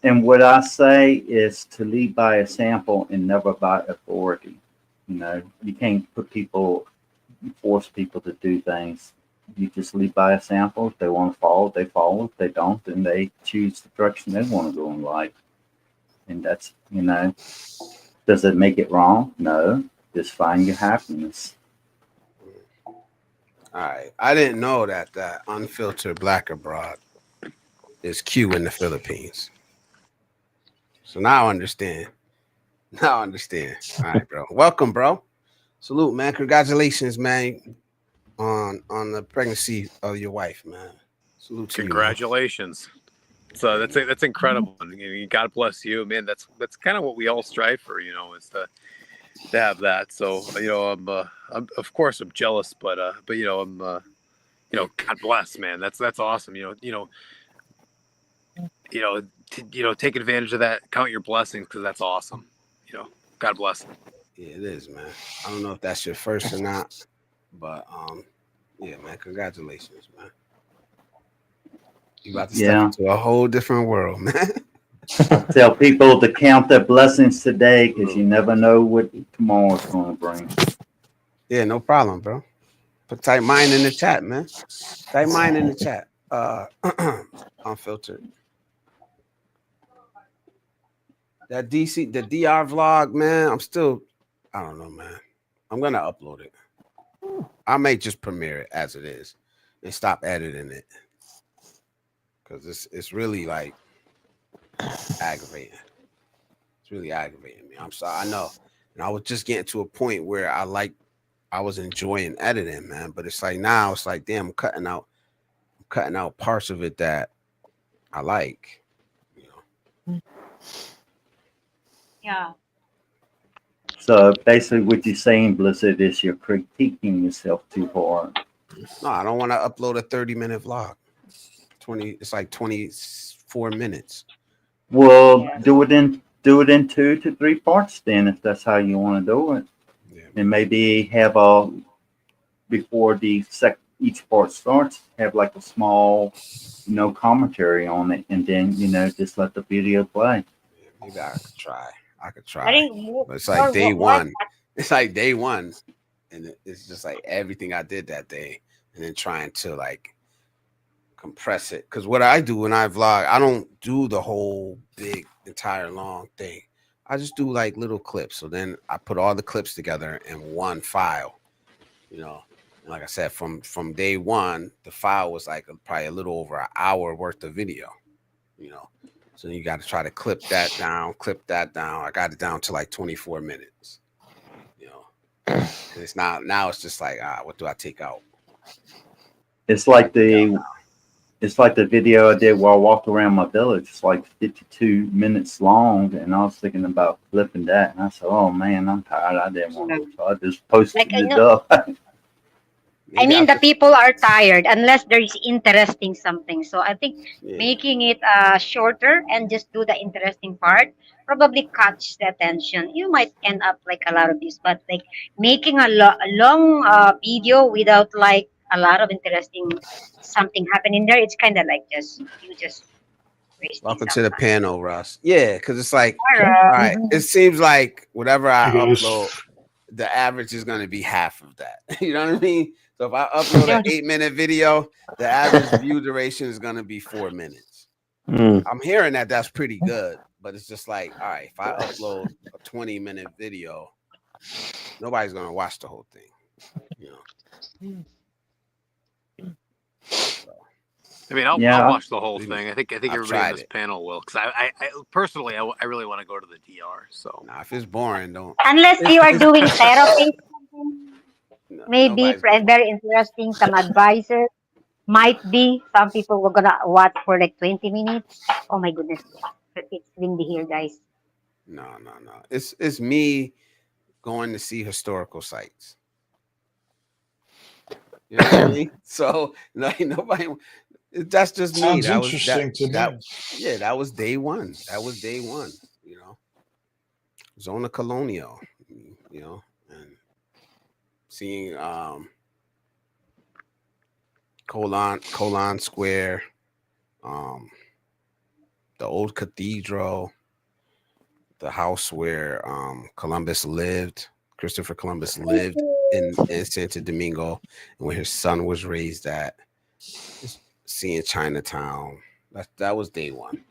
what I say is to lead by example and never by authority. You know, you can't force people to do things. You just lead by example. If they want to follow, they follow. If they don't, then they choose the direction they want to go in life. And that's, you know, does it make it wrong? No. Just find your happiness. All right. I didn't know that unfiltered black abroad is Q in the Philippines. So now I understand. Now I understand. All right, bro. Welcome, bro. Salute, man. Congratulations, man, on the pregnancy of your wife, man. Salute to Congratulations. So that's incredible, and God bless you, man. That's kind of what we all strive for, you know, is to have that. So you know, I'm of course I'm jealous, but you know, you know, God bless, man. That's awesome. You know, take advantage of that. Count your blessings because that's awesome. God bless. Yeah, it is, man. I don't know if that's your first or not, but yeah, man. Congratulations, man. You about to step into a whole different world, man. I tell people to count their blessings today because you never know what tomorrow's going to bring. Yeah, no problem, bro. Type mine in the chat, man. Type mine in the chat. Unfiltered. That the DR vlog, man. I don't know, man. I'm gonna upload it. I may just premiere it as it is and stop editing it because it's really like aggravating. It's really aggravating me. I'm sorry. I know, and I was just getting to a point where I was enjoying editing, man. But it's like now it's like, damn, I'm cutting out parts of it that I like. Yeah. So basically, what you're saying, Blizzard, is you're critiquing yourself too hard. No, I don't want to upload a 30-minute vlog. It's like 24 minutes. Well, do it in 2 to 3 parts then, if that's how you want to do it. Yeah. And maybe have before each part starts, have like a small, commentary on it, and then just let the video play. Yeah, maybe I could try. I think But it's like day one. It's like day one, and it's just like everything I did that day, and then trying to like compress it. Because what I do when I vlog, I don't do the whole big entire long thing. I just do like little clips. So then I put all the clips together in one file. Like I said, from day one, the file was like probably a little over an hour worth of video. So you got to try to clip that down. I got it down to like 24 minutes. It's now it's just like, what do I take out? It's like the video I did while I walked around my village. It's like 52 minutes long, and I was thinking about flipping that, and I said, "Oh man, I'm tired. I didn't want to." So I just posted it up. I mean, the people are tired unless there's interesting something. So I think making it shorter and just do the interesting part probably catch the attention. You might end up like a lot of views, but like making a long video without like a lot of interesting something happening there, it's kind of like you just wasting. Welcome to the panel, Russ. Yeah, because it's like, all right, it seems like whatever I upload, the average is going to be half of that. You know what I mean? So if I upload an 8-minute video, the average view duration is going to be 4 minutes. I'm hearing that's pretty good, but it's just like, all right, if I upload a 20-minute video, nobody's going to watch the whole thing. I mean, I'll watch the whole thing. I think everybody on this panel will, because I personally, I really want to go to the DR. So if it's boring, don't. Unless you are doing therapy. Maybe very interesting. Some advices might be. Some people were gonna watch for like 20 minutes. Oh my goodness, it's windy here, guys. No. It's me going to see historical sites. You know what I mean? So nobody. That's just me. Sounds interesting to me. That was day one. Zona Colonial. And seeing Colon Square, the old cathedral, the house where Christopher Columbus lived in Santo Domingo, and where his son was raised at. Just seeing Chinatown. That was day one.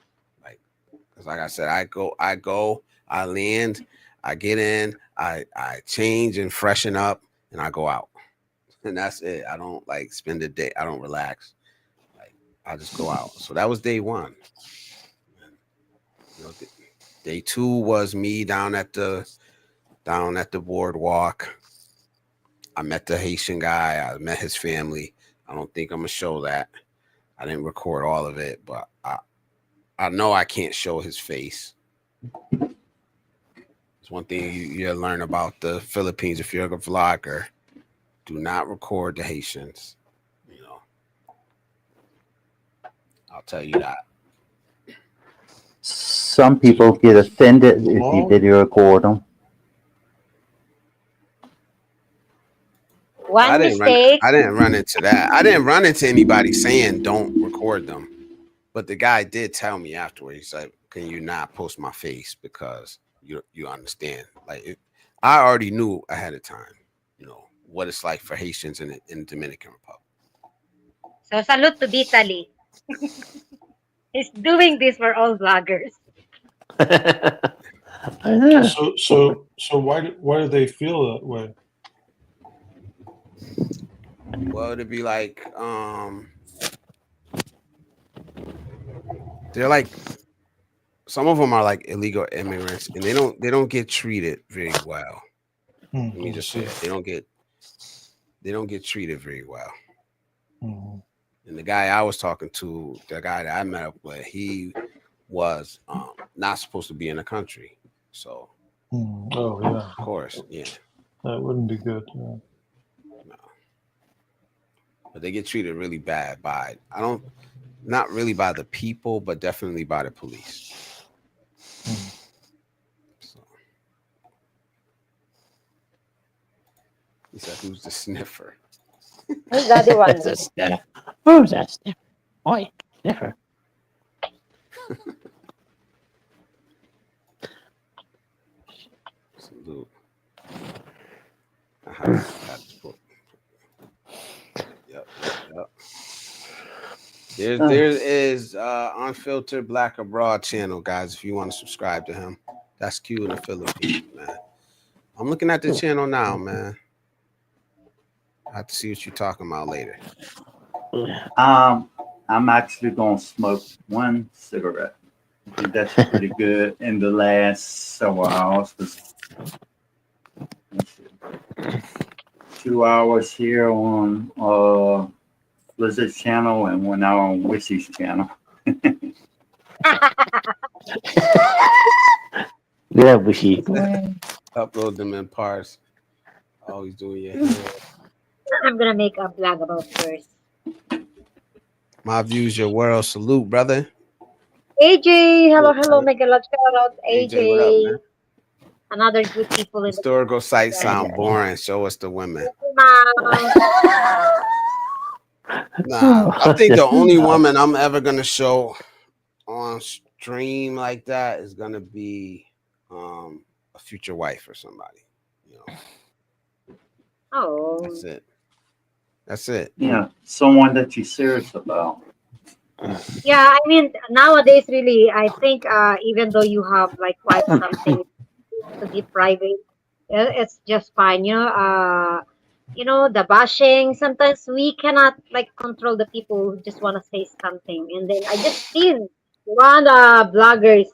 Because like I said, I land, I get in, I change and freshen up, and I go out. And that's it. I don't spend the day. I don't relax. I just go out. So that was day one. Day two was me down at the boardwalk. I met the Haitian guy. I met his family. I don't think I'm gonna show that. I didn't record all of it, but I know I can't show his face. It's one thing you learn about the Philippines. If you're a vlogger, do not record the Haitians. I'll tell you that. Some people get offended if you Long? video record them. One mistake. I didn't run into that. I didn't run into anybody saying don't record them. But the guy did tell me afterwards. He's like, "Can you not post my face because you understand?" Like I already knew ahead of time, you know, what it's like for Haitians in the Dominican Republic. So salute to Vitaly. He's doing this for all vloggers. So why do they feel that way? Well, it'd be like they're like some of them are like illegal immigrants and they don't get treated very well. Let me just say it. They don't get treated very well. Mm-hmm. And the guy I was talking to, the guy that I met up with, he was not supposed to be in the country. So oh yeah, of course, yeah. That wouldn't be good. Yeah. No. But they get treated really bad by not really by the people, but definitely by the police. So he said, "Who's the sniffer?" Who's the other one? Who's that sniffer? Oi, sniffer. Salute. Yep. There is Unfiltered Black Abroad channel, guys. If you want to subscribe to him, that's Q in the Philippines, man. I'm looking at the channel now, man. I have to see what you're talking about later. I'm actually gonna smoke one cigarette. I think that's pretty good in the last several hours. 2 hours here on Blizzard's channel and 1 hour on Wishy's channel. Yeah, Wishy. Upload them in parts. Always doing your hair. I'm gonna make a vlog about yours. My views, your world. Salute, brother. AJ, hello, make a lot shout out AJ, what up, AJ. man? Another good people in Historical sites sound boring. Show us the women. Nah, I think the only woman I'm ever gonna show on stream like that is gonna be a future wife or somebody. You know. Oh. That's it. Yeah, someone that you're serious about. Yeah, I mean nowadays really I think even though you have like quite something to be private, it's just fine. You know, the bashing, sometimes we cannot like control the people who just want to say something. And then I just seen one bloggers,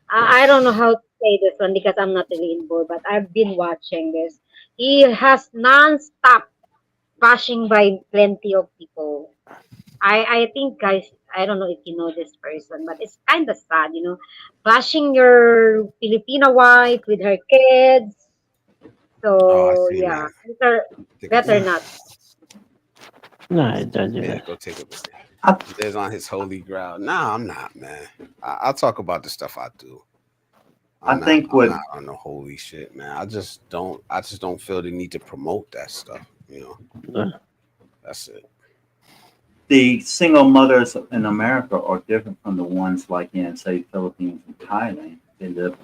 I don't know how to say this one because I'm not really involved, but I've been watching this. He has non-stop bashing by plenty of people. I think guys, I don't know if you know this person, but it's kind of sad, bashing your Filipino wife with her kids. So yeah, better not. No, don't do Yeah, that. go take a look. There's on his holy ground. Nah, I'm not, man. I'll talk about the stuff I do. I'm not on the holy shit, man. I just don't feel the need to promote that stuff. That's it. The single mothers in America are different from the ones like in, say, Philippines and Thailand. They live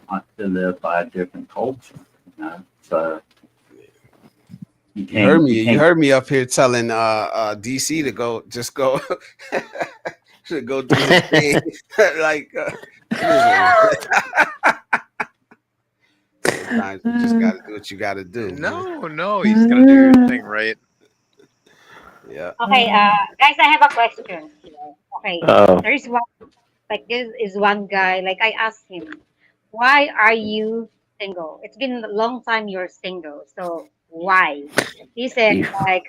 by a different culture, So you heard me up here telling DC to go to go do his thing. Like sometimes you just gotta do what you gotta do. No, he's gonna do your thing, right? Yeah. Okay, guys, I have a question. Okay, there's one, like this is one guy, like I asked him, why are you single? It's been a long time you're single, so why? He said, like,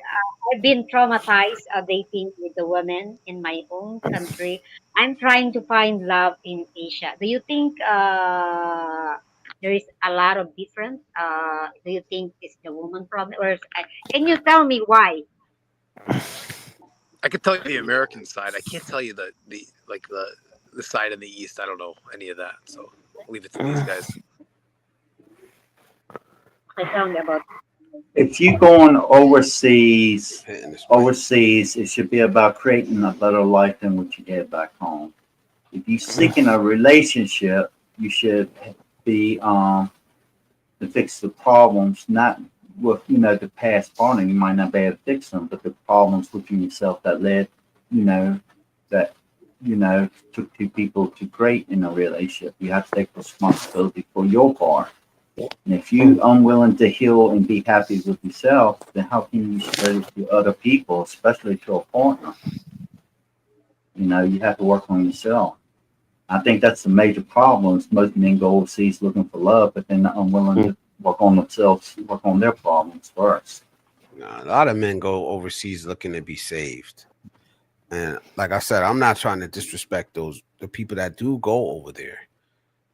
I've been traumatized dating with the women in my own country. I'm trying to find love in Asia. Do you think there is a lot of difference? Do you think it's the woman problem, or can you tell me why? I could tell you the American side. I can't tell you the the side in the East. I don't know any of that, so I'll leave it to these guys. I found about If you going overseas, Hitting this mic. overseas, it should be about creating a better life than what you had back home. If you're seeking a relationship, you should be to fix the problems, not with the past partner. You might not be able to fix them, but the problems within yourself that led, that took two people to create in a relationship. You have to take responsibility for your part. And if you unwilling to heal and be happy with yourself, then how can you spread it to other people, especially to a partner? You have to work on yourself. I think that's the major problem. Is most men go overseas looking for love, but they're not unwilling to work on themselves, work on their problems first. A lot of men go overseas looking to be saved. And like I said, I'm not trying to disrespect the people that do go over there.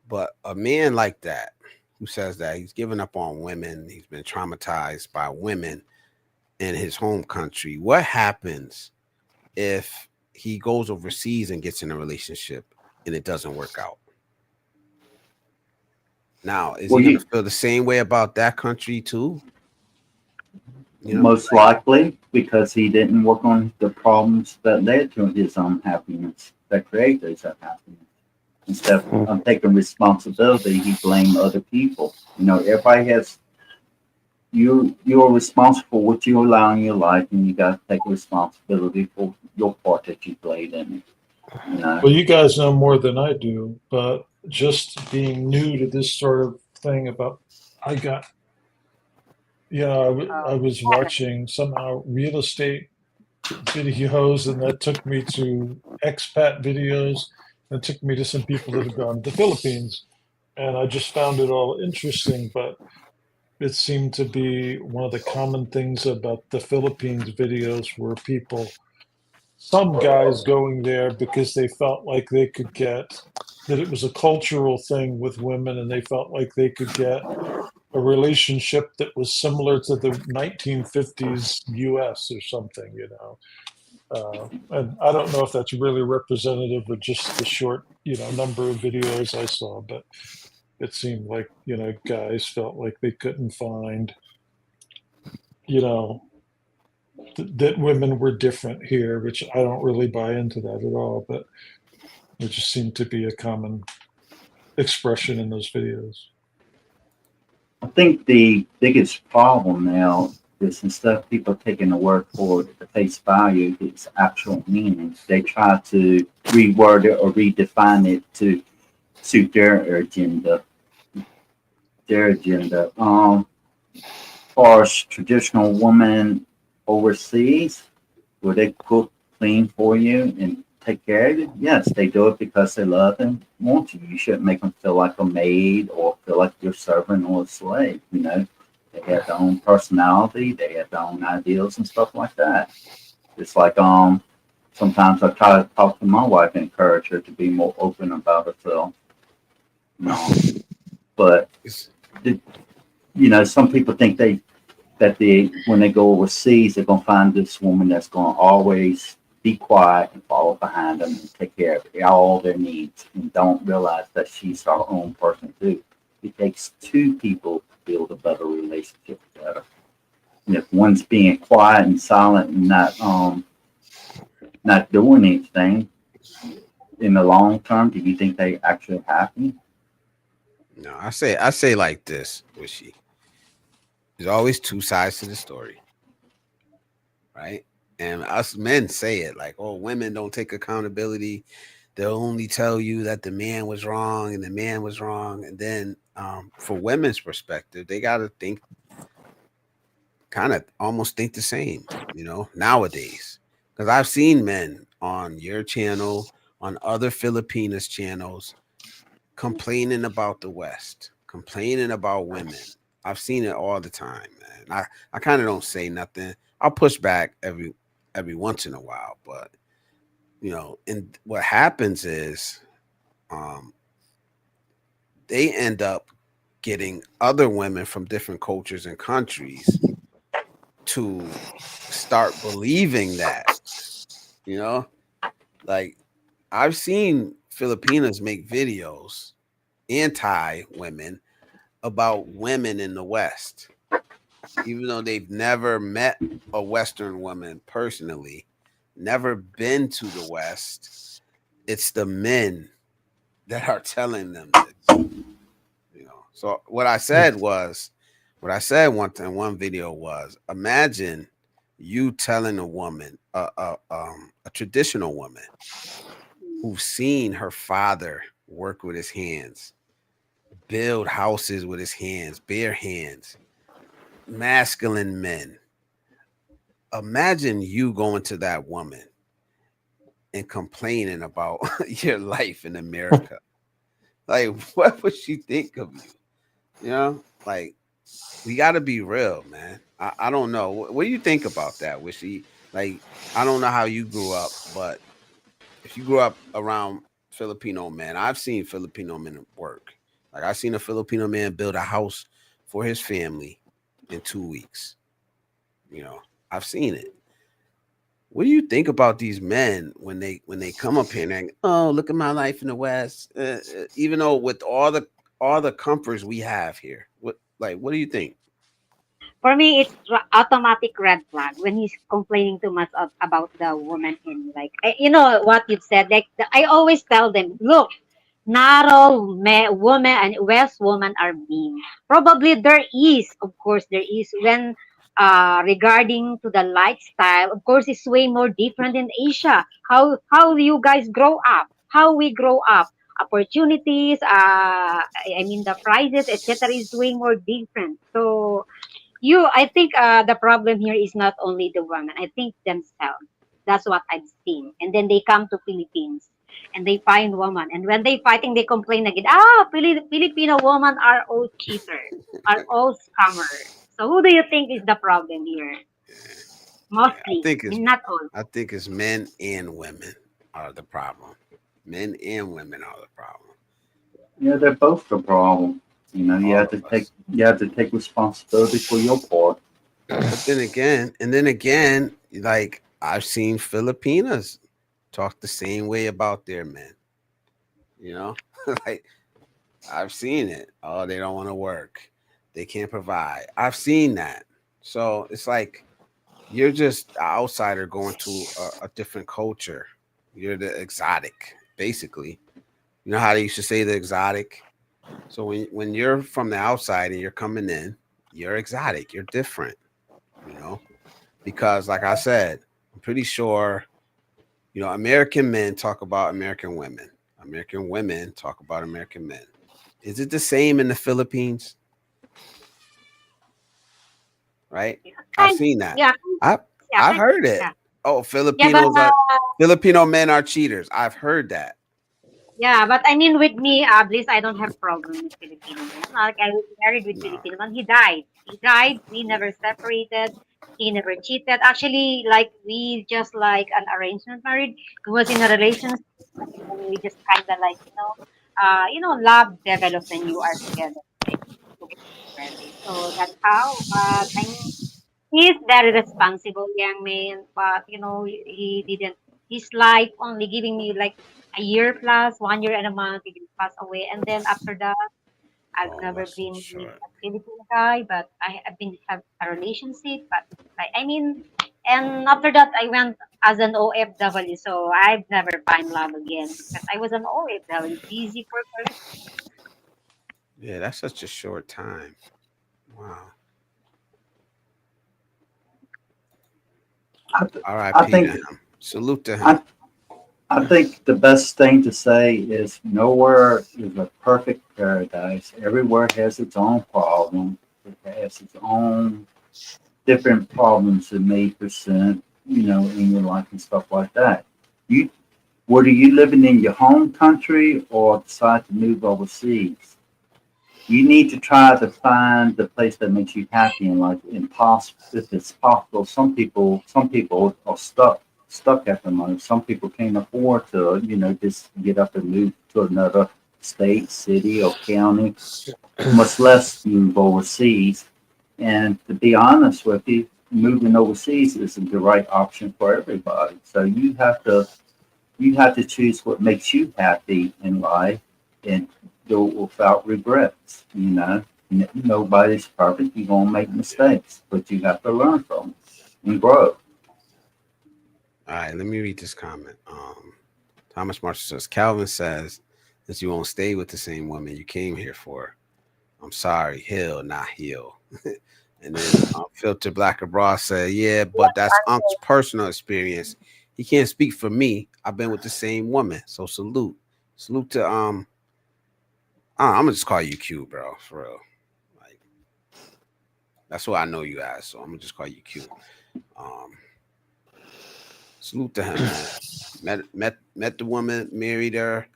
But a man like that, who says that he's given up on women, he's been traumatized by women in his home country, what happens if he goes overseas and gets in a relationship and it doesn't work out? Now, is he going to feel the same way about that country too? Most likely, because he didn't work on the problems that led to his unhappiness, that created his unhappiness. Instead of taking responsibility, he blamed other people. Everybody has. You're responsible for what you allow in your life, and you got to take responsibility for your part that you played in it. Well, you guys know more than I do, but just being new to this sort of thing I was watching somehow real estate videos, and that took me to expat videos, and took me to some people that have gone to the Philippines, and I just found it all interesting. But it seemed to be one of the common things about the Philippines videos were some guys going there because they felt like they could get that it was a cultural thing with women, and they felt like they could get a relationship that was similar to the 1950s US or something, and I don't know if that's really representative of just the short, number of videos I saw, but it seemed like, guys felt like they couldn't find, that women were different here, which I don't really buy into that at all, but it just seemed to be a common expression in those videos. I think the biggest problem now is instead of people taking the word for the face value, its actual meaning, they try to reword it or redefine it to suit their agenda. Far as traditional women overseas, will they cook, clean for you, and take care of you? Yes, they do it because they love and want you. You shouldn't make them feel like a maid or feel like you're servant or a slave. They have their own personality, they have their own ideals and stuff like that. It's like sometimes I try to talk to my wife and encourage her to be more open about herself. But some people think that when they go overseas, they're gonna find this woman that's gonna always be quiet and follow behind them and take care of all their needs, and don't realize that she's her own person too. It takes two people to build a better relationship together. And if one's being quiet and silent and not doing anything, in the long term, do you think they actually happy? No, I say like this, Wishy. There's always two sides to the story, right? And us men say it like, oh, women don't take accountability. They'll only tell you that the man was wrong and the man was wrong. And then for women's perspective, they got to think, kind of almost think the same, nowadays. Because I've seen men on your channel, on other Filipinas channels, complaining about the West, complaining about women. I've seen it all the time, man. I kind of don't say nothing. I'll push back every once in a while, but and what happens is they end up getting other women from different cultures and countries to start believing that, like I've seen Filipinas make videos anti-women about women in the West, even though they've never met a Western woman personally, never been to the West. It's the men that are telling them this. So what I said one video was, imagine you telling a woman, a traditional woman who's seen her father work with his hands, build houses with his hands, bare hands, masculine men. Imagine you going to that woman and complaining about your life in America. Like, what would she think of you? You know, like, we got to be real, man. I don't know. What do you think about that? Was she like, I don't know how you grew up, but if you grew up around Filipino men, I've seen Filipino men work. Like, I've seen a Filipino man build a house for his family in 2 weeks. I've seen it. What do you think about these men when they come up here and, oh, look at my life in the West? Even though with all the comforts we have here, what do you think? For me, it's automatic red flag when he's complaining too much about the woman in, like, you know what you've said. Like, I always tell them, look, not all women and West women are mean. Probably there is, of course, there is when regarding to the lifestyle. Of course, it's way more different in Asia. How you guys grow up, how we grow up, opportunities. I mean the prices, etc. is way more different. So I think the problem here is not only the woman. I think themselves. That's what I've seen. And then they come to Philippines and they find woman. And when they fighting, they complain again. Filipino women are all cheaters, are all scammers. So who do you think is the problem here? Mostly, I mean, not all. I think it's men and women are the problem. Men and women are the problem. Yeah, they're both the problem. You have to take responsibility for your part. But then again, like, I've seen Filipinas talk the same way about their men. Like, I've seen it. Oh, they don't want to work. They can't provide. I've seen that. So it's like you're just an outsider going to a different culture. You're the exotic, basically. You know how they used to say the exotic? So when you're from the outside and you're coming in, you're exotic. You're different, because like I said, I'm pretty sure, American men talk about American women. American women talk about American men. Is it the same in the Philippines? Right? I've seen that. Yeah, I've heard it. yeah. Oh, Yeah, but Filipino men are cheaters. I've heard that. yeah, but I mean, with me, Bliss, I don't have problem with Filipino man. Like, I was married with No. Filipino man. He died. He died. We never separated. He never cheated. Actually, like, we just like an arrangement married. He was in a relationship, and we just kind of like, love develops when you are together, like, together. So that's how. But I mean, he's very responsible young man, but he didn't. His life only giving me like a year plus, 1 year and a month. He just passed away, and then after that, I've Oh, never that's so been with short. a Filipino guy, but I've been have a relationship. But like, I mean, and after that, I went as an OFW, so I've never find love again because I was an OFW, busy person. Yeah, that's such a short time. Wow. I, I R.I.P. to think him. Salute to him. I, I think the best thing to say is nowhere is a perfect paradise. Everywhere has its own problem. It has its own different problems that may present, in your life and stuff like that. You, whether you living in your home country or decide to move overseas, you need to try to find the place that makes you happy in life. Impossible if it's possible. Some people are stuck at the moment. Some people can't afford to, just get up and move to another state, city, or county, much less move overseas. And to be honest with you, moving overseas isn't the right option for everybody. So you have to You have to choose what makes you happy in life and do it without regrets. Nobody's perfect. You're gonna make mistakes, but you have to learn from them and grow. All right, let me read this comment. Thomas Marshall says, Calvin says that you won't stay with the same woman you came here for. I'm sorry, heal, not heal. And then Filter Black Abroad said, yeah, but that's Unc's personal experience. He can't speak for me. I've been with the same woman. So salute. Salute to I'm gonna just call you Q, bro, for real. Like that's what I know you as, so I'm gonna just call you Q. Salute to him, man. Met the woman, married her,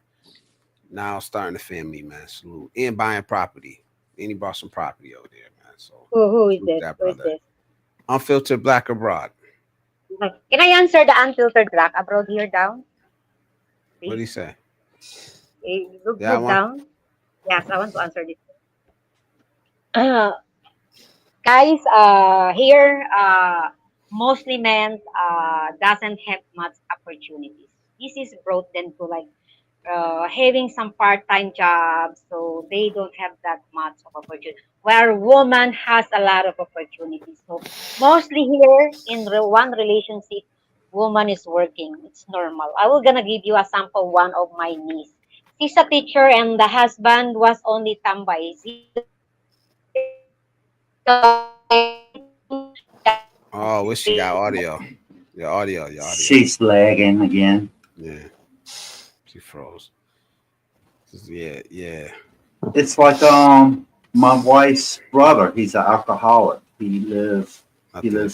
now starting a family, man. Salute. And buying property. And he bought some property over there, man. So Who is salute this? that Who is brother. this? Unfiltered Black Abroad. Can I answer the unfiltered black abroad here down? What did he Please. say? Look down. Yes, I want to answer this. Guys, here, mostly men doesn't have much opportunities. This is brought them to like having some part-time jobs, so they don't have that much of opportunity. Where woman has a lot of opportunities. So mostly here in one relationship, woman is working. It's normal. I will gonna give you a sample. One of my niece. She's a teacher, and the husband was only tambay. Oh, wish you got audio. Your audio. She's lagging again. Yeah. She froze. Yeah. It's like my wife's brother. He's an alcoholic. He lives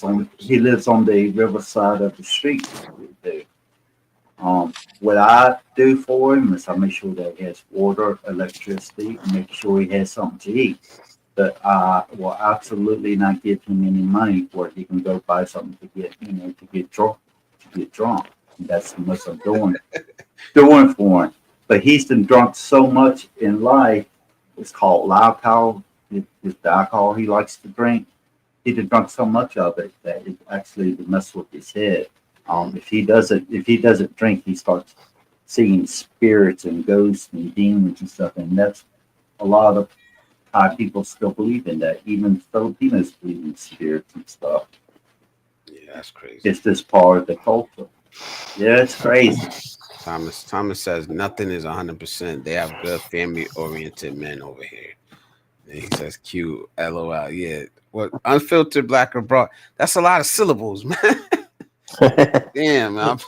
on the riverside of the street. What I do for him is I make sure that he has water, electricity, and make sure he has something to eat. But I will absolutely not give him any money where he can go buy something to get drunk. That's how much I'm doing for him. But he's been drunk so much in life. It's called alcohol. It's the alcohol he likes to drink. He's been drunk so much of it that it actually messes with his head. If he doesn't drink, he starts seeing spirits and ghosts and demons and stuff. And that's a lot of Thai people still believe in that. Even Filipinos believe in spirits and stuff. Yeah, that's crazy. It's just part of the culture. Yeah, it's crazy. Thomas says nothing is 100%. They have good family-oriented men over here. And he says Q, LOL. Yeah. What Unfiltered Black Abroad? That's a lot of syllables, man. Damn, man.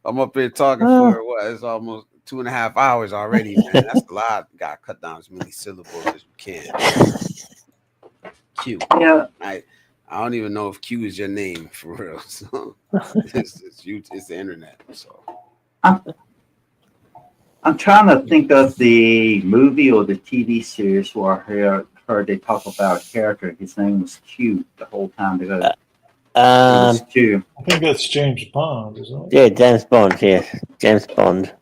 I'm up here talking for what? It's almost 2.5 hours already, man. That's a lot. Gotta cut down as many syllables as you can. Q. Yeah. I don't even know if Q is your name for real. So it's the internet. So I'm trying to think of the movie or the TV series where I heard they talk about a character. His name was Q the whole time ago. Q. I think that's James Bond, isn't it? Yeah, James Bond. Yeah, James Bond.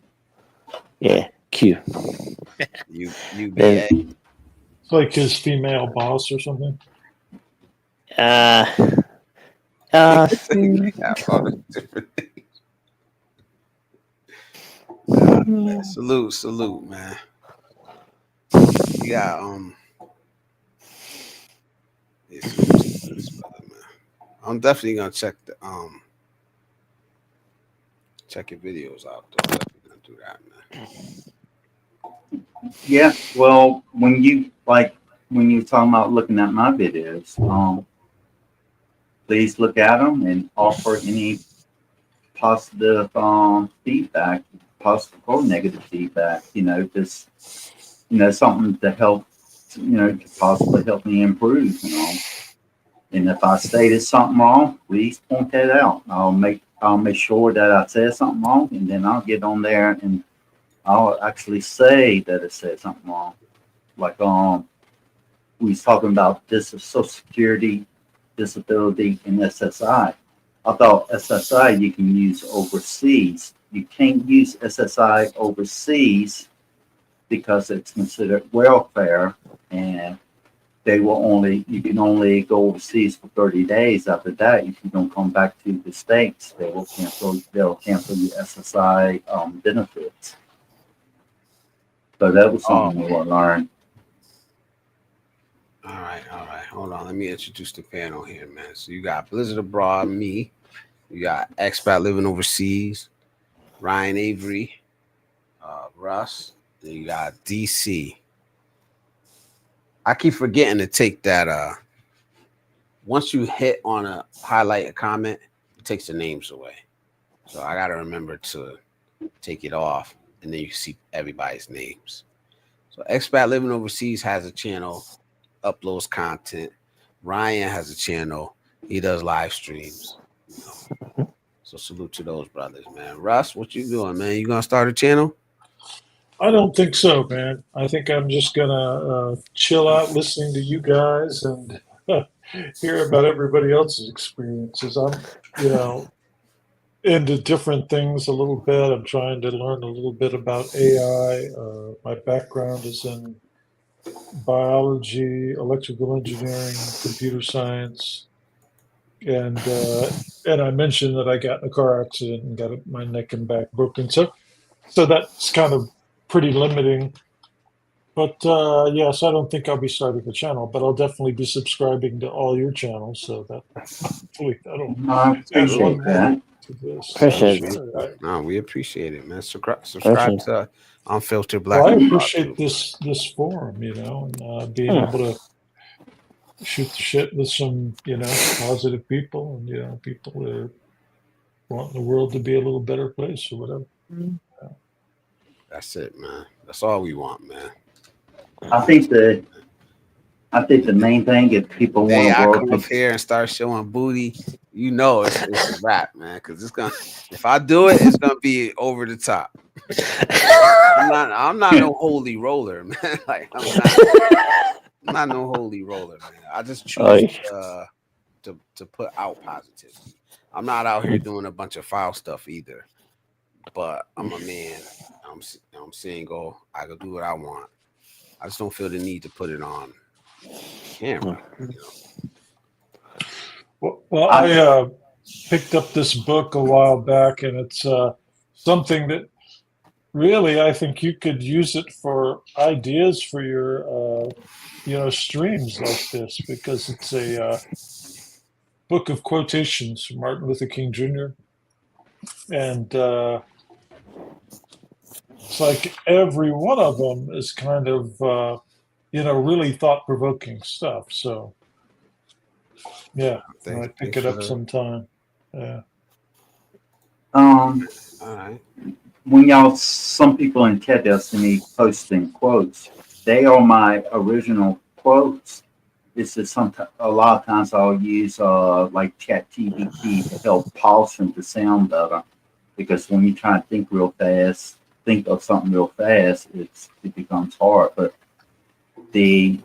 Yeah, Q. UBA. It's like his female boss or something. Salute, man. Yeah, I'm definitely gonna check your videos out though. I'm definitely gonna do that, man. Yeah, well, when you're talking about looking at my videos, please look at them and offer any positive feedback, positive or negative feedback. Just something to help, to possibly help me improve. And if I stated something wrong, please point that out. I'll make sure that I said something wrong, and then I'll get on there and I'll actually say that it said something wrong. Like we was talking about this Social Security, disability, and SSI. I thought SSI you can use overseas. You can't use SSI overseas because it's considered welfare, and you can only go overseas for 30 days. After that, if you don't come back to the States, they'll cancel your SSI benefits. So that was Oh, something new I learned. all right. Hold on. Let me introduce the panel here, man. So you got Blizzard Abroad, me. You got expat living overseas, Ryan Avery, Russ. Then you got DC. I keep forgetting to take that. Once you hit on highlight a comment, it takes the names away. So I gotta remember to take it off, and then you see everybody's names. So expat living overseas has a channel, uploads content. Ryan has a channel. He does live streams. So salute to those brothers, man. Russ, what you doing, man? You gonna start a channel? I don't think so, man. I think I'm just gonna chill out listening to you guys and hear about everybody else's experiences. I'm, into different things a little bit. I'm trying to learn a little bit about AI. My background is in biology, electrical engineering, computer science, and I mentioned that I got in a car accident and got my neck and back broken. So that's kind of pretty limiting. But yes, I don't think I'll be starting a channel, but I'll definitely be subscribing to all your channels. So that hopefully that'll I add one appreciate that. more to this. Appreciate it. Sure. No, we appreciate it, man. Subscribe Appreciate to Unfiltered Black. Well, I Abroad, appreciate too. this forum, and being able to shoot the shit with some, positive people, and people that are wanting the world to be a little better place or whatever. That's it, man. That's all we want, man. I think the main thing if people want Hey, to I work come up here and start showing booty. It's a wrap, man. Because if I do it, it's gonna be over the top. I'm not no holy roller, man. Like I'm not no holy roller, man. I just choose to put out positivity. I'm not out here doing a bunch of foul stuff either. But I'm a man. I'm single. I can do what I want. I just don't feel the need to put it on camera. Well, I picked up this book a while back, and it's something that really I think you could use it for ideas for your, streams like this, because it's a book of quotations from Martin Luther King Jr. And it's like every one of them is kind of, really thought-provoking stuff. So, yeah, I might pick it up sometime. Yeah. All right. When some people in chat they'll see me posting quotes. They are my original quotes. It's just a lot of times I'll use like ChatGPT to help pause them to sound better, because when you try to think of something real fast, it becomes hard. But the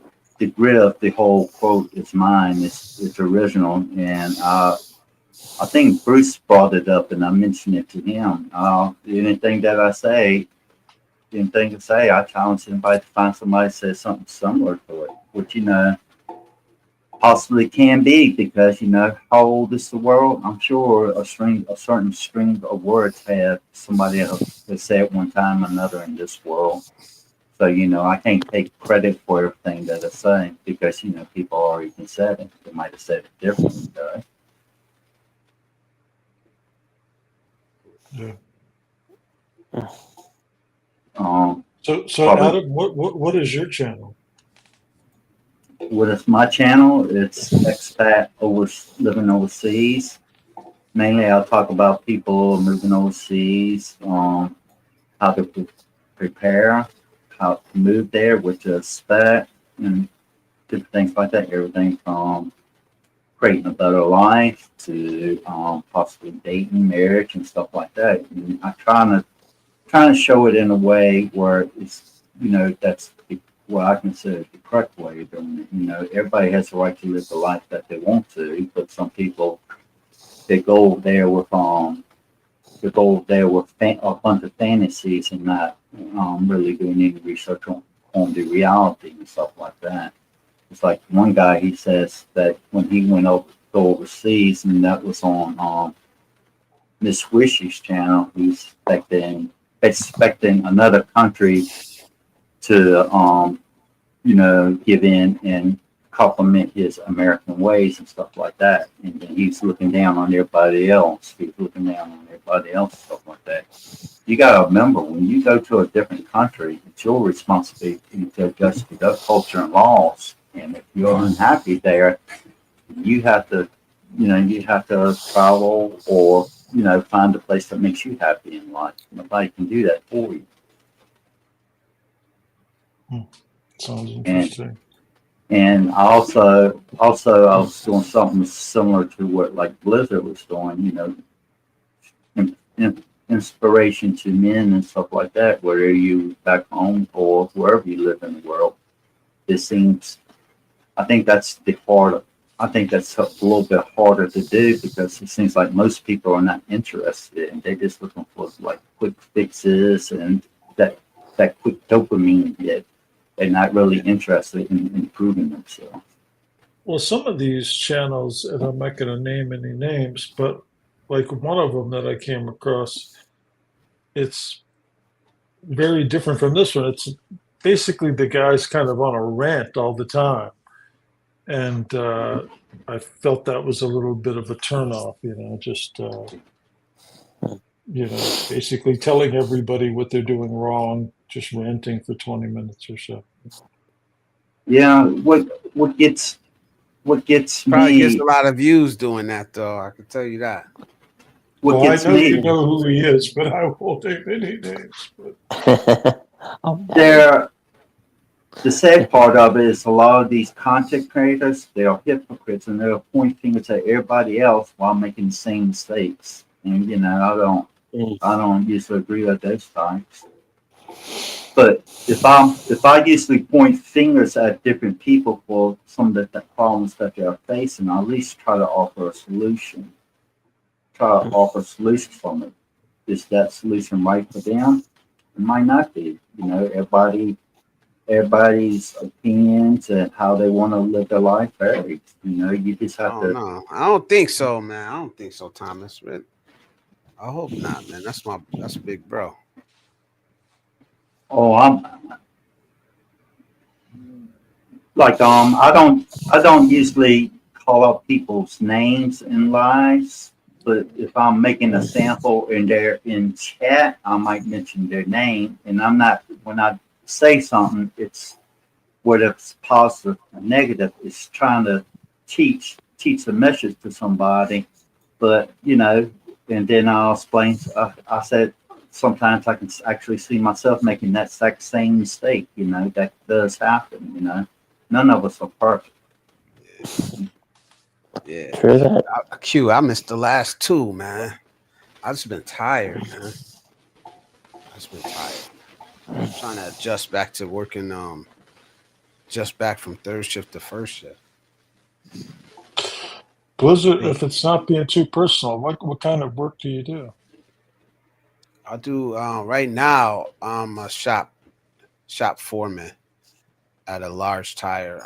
grit of the whole quote is mine. It's original, and I think Bruce brought it up, and I mentioned it to him. Anything to say, I challenge anybody to find somebody that says something similar to it, which possibly can be, because how old is the world? I'm sure a certain string of words have somebody else has said one time or another in this world. So I can't take credit for everything that I say, because people already said it. They might have said it differently, though. Yeah. So Adam, what is your channel? What is my channel? It's expat living overseas. Mainly, I'll talk about people moving overseas, how to prepare, how to move there, what to expect, and different things like that. Everything from creating a better life to possibly dating, marriage, and stuff like that. And I'm trying to show it in a way where it's that's what I consider the correct way of doing it. Everybody has the right to live the life that they want to, but some people they go there with a bunch of fantasies and not really doing any research on the reality and stuff like that. It's like one guy, he says that when he went overseas, and that was on Miss Wishy's channel, he's expecting another country to give in and compliment his American ways and stuff like that. And then he's looking down on everybody else. He's looking down on everybody else and stuff like that. You got to remember, when you go to a different country, it's your responsibility to adjust to their culture and laws. And if you're unhappy there, you have to, travel or, find a place that makes you happy in life. Nobody can do that for you. Sounds interesting. And I was doing something similar to what like Blizzard was doing, inspiration to men and stuff like that, whether you back home or wherever you live in the world. I think that's a little bit harder to do because it seems like most people are not interested and they're just looking for like quick fixes and that quick dopamine hit. They're not really interested in improving themselves. Well, some of these channels, and I'm not going to name any names, but like one of them that I came across, it's very different from this one. It's basically the guy's kind of on a rant all the time. And I felt that was a little bit of a turnoff, basically telling everybody what they're doing wrong, just ranting for 20 minutes or so. Yeah, what gets Probably me gets a lot of views doing that, though. I can tell you that. what Well, gets I know me you know who he is, but I won't name any names. the sad part of it is a lot of these content creators, they are hypocrites and they'll point fingers at everybody else while making the same mistakes. And I don't usually agree with those types. But if I usually point fingers at different people for some of the problems that they're facing, I at least try to offer a solution. Try to offer solutions from it. Is that solution right for them? It might not be. Everybody's opinions and how they want to live their life varies. You just have to. No, I don't think so, man. I don't think so, Thomas. I hope not, man. That's big bro. Oh, I don't usually call out people's names in lives, but if I'm making a sample and they're in chat, I might mention their name. And I'm not, when I say something, it's whether it's positive or negative, it's trying to teach the message to somebody. But and then I'll explain. I said sometimes I can actually see myself making that exact same mistake. That does happen. None of us are perfect. Yeah. True that. Q, I missed the last two, man. I just been tired, man. I'm trying to adjust back to working, just back from third shift to first shift. Blizzard, if it's not being too personal, what kind of work do you do? I do right now. I'm a shop foreman at a large tire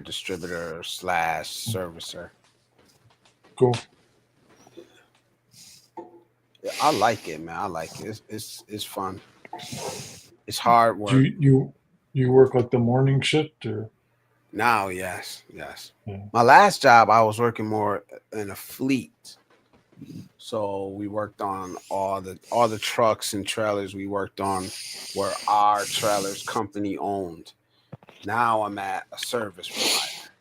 distributor / servicer. Cool. Yeah, I like it, man. I like it. It's fun. It's hard work. Do you work like the morning shift or? Now, yes. Yeah. My last job, I was working more in a fleet. So we worked on all the trucks and trailers we worked on were our trailers company owned. Now I'm at a service provider.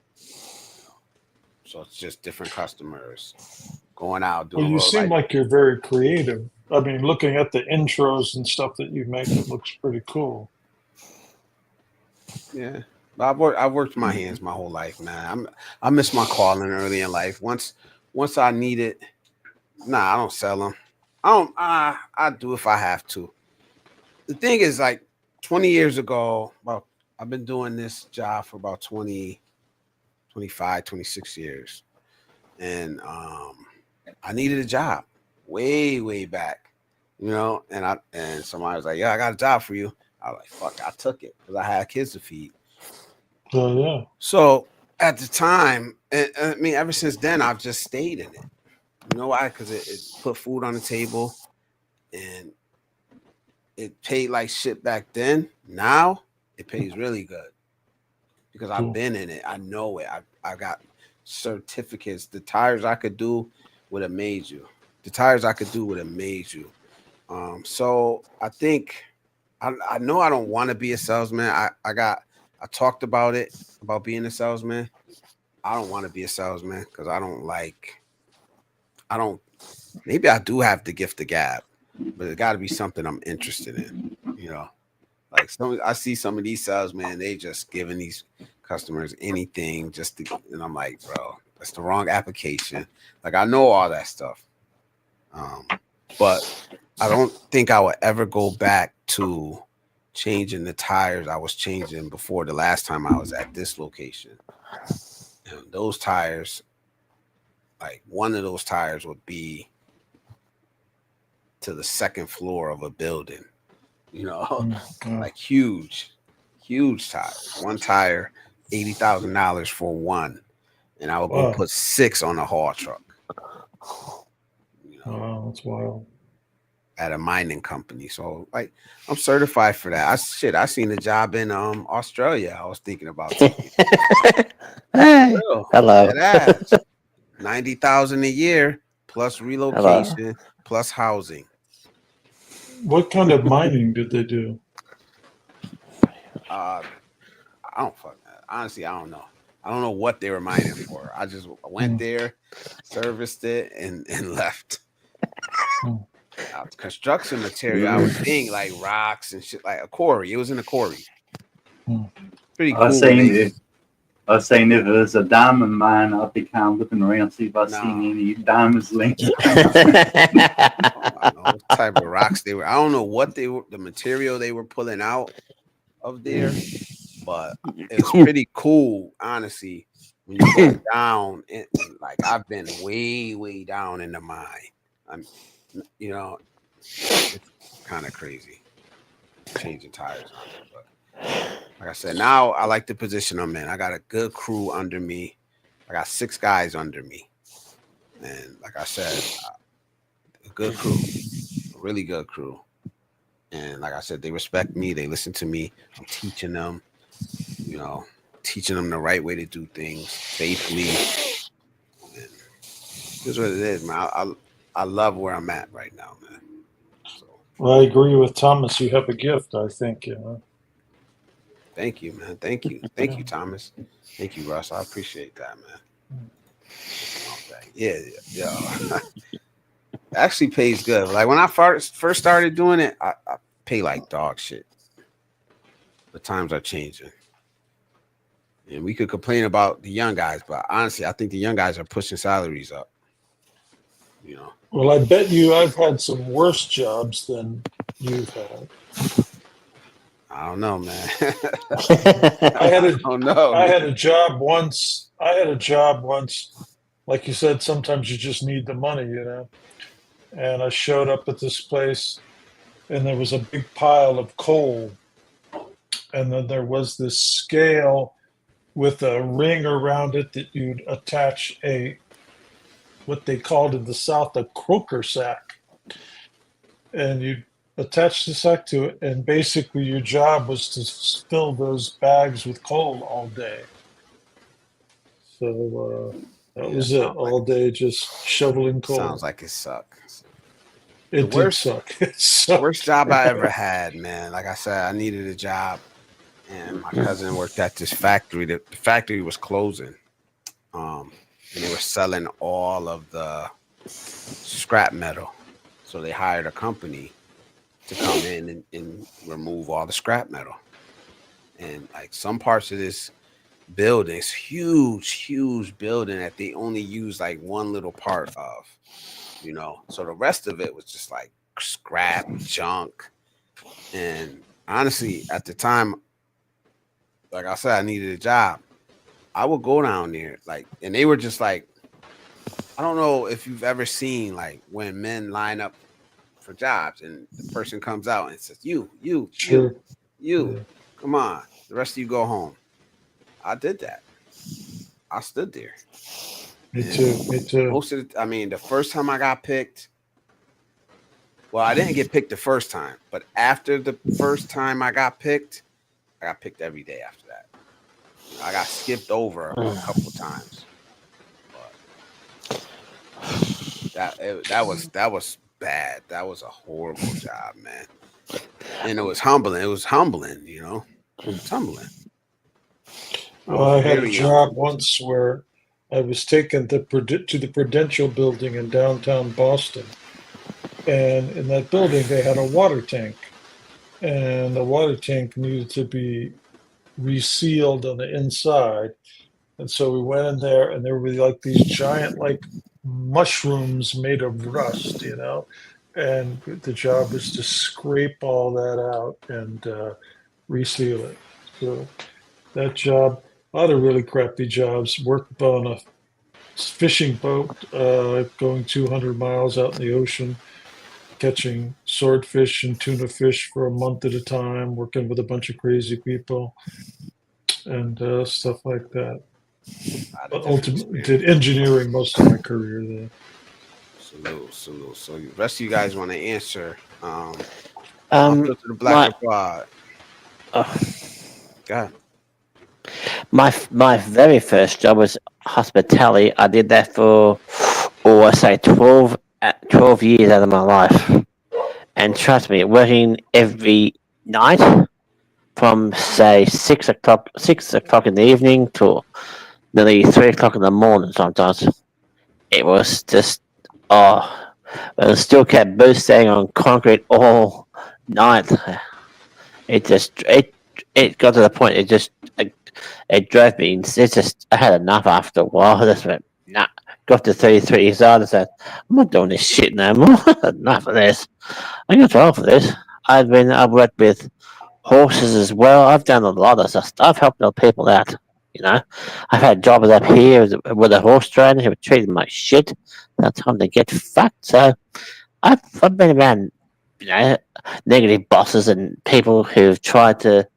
So it's just different customers going out doing. Well, you seem like you're very creative. I mean, looking at the intros and stuff that you make, it looks pretty cool. Yeah. I've worked my hands my whole life, man. I miss my calling early in life. Once I need it, I don't sell them. I do if I have to. The thing is, like 20 years ago, I've been doing this job for about 20, 25, 26 years. And I needed a job way back, and somebody was like, yeah, I got a job for you. I was like, fuck, I took it because I had kids to feed. Oh yeah. So at the time, I mean, ever since then, I've just stayed in it. You know why? Because it put food on the table, and it paid like shit back then. Now it pays really good because I've Cool. been in it. I know it. I got certificates. The tires I could do would have made you. The tires I could do would have made you. So I think I know I don't want to be a salesman. I talked about it about being a salesman. I don't want to be a salesman because I don't. Maybe I do have the gift of gab, but it got to be something I'm interested in. You know, like I see some of these salesmen, they just giving these customers anything just to, and I'm like, bro, that's the wrong application. Like I know all that stuff, but I don't think I would ever go back to changing the tires I was changing before the last time I was at this location. And those tires, like one of those tires would be to the second floor of a building, you know, like huge tires. One tire, $80,000 for one. And I would go put 6 on a haul truck. You know, Wow, that's wild. At a mining company. So like I'm certified for that. I seen a job in Australia. I was thinking about taking. Hey, hello. That 90,000 a year plus relocation plus housing. What kind of mining did they do? I don't honestly, I don't know. I don't know what they were mining for. I just went there, serviced it, and left. Construction material, I would think like rocks and shit, like a quarry. It was in a quarry. Pretty cool. I was saying if it was a diamond mine, I'd be kind of looking around see if I seen any diamonds linked. What type of rocks they were. I don't know what they were, the material they were pulling out of there, but it was pretty cool, honestly. When you go down, like I've been way down in the mine. You know, it's kind of crazy changing tires on it, but like I said, now I like the position I'm in. I got a good crew under me. I got 6 guys under me, and like I said, a good crew, a really good crew. And like I said, they respect me. They listen to me. I'm teaching them, you know, teaching them the right way to do things safely. And here's what it is, man. I love where I'm at right now, man. So, well, I agree with Thomas. You have a gift, I think. You know. Thank you, man. Thank you, Thomas. Thank you, Russ. I appreciate that, man. Yeah. Actually pays good. Like when I first started doing it, I pay like dog shit. The times are changing. And we could complain about the young guys, but honestly, I think the young guys are pushing salaries up. You know. Well, I bet you I've had some worse jobs than you've had. I don't know, man. I had a job once. Like you said, sometimes you just need the money, you know. And I showed up at this place, and there was a big pile of coal, and then there was this scale with a ring around it that you'd attach what they called in the South a croaker sack, and you'd attach the sack to it, and basically your job was to fill those bags with coal all day. So that was it, all day just shoveling coal. Sounds like it sucks. It did suck. It sucked. Worst job I ever had, man. Like I said, I needed a job, and my cousin worked at this factory. The factory was closing, and they were selling all of the scrap metal. So they hired a company to come in and remove all the scrap metal. And like some parts of this building, it's huge building that they only use like one little part of, you know. So the rest of it was just like scrap, junk. And honestly, at the time, like I said, I needed a job. I would go down there, like, and they were just like, I don't know if you've ever seen like when men line up for jobs and the person comes out and says, you. Sure. You, Yeah. come on. The rest of you go home. I did that. I stood there. Me And too. Me too. most of the, I mean, the first time I got picked, well, I didn't get picked the first time, but after the first time I got picked every day after that. You know, I got skipped over a couple times, but that was bad. That was a horrible job, man. And it was humbling. It was humbling, you know. It's humbling. I Well, was I had a very young. job once where I was taken to the Prudential building in downtown Boston. And in that building, they had a water tank. And the water tank needed to be resealed on the inside. And so we went in there, and there were like these giant, like mushrooms made of rust, you know. And the job was to scrape all that out and reseal it. So that job, a lot of really crappy jobs. Worked on a fishing boat, going 200 miles out in the ocean, catching swordfish and tuna fish for a month at a time, working with a bunch of crazy people and stuff like that. A lot of But different ultimately, did experiences. engineering most of my career there. Salute, salute. So the rest of you guys want to answer. I'll Um, go to the black my and broad. uh, God. my very first job was hospitality. I did that for, oh, I say 12 years out of my life. And trust me, working every night from say 6 o'clock in the evening to nearly 3 o'clock in the morning. Sometimes it was just, oh, and it still kept boosting on concrete all night. It just it got to the point. It drove me. It's just I had enough after a while. I just went, nah. Got to 33 years old. I said, I'm not doing this shit no more. Enough of this. I got too old for this. I've worked with horses as well. I've done a lot of stuff. I've helped other people out. You know, I've had jobs up here with a horse trainer who treated my shit. That's time to get fucked. So I've been around, you know, negative bosses and people who've tried to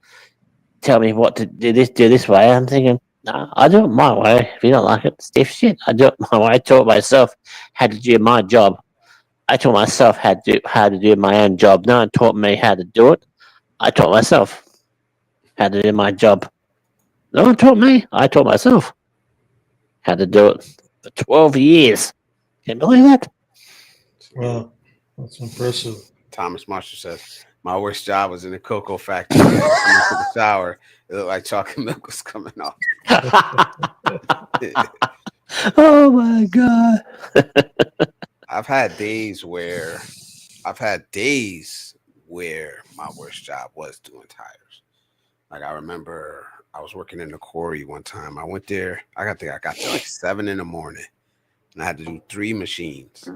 tell me what to do this way. I'm thinking, no, I do it my way. If you don't like it, stiff shit. I do it my way. I taught myself how to do my job. I taught myself how to do my own job. No one taught me how to do it. I taught myself how to do my job. No one taught me. I taught myself how to do it for 12 years. Can you believe that? Salute. Wow, that's impressive. Thomas Marshall says, my worst job was in the cocoa factory. I come into the shower. It looked like chocolate milk was coming off. Oh my God. I've had days where my worst job was doing tires. Like I remember I was working in the quarry one time. I went there. I got there like 7 in the morning, and I had to do 3 machines.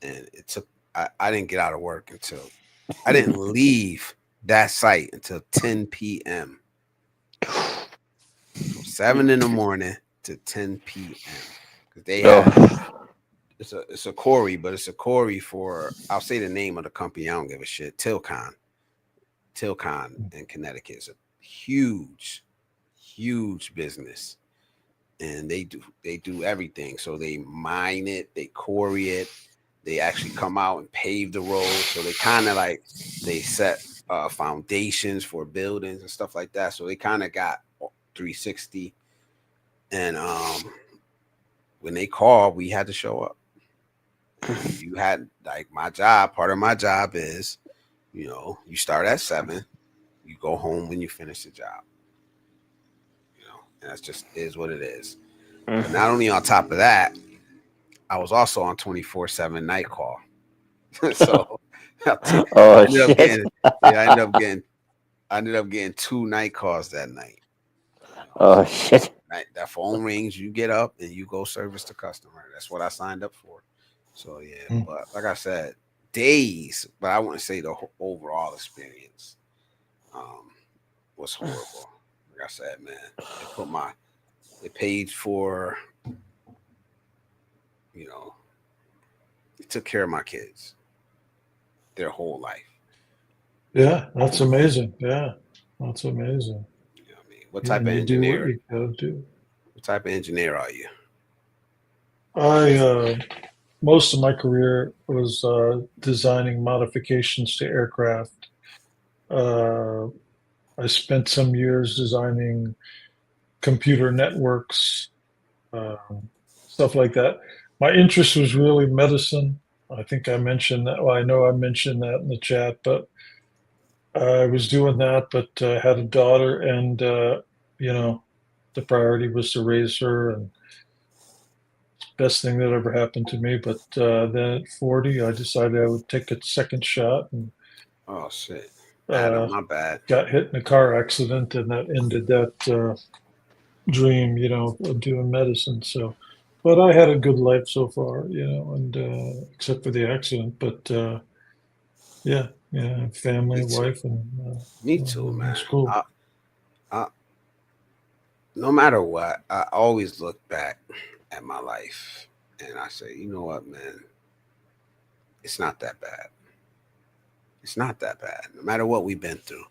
And it took. I didn't get out of work until I didn't leave that site until 10 p.m. From 7 in the morning to 10 p.m. Because they had it's a quarry, but it's a quarry for, I'll say the name of the company. I don't give a shit. Tilcon in Connecticut is a huge business, and they do everything. So they mine it, they quarry it, they actually come out and pave the road. So they kind of like they set foundations for buildings and stuff like that. So they kind of got 360. And when they called, we had to show up. You had like my job. Part of my job is, you know, you start at 7, you go home when you finish the job. You know, and that's just is what it is. But not only on top of that, I was also on 24/7 night call. So I Oh ended up shit. getting, yeah, I ended up getting 2 night calls that night. You know, Oh so shit. that phone rings, you get up and you go service the customer. That's what I signed up for. So yeah, Mm. but like I said, days, but I wouldn't say the overall experience was horrible. Like I said, man, it paid for, you know, it took care of my kids their whole life. Yeah, that's amazing. Yeah, that's amazing. You know what I mean? What Yeah, type of and you do what engineer? you gotta do. What type of engineer are you? I most of my career was designing modifications to aircraft. Uh, I spent some years designing computer networks, stuff like that. My interest was really medicine. I think I mentioned that. Well, I know I mentioned that in the chat, but I was doing that, but I had a daughter, and you know, the priority was to raise her, and best thing that ever happened to me. But then at 40, I decided I would take a second shot, and Oh shit. uh, Adam, my bad. got hit in a car accident, and that ended that dream, of doing medicine. So, but I had a good life so far, and except for the accident. But yeah, family, Me too. wife, and Me too, man. it's cool. I no matter what, I always look back at my life and I say, you know what, man, it's not that bad. It's not that bad. No matter what we've been through,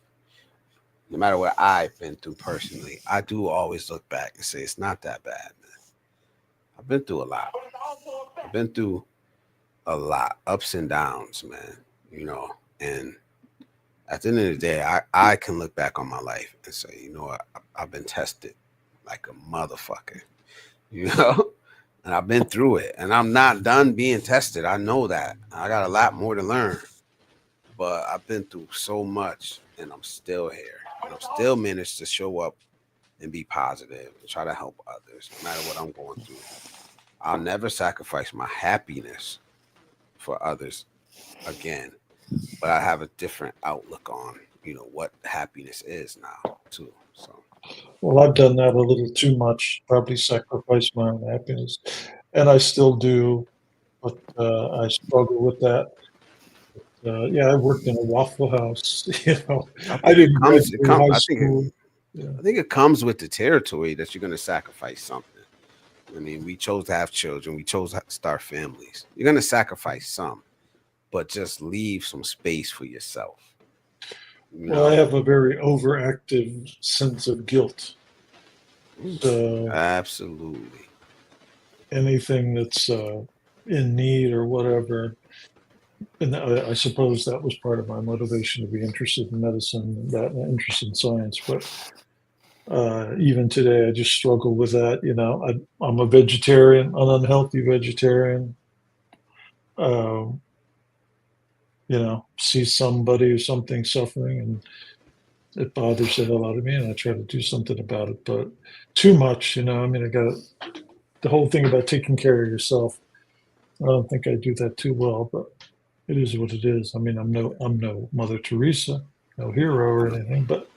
no matter what I've been through personally, I do always look back and say it's not that bad, man. I've been through a lot. I've been through a lot, ups and downs, man. And at the end of the day, I can look back on my life and say, you know what, I've been tested like a motherfucker, you know, and I've been through it, and I'm not done being tested. I know that I got a lot more to learn, but I've been through so much, and I'm still here, and I'm still managed to show up and be positive and try to help others, no matter what I'm going through. I'll never sacrifice my happiness for others again, but I have a different outlook on, what happiness is now too. So Well, I've done that a little too much, probably sacrificed my own happiness, and I still do, but I struggle with that. Yeah, I worked in a Waffle House. I I think it didn't comes. graduate high I think school. Yeah. I think it comes with the territory that you're going to sacrifice something. I mean, we chose to have children. We chose to start families. You're going to sacrifice some, but just leave some space for yourself. Well, I have a very overactive sense of guilt. So Absolutely. anything that's in need or whatever, and I suppose that was part of my motivation to be interested in medicine, that interest in science. But even today, I just struggle with that. I'm a vegetarian, an unhealthy vegetarian. Um, see somebody or something suffering, and it bothers the hell out of me, and I try to do something about it. But too much, I mean, I got the whole thing about taking care of yourself. I don't think I do that too well, but it is what it is. I mean, I'm no Mother Teresa, no hero or anything, but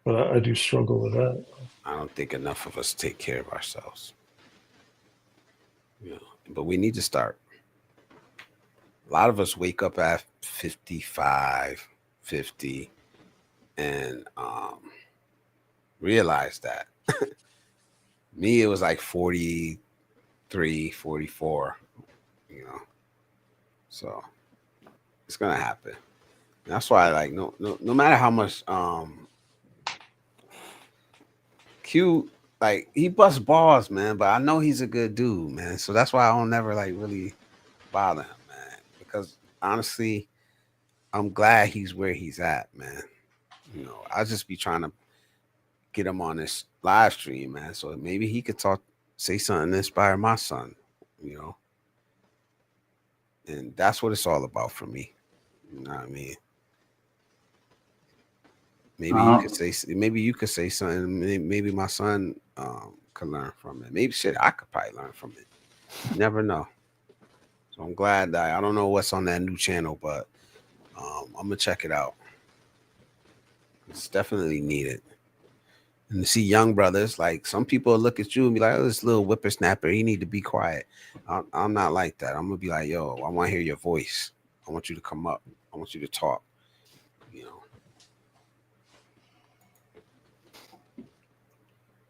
I do struggle with that. I don't think enough of us take care of ourselves. But we need to start. A lot of us wake up at 55, 50, and realize that. Me, it was like 43, 44, So it's gonna happen. And that's why, like, no matter how much Q, like, he busts balls, man, but I know he's a good dude, man. So that's why I don't never like really bother him, man. Because honestly, I'm glad he's where he's at, man. I just be trying to get him on this live stream, man. So maybe he could say something to inspire my son, And that's what it's all about for me. You know what I mean? Maybe you could say something. Maybe my son could learn from it. Maybe I could probably learn from it. You never know. So I'm glad that I don't know what's on that new channel, but I'm gonna check it out. It's definitely needed. And to see young brothers, like, some people look at you and be like, "Oh, this little whippersnapper, he need to be quiet." I'm not like that. I'm gonna be like, "Yo, I want to hear your voice. I want you to come up. I want you to talk."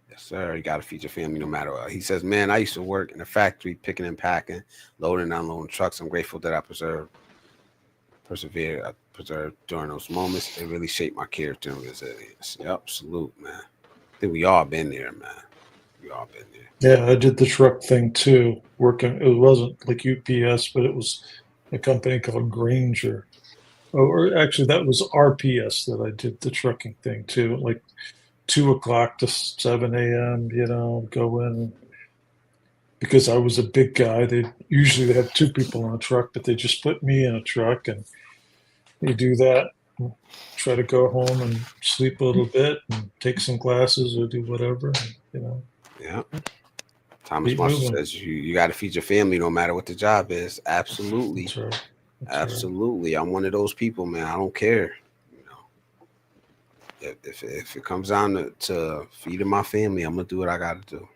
Yes, sir. You got to feed your family no matter what. He says, "Man, I used to work in a factory picking and packing, loading and unloading trucks. I'm grateful that I persevered preserved during those moments. It really shaped my character and resilience. Yep, salute, man. I think we all been there, man. We all been there. Yeah, I did the truck thing too. Working, it wasn't like UPS, but it was a company called Granger. Or actually, that was RPS that I did the trucking thing too. Like 2 o'clock to 7 a.m. Go in because I was a big guy. They usually have 2 people in a truck, but they just put me in a truck and you do that. Try to go home and sleep a little bit and take some classes or do whatever. Yeah. Thomas Keep Marshall moving. says you got to feed your family no matter what the job is. Absolutely. That's right. Absolutely. I'm one of those people, man. I don't care. If it comes down to feeding my family, I'm gonna do what I gotta do.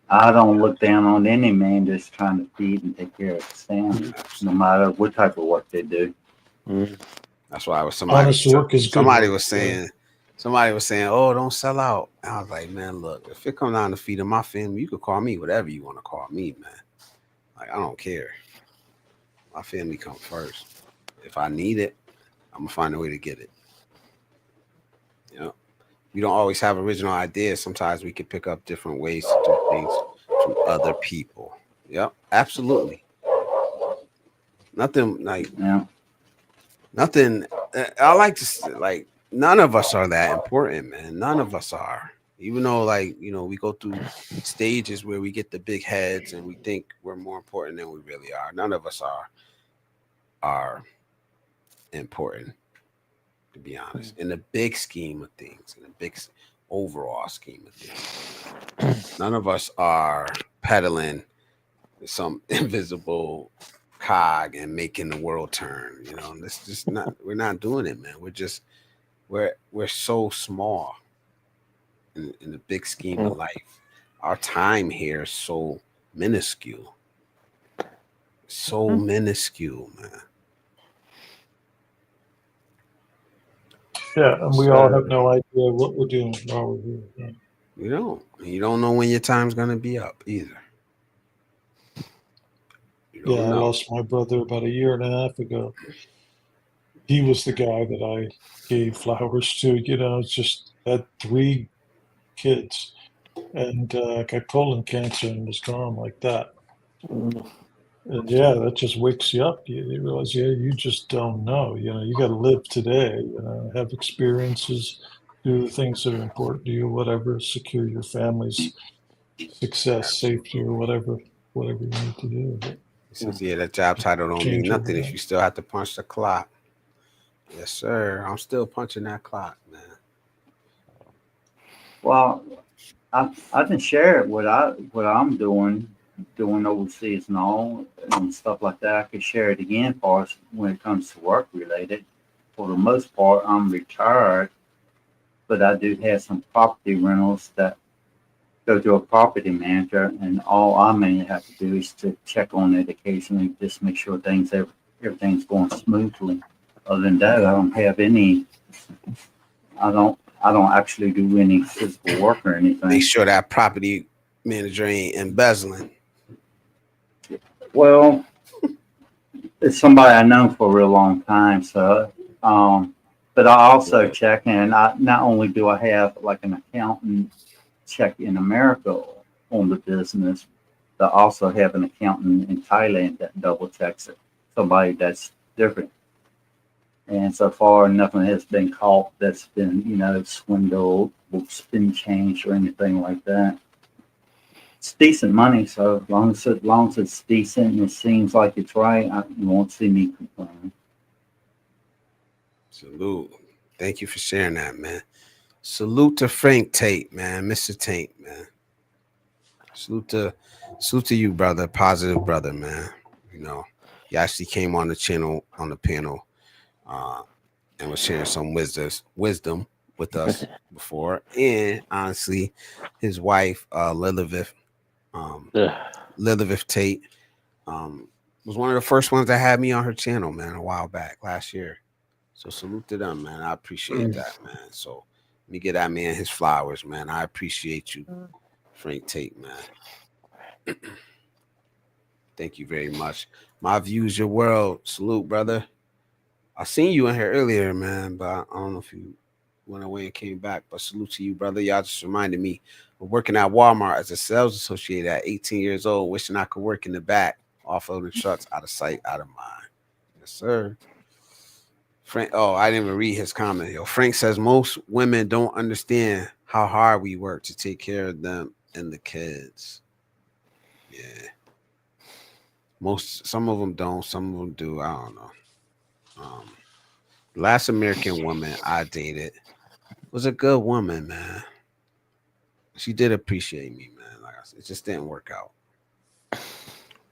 I don't look down on any man that's trying to feed and take care of his family, no matter what type of work they do. That's why honest work is good. Somebody was saying, "Oh, don't sell out." I was like, "Man, look, if it comes down to feeding my family, you could call me whatever you want to call me, man. Like, I don't care. My family comes first. If I need it, I'm gonna find a way to get it. We don't always have original ideas. Sometimes we can pick up different ways to do things from other people. Yep, absolutely. Nothing like nothing. I like to like. None of us are that important, man. None of us are. Even though, we go through stages where we get the big heads and we think we're more important than we really are. None of us are important, to be honest, in the big scheme of things, in the big overall scheme of things. None of us are peddling some invisible cog and making the world turn. That's just not. We're not doing it, man. We're so small in the big scheme of life. Our time here is so minuscule. So minuscule, man. Yeah, and we all have no idea what we're doing while we're here. Yeah. You don't. You don't know when your time's gonna be up either. Yeah, I lost my brother about a year and a half ago. He was the guy that I gave flowers to. Just had 3 kids and got colon cancer and was gone like that. And yeah, that just wakes you up. You realize, you just don't know. You got to live today. Have experiences, do the things that are important to you, whatever, secure your family's success, safety, or whatever you need to do. He says, "Yeah, that job title don't mean nothing if you still have to punch the clock." Yes, sir. I'm still punching that clock, man. Well, I can share it what I'm doing overseas and all and stuff like that. I could share it again for us when it comes to work related. For the most part, I'm retired, but I do have some property rentals that go to a property manager, and all I may have to do is to check on it occasionally, just make sure everything's going smoothly. Other than that, I don't have any. I don't actually do any physical work or anything. Make sure that property manager ain't embezzling. Well, it's somebody I know for a real long time, so but I also check, and not only do I have like an accountant check in America on the business, but I also have an accountant in Thailand that double checks it. Somebody that's different. And so far, nothing has been caught that's been, swindled, been changed, or anything like that. It's decent money, so as long as it's decent and it seems like it's right, you won't see me complain. Salute. Thank you for sharing that, man. Salute to Frank Tate, man. Mr. Tate, man. Salute to you, brother. Positive brother, man. He actually came on the channel, on the panel, and was sharing some wisdom with us before. And honestly, his wife, Lilith Tate, was one of the first ones that had me on her channel, man, a while back last year. So salute to them, man. I appreciate that, man. So let me get that man his flowers, man. I appreciate you, Frank Tate, man. Thank you very much. My views, your world. Salute, brother. I seen you in here earlier, man, but I don't know if you went away and came back. But salute to you, brother. Y'all just reminded me of working at Walmart as a sales associate at 18 years old, wishing I could work in the back, offloading trucks, out of sight, out of mind. Yes, sir. Frank, oh, I didn't even read his comment. Yo, Frank says most women don't understand how hard we work to take care of them and the kids. Yeah. Some of them don't, some of them do. I don't know. Last American woman I dated was a good woman, man. She did appreciate me, man. Like I said, it just didn't work out. It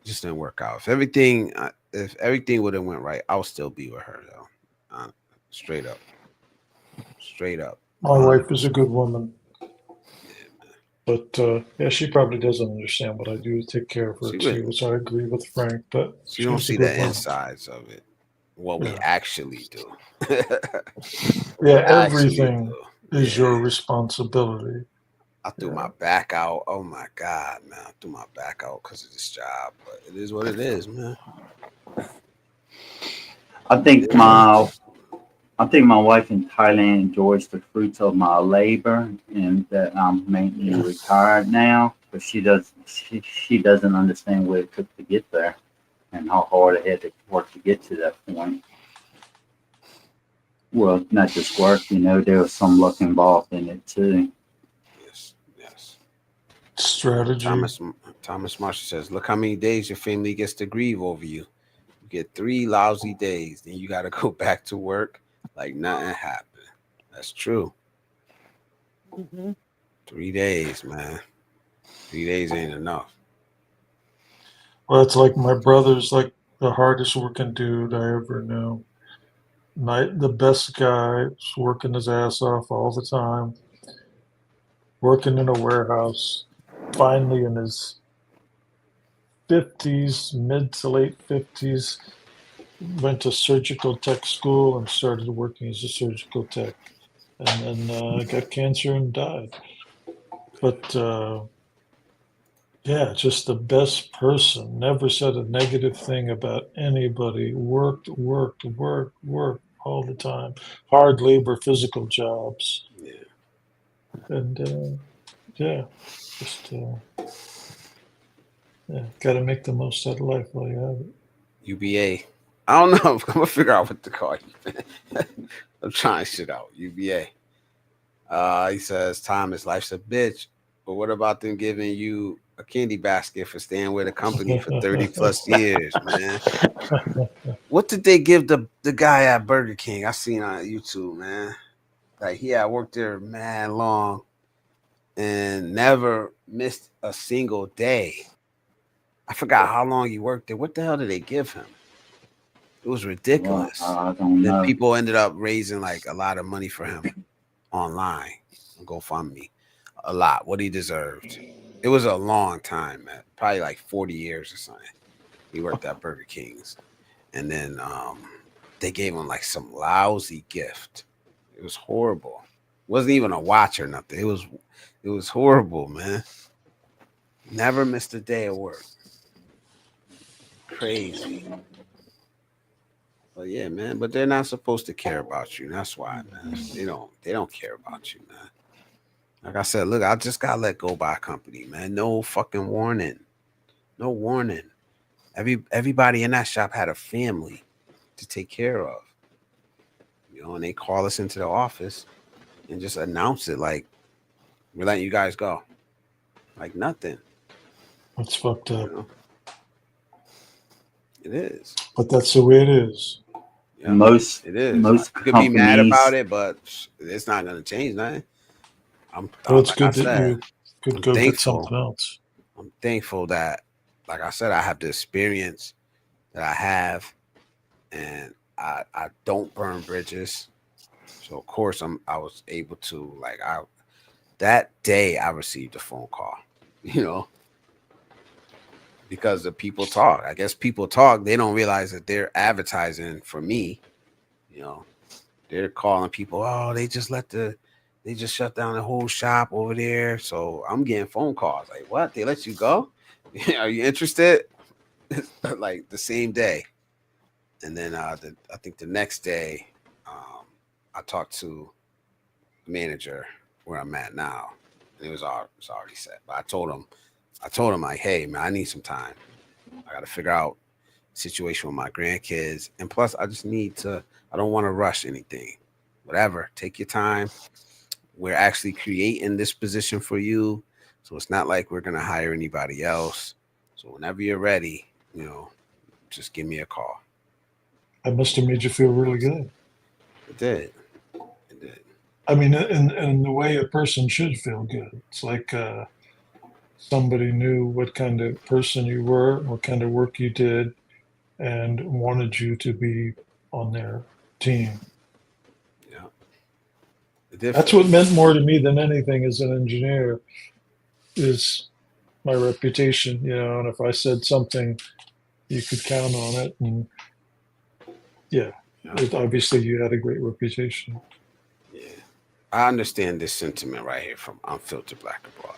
just didn't work out. If everything would have went right, I'll still be with her though. Straight up. Straight up. My wife is a good woman. But yeah, she probably doesn't understand what I do to take care of her too. So I agree with Frank. But you don't see the insides of it, what we actually do. Yeah, everything is your responsibility. I threw my back out. Oh my God, man! I threw my back out because of this job, but it is what it is, man. I think my wife in Thailand enjoys the fruits of my labor, and that I'm mainly retired now. But she doesn't understand what it took to get there, and how hard I had to work to get to that point. Well, not just work, there was some luck involved in it too. Yes. Strategy. Thomas Marshall says, "Look how many days your family gets to grieve over you. You get 3 lousy days, then you got to go back to work like nothing happened." That's true. 3 days, man. 3 days ain't enough. Well, it's like my brother's like the hardest working dude I ever knew. The best guy, working his ass off all the time, working in a warehouse, finally in his 50s, mid to late 50s, went to surgical tech school and started working as a surgical tech, and then got cancer and died. But yeah, just the best person. Never said a negative thing about anybody. Worked all the time. Hard labor, physical jobs. Yeah. And yeah, just got to make the most out of life while you have it. UBA. I don't know. I'm gonna figure out what to call you. I'm trying shit out. UBA. He says, "Thomas, life's a bitch. But what about them giving you a candy basket for staying with a company for 30 plus years, man?" What did they give the guy at Burger King? I seen on YouTube, man. Like he had worked there mad long and never missed a single day. I forgot how long he worked there. What the hell did they give him? It was ridiculous. Well, I don't know. Then people ended up raising like a lot of money for him online on GoFundMe. A lot. What he deserved. It was a long time, man. Probably like 40 years or something. He worked at Burger King's. And then they gave him like some lousy gift. It was horrible. It wasn't even a watch or nothing. It was horrible, man. Never missed a day of work. Crazy. But yeah, man. But they're not supposed to care about you. That's why, man. They don't care about you, man. Like I said, look, I just got let go by a company, man. No fucking warning. No warning. Everybody in that shop had a family to take care of. And they call us into the office and just announce it like, we're letting you guys go. Like nothing. That's fucked up. It is. But that's the way it is. Yeah, it is. Most you could be mad about it, but it's not going to change nothing. It's good that you could go get something else. I'm thankful that, like I said, I have the experience that I have, and I don't burn bridges. So of course I was able to that day I received a phone call, because the people talk. I guess people talk. They don't realize that they're advertising for me. They're calling people. Oh, they just shut down the whole shop over there. So I'm getting phone calls like, what? They let you go? Are you interested? Like the same day. And then I think the next day, I talked to the manager where I'm at now, and it's already set. But I told him like, hey man, I need some time. I got to figure out the situation with my grandkids, and plus I just need to. I don't want to rush anything. Whatever, take your time. We're actually creating this position for you, so it's not like we're gonna hire anybody else. So whenever you're ready, just give me a call. That must have made you feel really good. It did. It did. I mean, in the way a person should feel good. It's like somebody knew what kind of person you were, what kind of work you did, and wanted you to be on their team. Yeah. That's what meant more to me than anything as an engineer is my reputation, and if I said something, you could count on it. And obviously you had a great reputation. Yeah. I understand this sentiment right here from Unfiltered Black Abroad.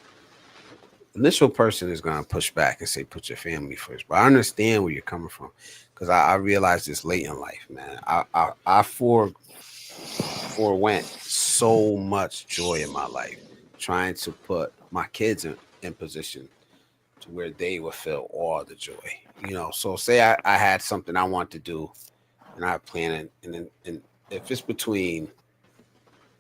Initial person is going to push back and say, put your family first. But I understand where you're coming from because I realized this late in life, man. I forewent so much joy in my life trying to put my kids in position to where they would feel all the joy. So say I had something I want to do and I plan it, and if it's between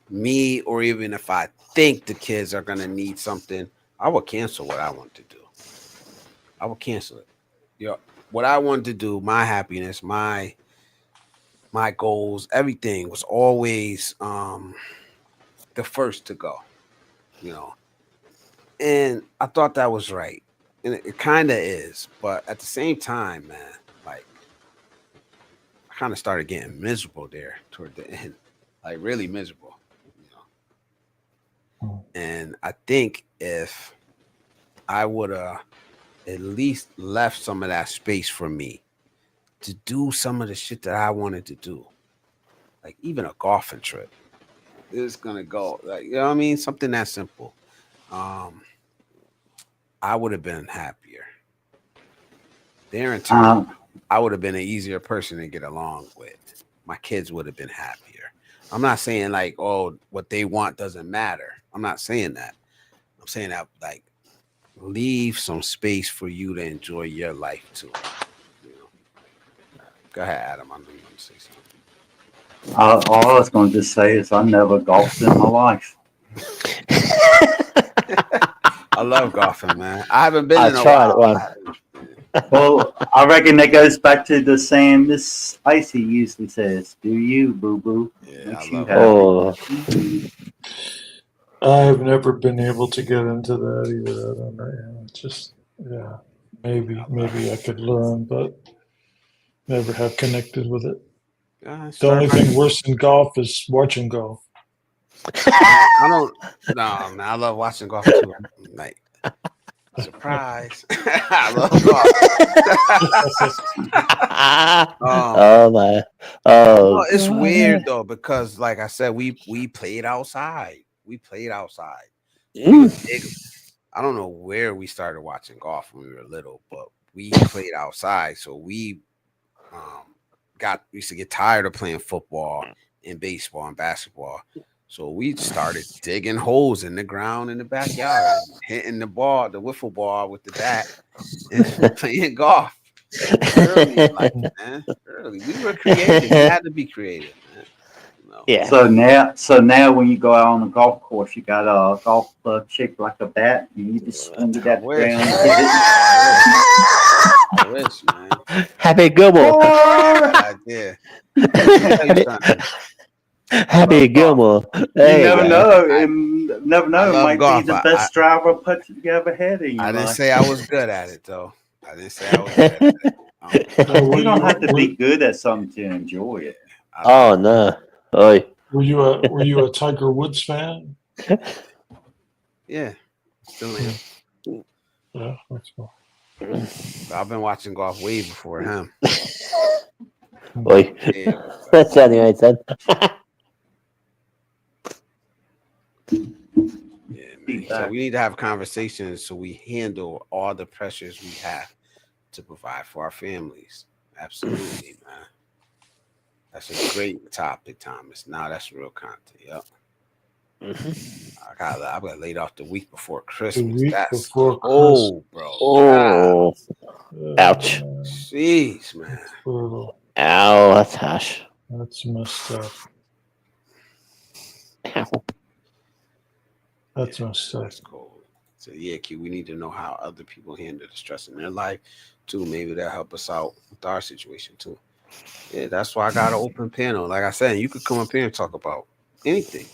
me or even if I think the kids are going to need something, I will cancel what I want to do. I will cancel it. What I wanted to do, my happiness, my goals, everything was always the first to go. And I thought that was right. And it kind of is. But at the same time, man, like I kind of started getting miserable there toward the end, like really miserable. And I think if I would have at least left some of that space for me to do some of the shit that I wanted to do, like even a golfing trip, it's gonna go like what I mean, something that simple. I would have been happier. There in turn, I would have been an easier person to get along with. My kids would have been happier. I'm not saying like, oh, what they want doesn't matter. I'm not saying that. I'm saying that like leave some space for you to enjoy your life too. Go ahead, Adam. I know you want to say something. All I was going to say is I never golfed in my life. I love golfing, man. I haven't been in a tried while. one. Well, I reckon that goes back to the saying Miss Icy usually says, "Do you, boo boo?" Yeah, Makes I you love happy. I've never been able to get into that either. I don't know. It's just maybe I could learn, but never have connected with it. The only thing worse than golf is watching golf. I don't. No, man. I love watching golf too. Like surprise. I love golf. Oh my! Oh, it's weird though because, like I said, we played outside. We played outside. We was big. I don't know where we started watching golf when we were little, but we played outside. So we used to get tired of playing football and baseball and basketball. So we started digging holes in the ground in the backyard, hitting the wiffle ball with the bat, and playing golf. Early, man. Early. We were creative. We had to be creative, man. Yeah. So now, when you go out on the golf course, you got a golf club shaped like a bat. You just swing it at the ground. I wish, man. Happy Gilmore. Yeah. Happy Gilmore. You never know. It might be the best driver putt you ever had in your life. I didn't say I was good at it, though. I didn't say I was good at it. You don't have to be good at something to enjoy it. Oh no! Oi. Were you a Tiger Woods fan? Yeah, still am. Yeah, that's cool. I've been watching golf way before him. Oi. Yeah, that's anyway, son. Yeah, man. So we need to have conversations so we handle all the pressures we have to provide for our families. Absolutely, man. That's a great topic, Thomas. Now that's real content. Yep. I got laid off the week before Christmas. week That's before cold, bro. Oh, ouch. Jeez, man. Brutal. Ow, that's harsh. That's messed up. Ow. That's messed up. That's cold. So yeah, Q, we need to know how other people handle the stress in their life too. Maybe that'll help us out with our situation too. Yeah, that's why I got an open panel. Like I said, you could come up here and talk about anything.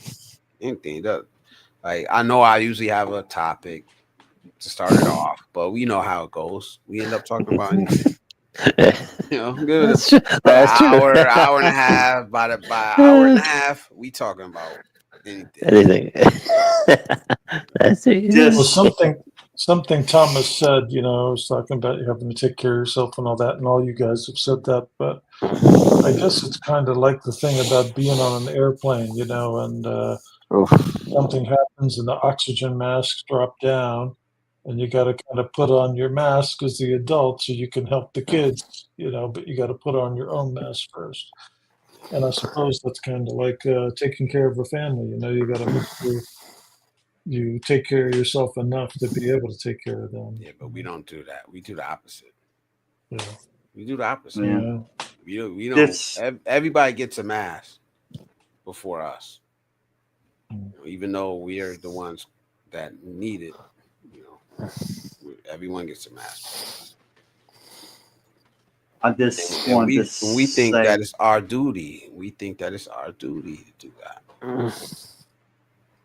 Anything. Like I know I usually have a topic to start it off, but we know how it goes. We end up talking about anything. You know, give it That's true. That's true. hour and a half. By an hour and a half, we talking about anything. Anything. That's it. Well, something Thomas said, you know, I was talking about you having to take care of yourself and all that, and all you guys have said that, but I guess it's kind of like the thing about being on an airplane, you know, and something happens and the oxygen masks drop down, and you got to kind of put on your mask as the adult so you can help the kids, you know, but you got to put on your own mask first. And I suppose that's kind of like taking care of a family, you know, you got to make sure you take care of yourself enough to be able to take care of them. Yeah, but we don't do that. We do the opposite. Yeah. We do the opposite. Yeah. We don't. Everybody gets a mask before us, even though we are the ones that need it. You know, everyone gets a mask. I just want we to think say, that it's our duty. We think that it's our duty to do that.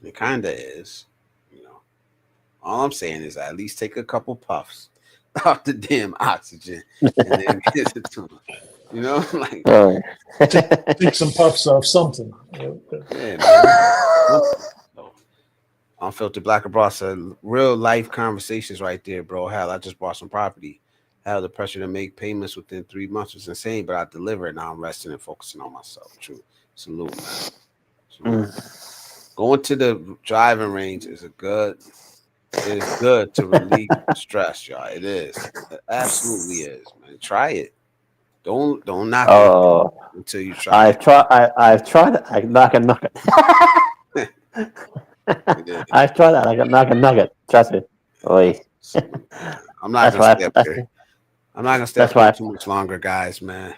It kind of is. You know, all I'm saying is at least take a couple puffs off the damn oxygen and then get it to them. You know, like take some puffs off something. Yeah, man. Unfiltered Black Abroad said real life conversations right there, bro. Hell, I just bought some property. Hell, the pressure to make payments within 3 months was insane, but I delivered. Now I'm resting and focusing on myself. True. Salute, man. Salute. Going to the driving range is good to relieve stress, y'all. It is. It absolutely is, man. Try it. Don't knock it until you try. I've tried it. I can knock it. I've tried that. I can knock a nugget. Trust me. Oi. I'm not gonna stay up here. I'm not gonna stay up here too much longer, guys, man.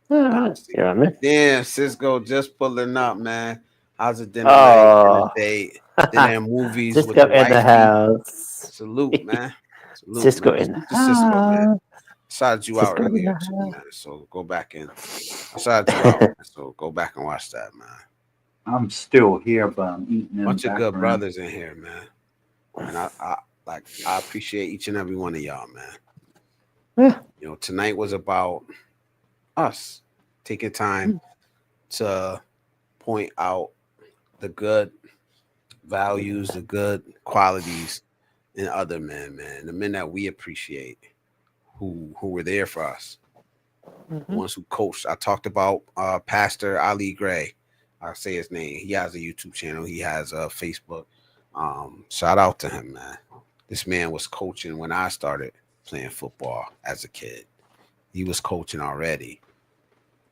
Damn, Cisco just pulling up, man. How's it dinner night? Date, dinner and movies Cisco with the in the house. Salute, man. Salute, Cisco man. in the Cisco, man. house. I shouted you out earlier too, man. So go back in. I shouted you out, so go back and watch that, man. I'm still here, but I'm eating in Bunch the of good background. brothers in here, man. And I appreciate each and every one of y'all, man. Yeah. You know, tonight was about us taking time to point out the good values, the good qualities in other men, man. The men that we appreciate, who were there for us. The ones who coached. I talked about Pastor Ali Gray. I'll say his name. He has a YouTube channel. He has a Facebook. Shout out to him, man. This man was coaching when I started playing football as a kid. He was coaching already.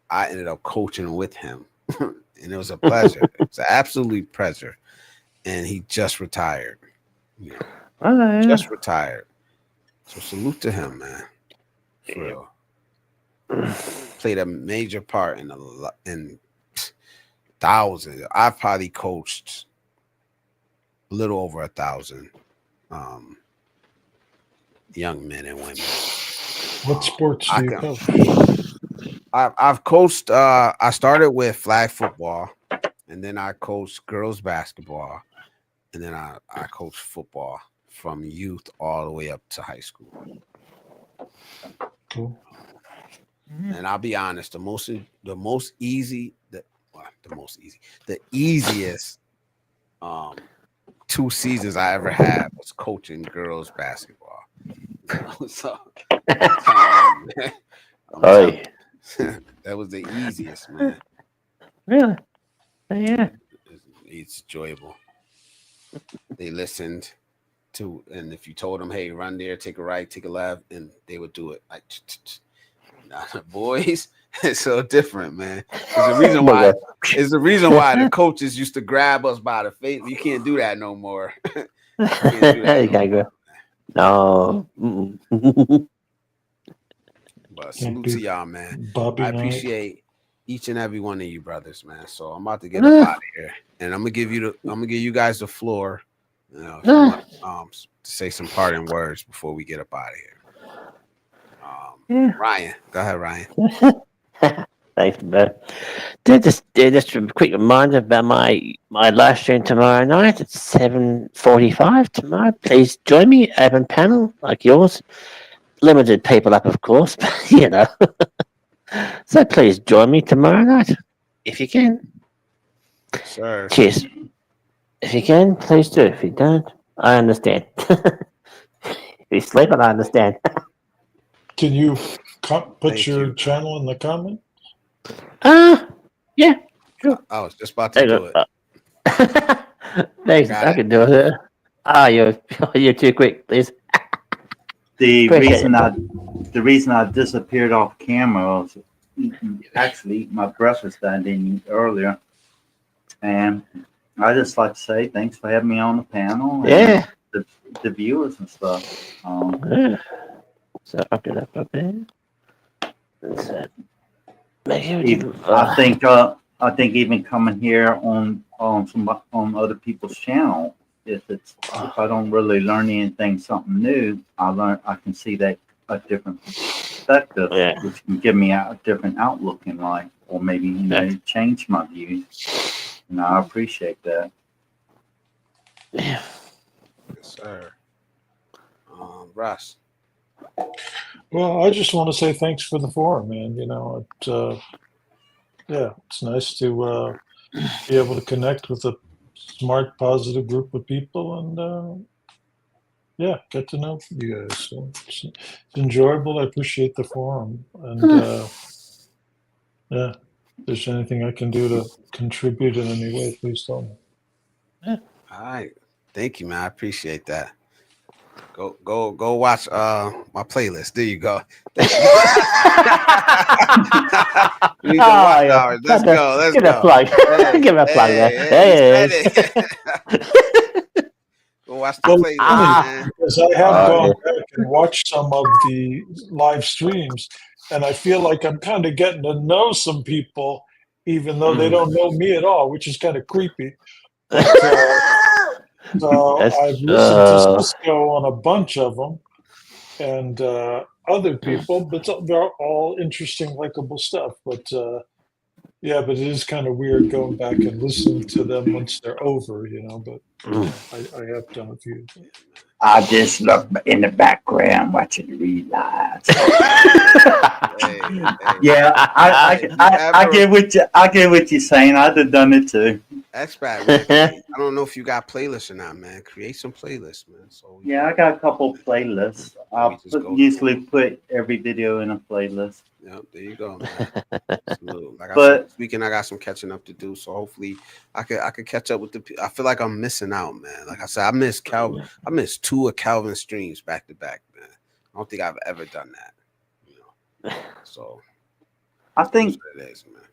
I ended up coaching with him, and it was a pleasure. It was an absolute pleasure. And he just retired. You know, just retired. So salute to him, man. For real. Played a major part in thousands. I've probably coached a little over 1,000 young men and women. What sports do you coach? I've coached. I started with flag football, and then I coached girls basketball, and then I coached football from youth all the way up to high school. Cool. And I'll be honest, the easiest 2 seasons I ever had was coaching girls basketball. So that was the easiest, man. Really? Yeah. It's enjoyable. They listened to, and if you told them, "Hey, run there, take a right, take a left," and they would do it. Like, Nah, the boys, it's so different, man. There's a reason why. It's the reason why the coaches used to grab us by the face. You can't do that no more. You can't do that no more. No. But salute to y'all, man. Bobby I Knight. appreciate each and every one of you brothers, man. So I'm about to get up out of here, and I'm gonna give you guys the floor, you know, if you want, to say some parting words before we get up out of here. Ryan, go ahead, Ryan. Thanks, man. Just a quick reminder about my live stream tomorrow night at 7:45 tomorrow. Please join me. Open panel like yours. Limited people up, of course, but you know. So please join me tomorrow night if you can. Sure. Cheers. If you can, please do. If you don't, I understand. If you sleep, I understand. Can you put your channel in the comment? Yeah, sure. I was just about to do it. Thanks, I can do it. You're too quick, please. The reason I disappeared off camera was eating my breakfast that I didn't eat earlier, and I just like to say thanks for having me on the panel. Yeah, and the viewers and stuff. So up it up there. I think even coming here on other people's channel, if I don't really learn anything, something new, I can see that a different perspective, which can give me a different outlook in life, or maybe change my views. And I appreciate that. Yes, sir. Russ. Well, I just want to say thanks for the forum, man. You know, it's nice to be able to connect with a smart, positive group of people, and get to know you guys. So it's enjoyable. I appreciate the forum, and if there's anything I can do to contribute in any way, please tell me. All right, thank you, man. I appreciate that. Go watch my playlist. There you go. Let's go. Give it a plug. Give it a plug there. Go watch the playlist, man. Because I have gone back and watched some of the live streams, and I feel like I'm kind of getting to know some people, even though they don't know me at all, which is kind of creepy. But, so I've listened to Cisco on a bunch of them, and other people, but they're all interesting, likable stuff. But but it is kind of weird going back and listening to them once they're over, you know. But I have done a few. I just look in the background watching the relives. I get what you're saying. I'd have done it too. Expat, man. I don't know if you got playlists or not, man. Create some playlists, man. So I got a couple playlists. I usually put every video in a playlist. Yep, there you go, man. Like I said, this weekend I got some catching up to do, so hopefully I could catch up with the. I feel like I'm missing out, man. Like I said, I missed Calvin. I missed 2 of Calvin's streams back to back, man. I don't think I've ever done that. You know, so I think it is, man.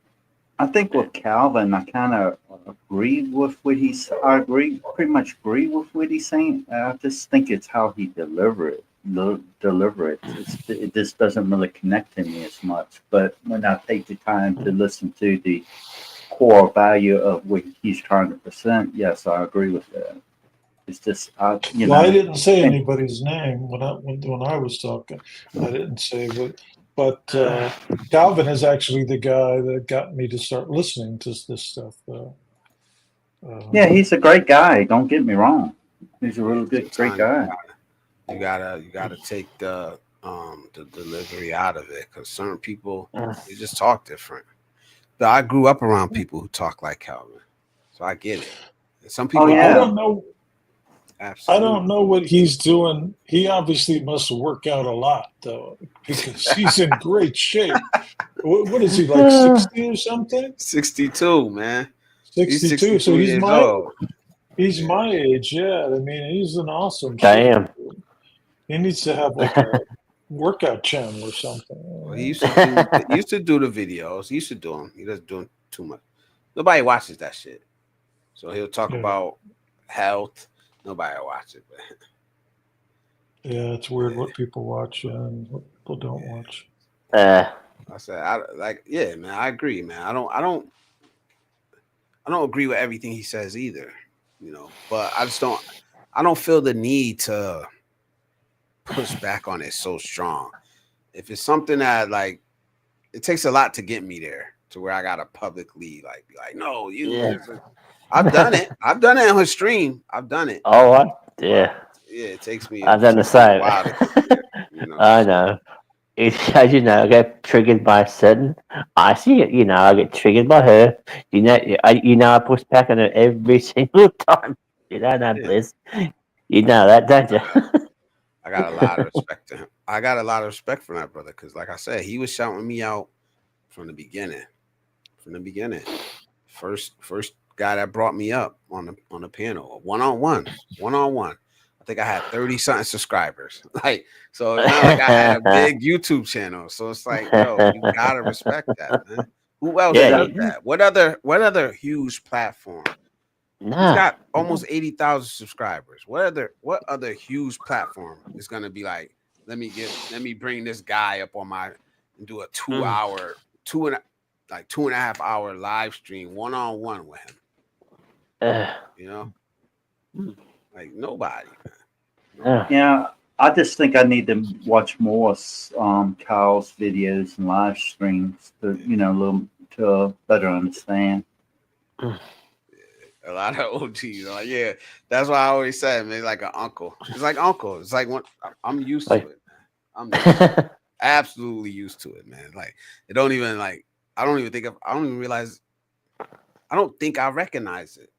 I think with Calvin, I kind of agree with what he's. I pretty much agree with what he's saying. I just think it's how he deliver it. It just doesn't really connect to me as much. But when I take the time to listen to the core value of what he's trying to present, yes, I agree with that. It's just, I didn't say anybody's name when I was talking. I didn't say what. But Calvin is actually the guy that got me to start listening to this stuff. He's a great guy. Don't get me wrong. He's a really great guy. You gotta take the delivery out of it, because certain people they just talk different. But I grew up around people who talk like Calvin, so I get it. And some people, I don't know. Absolutely. I don't know what he's doing. He obviously must work out a lot, though, because he's in great shape. What is he, like 60 or something? 62, man. 62. So he's my age. Yeah, I mean, he's an awesome. Damn. He needs to have like a workout channel or something. Well, he used to do the videos. He used to do them. He doesn't do them too much. Nobody watches that shit. So he'll talk about health. Nobody will watch it. But Yeah, it's weird what people watch and what people don't watch. I said, man, I agree, man. I don't agree with everything he says either, you know, but I don't feel the need to push back on it so strong. If it's something that like, it takes a lot to get me there to where I gotta publicly be like, no, you. Yeah. I've done it. I've done it on his stream. I've done it. Oh, yeah. Yeah, it takes me. I've done the same. You know, I know. As you know, I get triggered by certain. I see it. You know, I get triggered by her. You know, I push back on her every single time. You know that, Bliss. You know that, don't you? I got a lot of respect to him. I got a lot of respect for that brother because, like I said, he was shouting me out from the beginning. From the beginning, first guy that brought me up on the panel, one-on-one. I think I had 30 something subscribers. Like, so it's not like I had a big YouTube channel. So it's like, yo, you gotta respect that, man. Who else does that? What other huge platform? He's got almost 80,000 subscribers. What other huge platform is gonna be like, let me bring this guy up on my and do a 2 hour, 2.5 hour live stream one-on-one with him. You know? Like nobody, man. Yeah, I just think I need to watch more Kyle's videos and live streams to better understand. A lot of OGs are like, yeah, that's why I always say, man, like an uncle. It's like uncle. It's like when I'm used to it, man. I'm absolutely used to it, man. Like it don't even I don't even realize. I don't think I recognize it.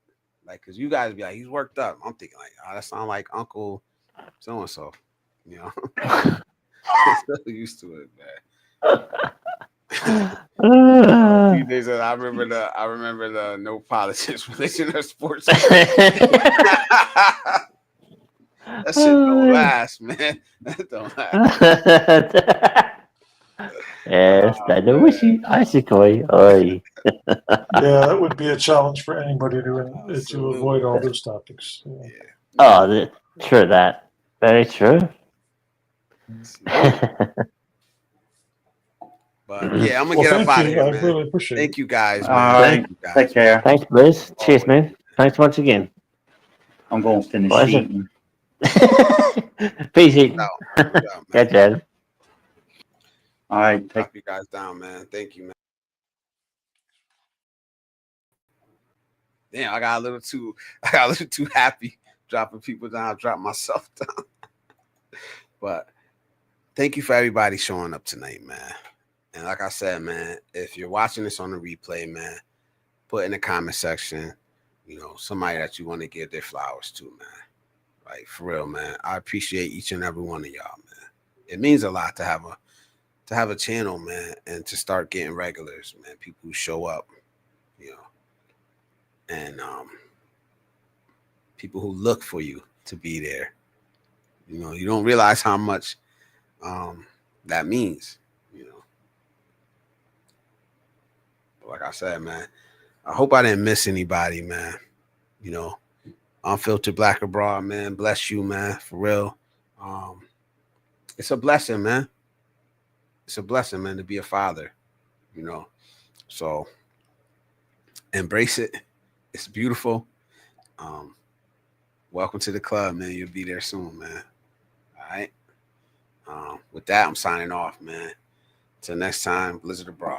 Like, cause you guys be like, he's worked up. I'm thinking like, oh, that sound like Uncle so and so. You know, I'm so used to it, man. I remember the no politics, religion, or sports. That shit don't last, man. That don't last. Yes, I see. Yeah, that would be a challenge for anybody to avoid all those topics. Yeah. Oh, true that. Very true. But yeah, I'm gonna get up out of here, man. I really appreciate it. Thank you guys, man. All right, take care. Thanks, Bliss. Cheers, man. Thanks once again. I'm going to finish eating. Peace eating. Catch you. All right, take you guys down, man. Thank you, man. Damn, I got a little too happy dropping people down, drop myself down. But thank you for everybody showing up tonight, man. And like I said, man, if you're watching this on the replay, man, put in the comment section, somebody that you want to give their flowers to, man. Like, for real, man. I appreciate each and every one of y'all, man. It means a lot to have a channel, man, and to start getting regulars, man, people who show up, and people who look for you to be there. You don't realize how much that means, But like I said, man, I hope I didn't miss anybody, man. Unfiltered Black Abroad, man. Bless you, man, for real. It's a blessing, man. It's a blessing, man, to be a father, So embrace it. It's beautiful. Welcome to the club, man. You'll be there soon, man. All right. With that, I'm signing off, man. Till next time, Blizzard Abroad.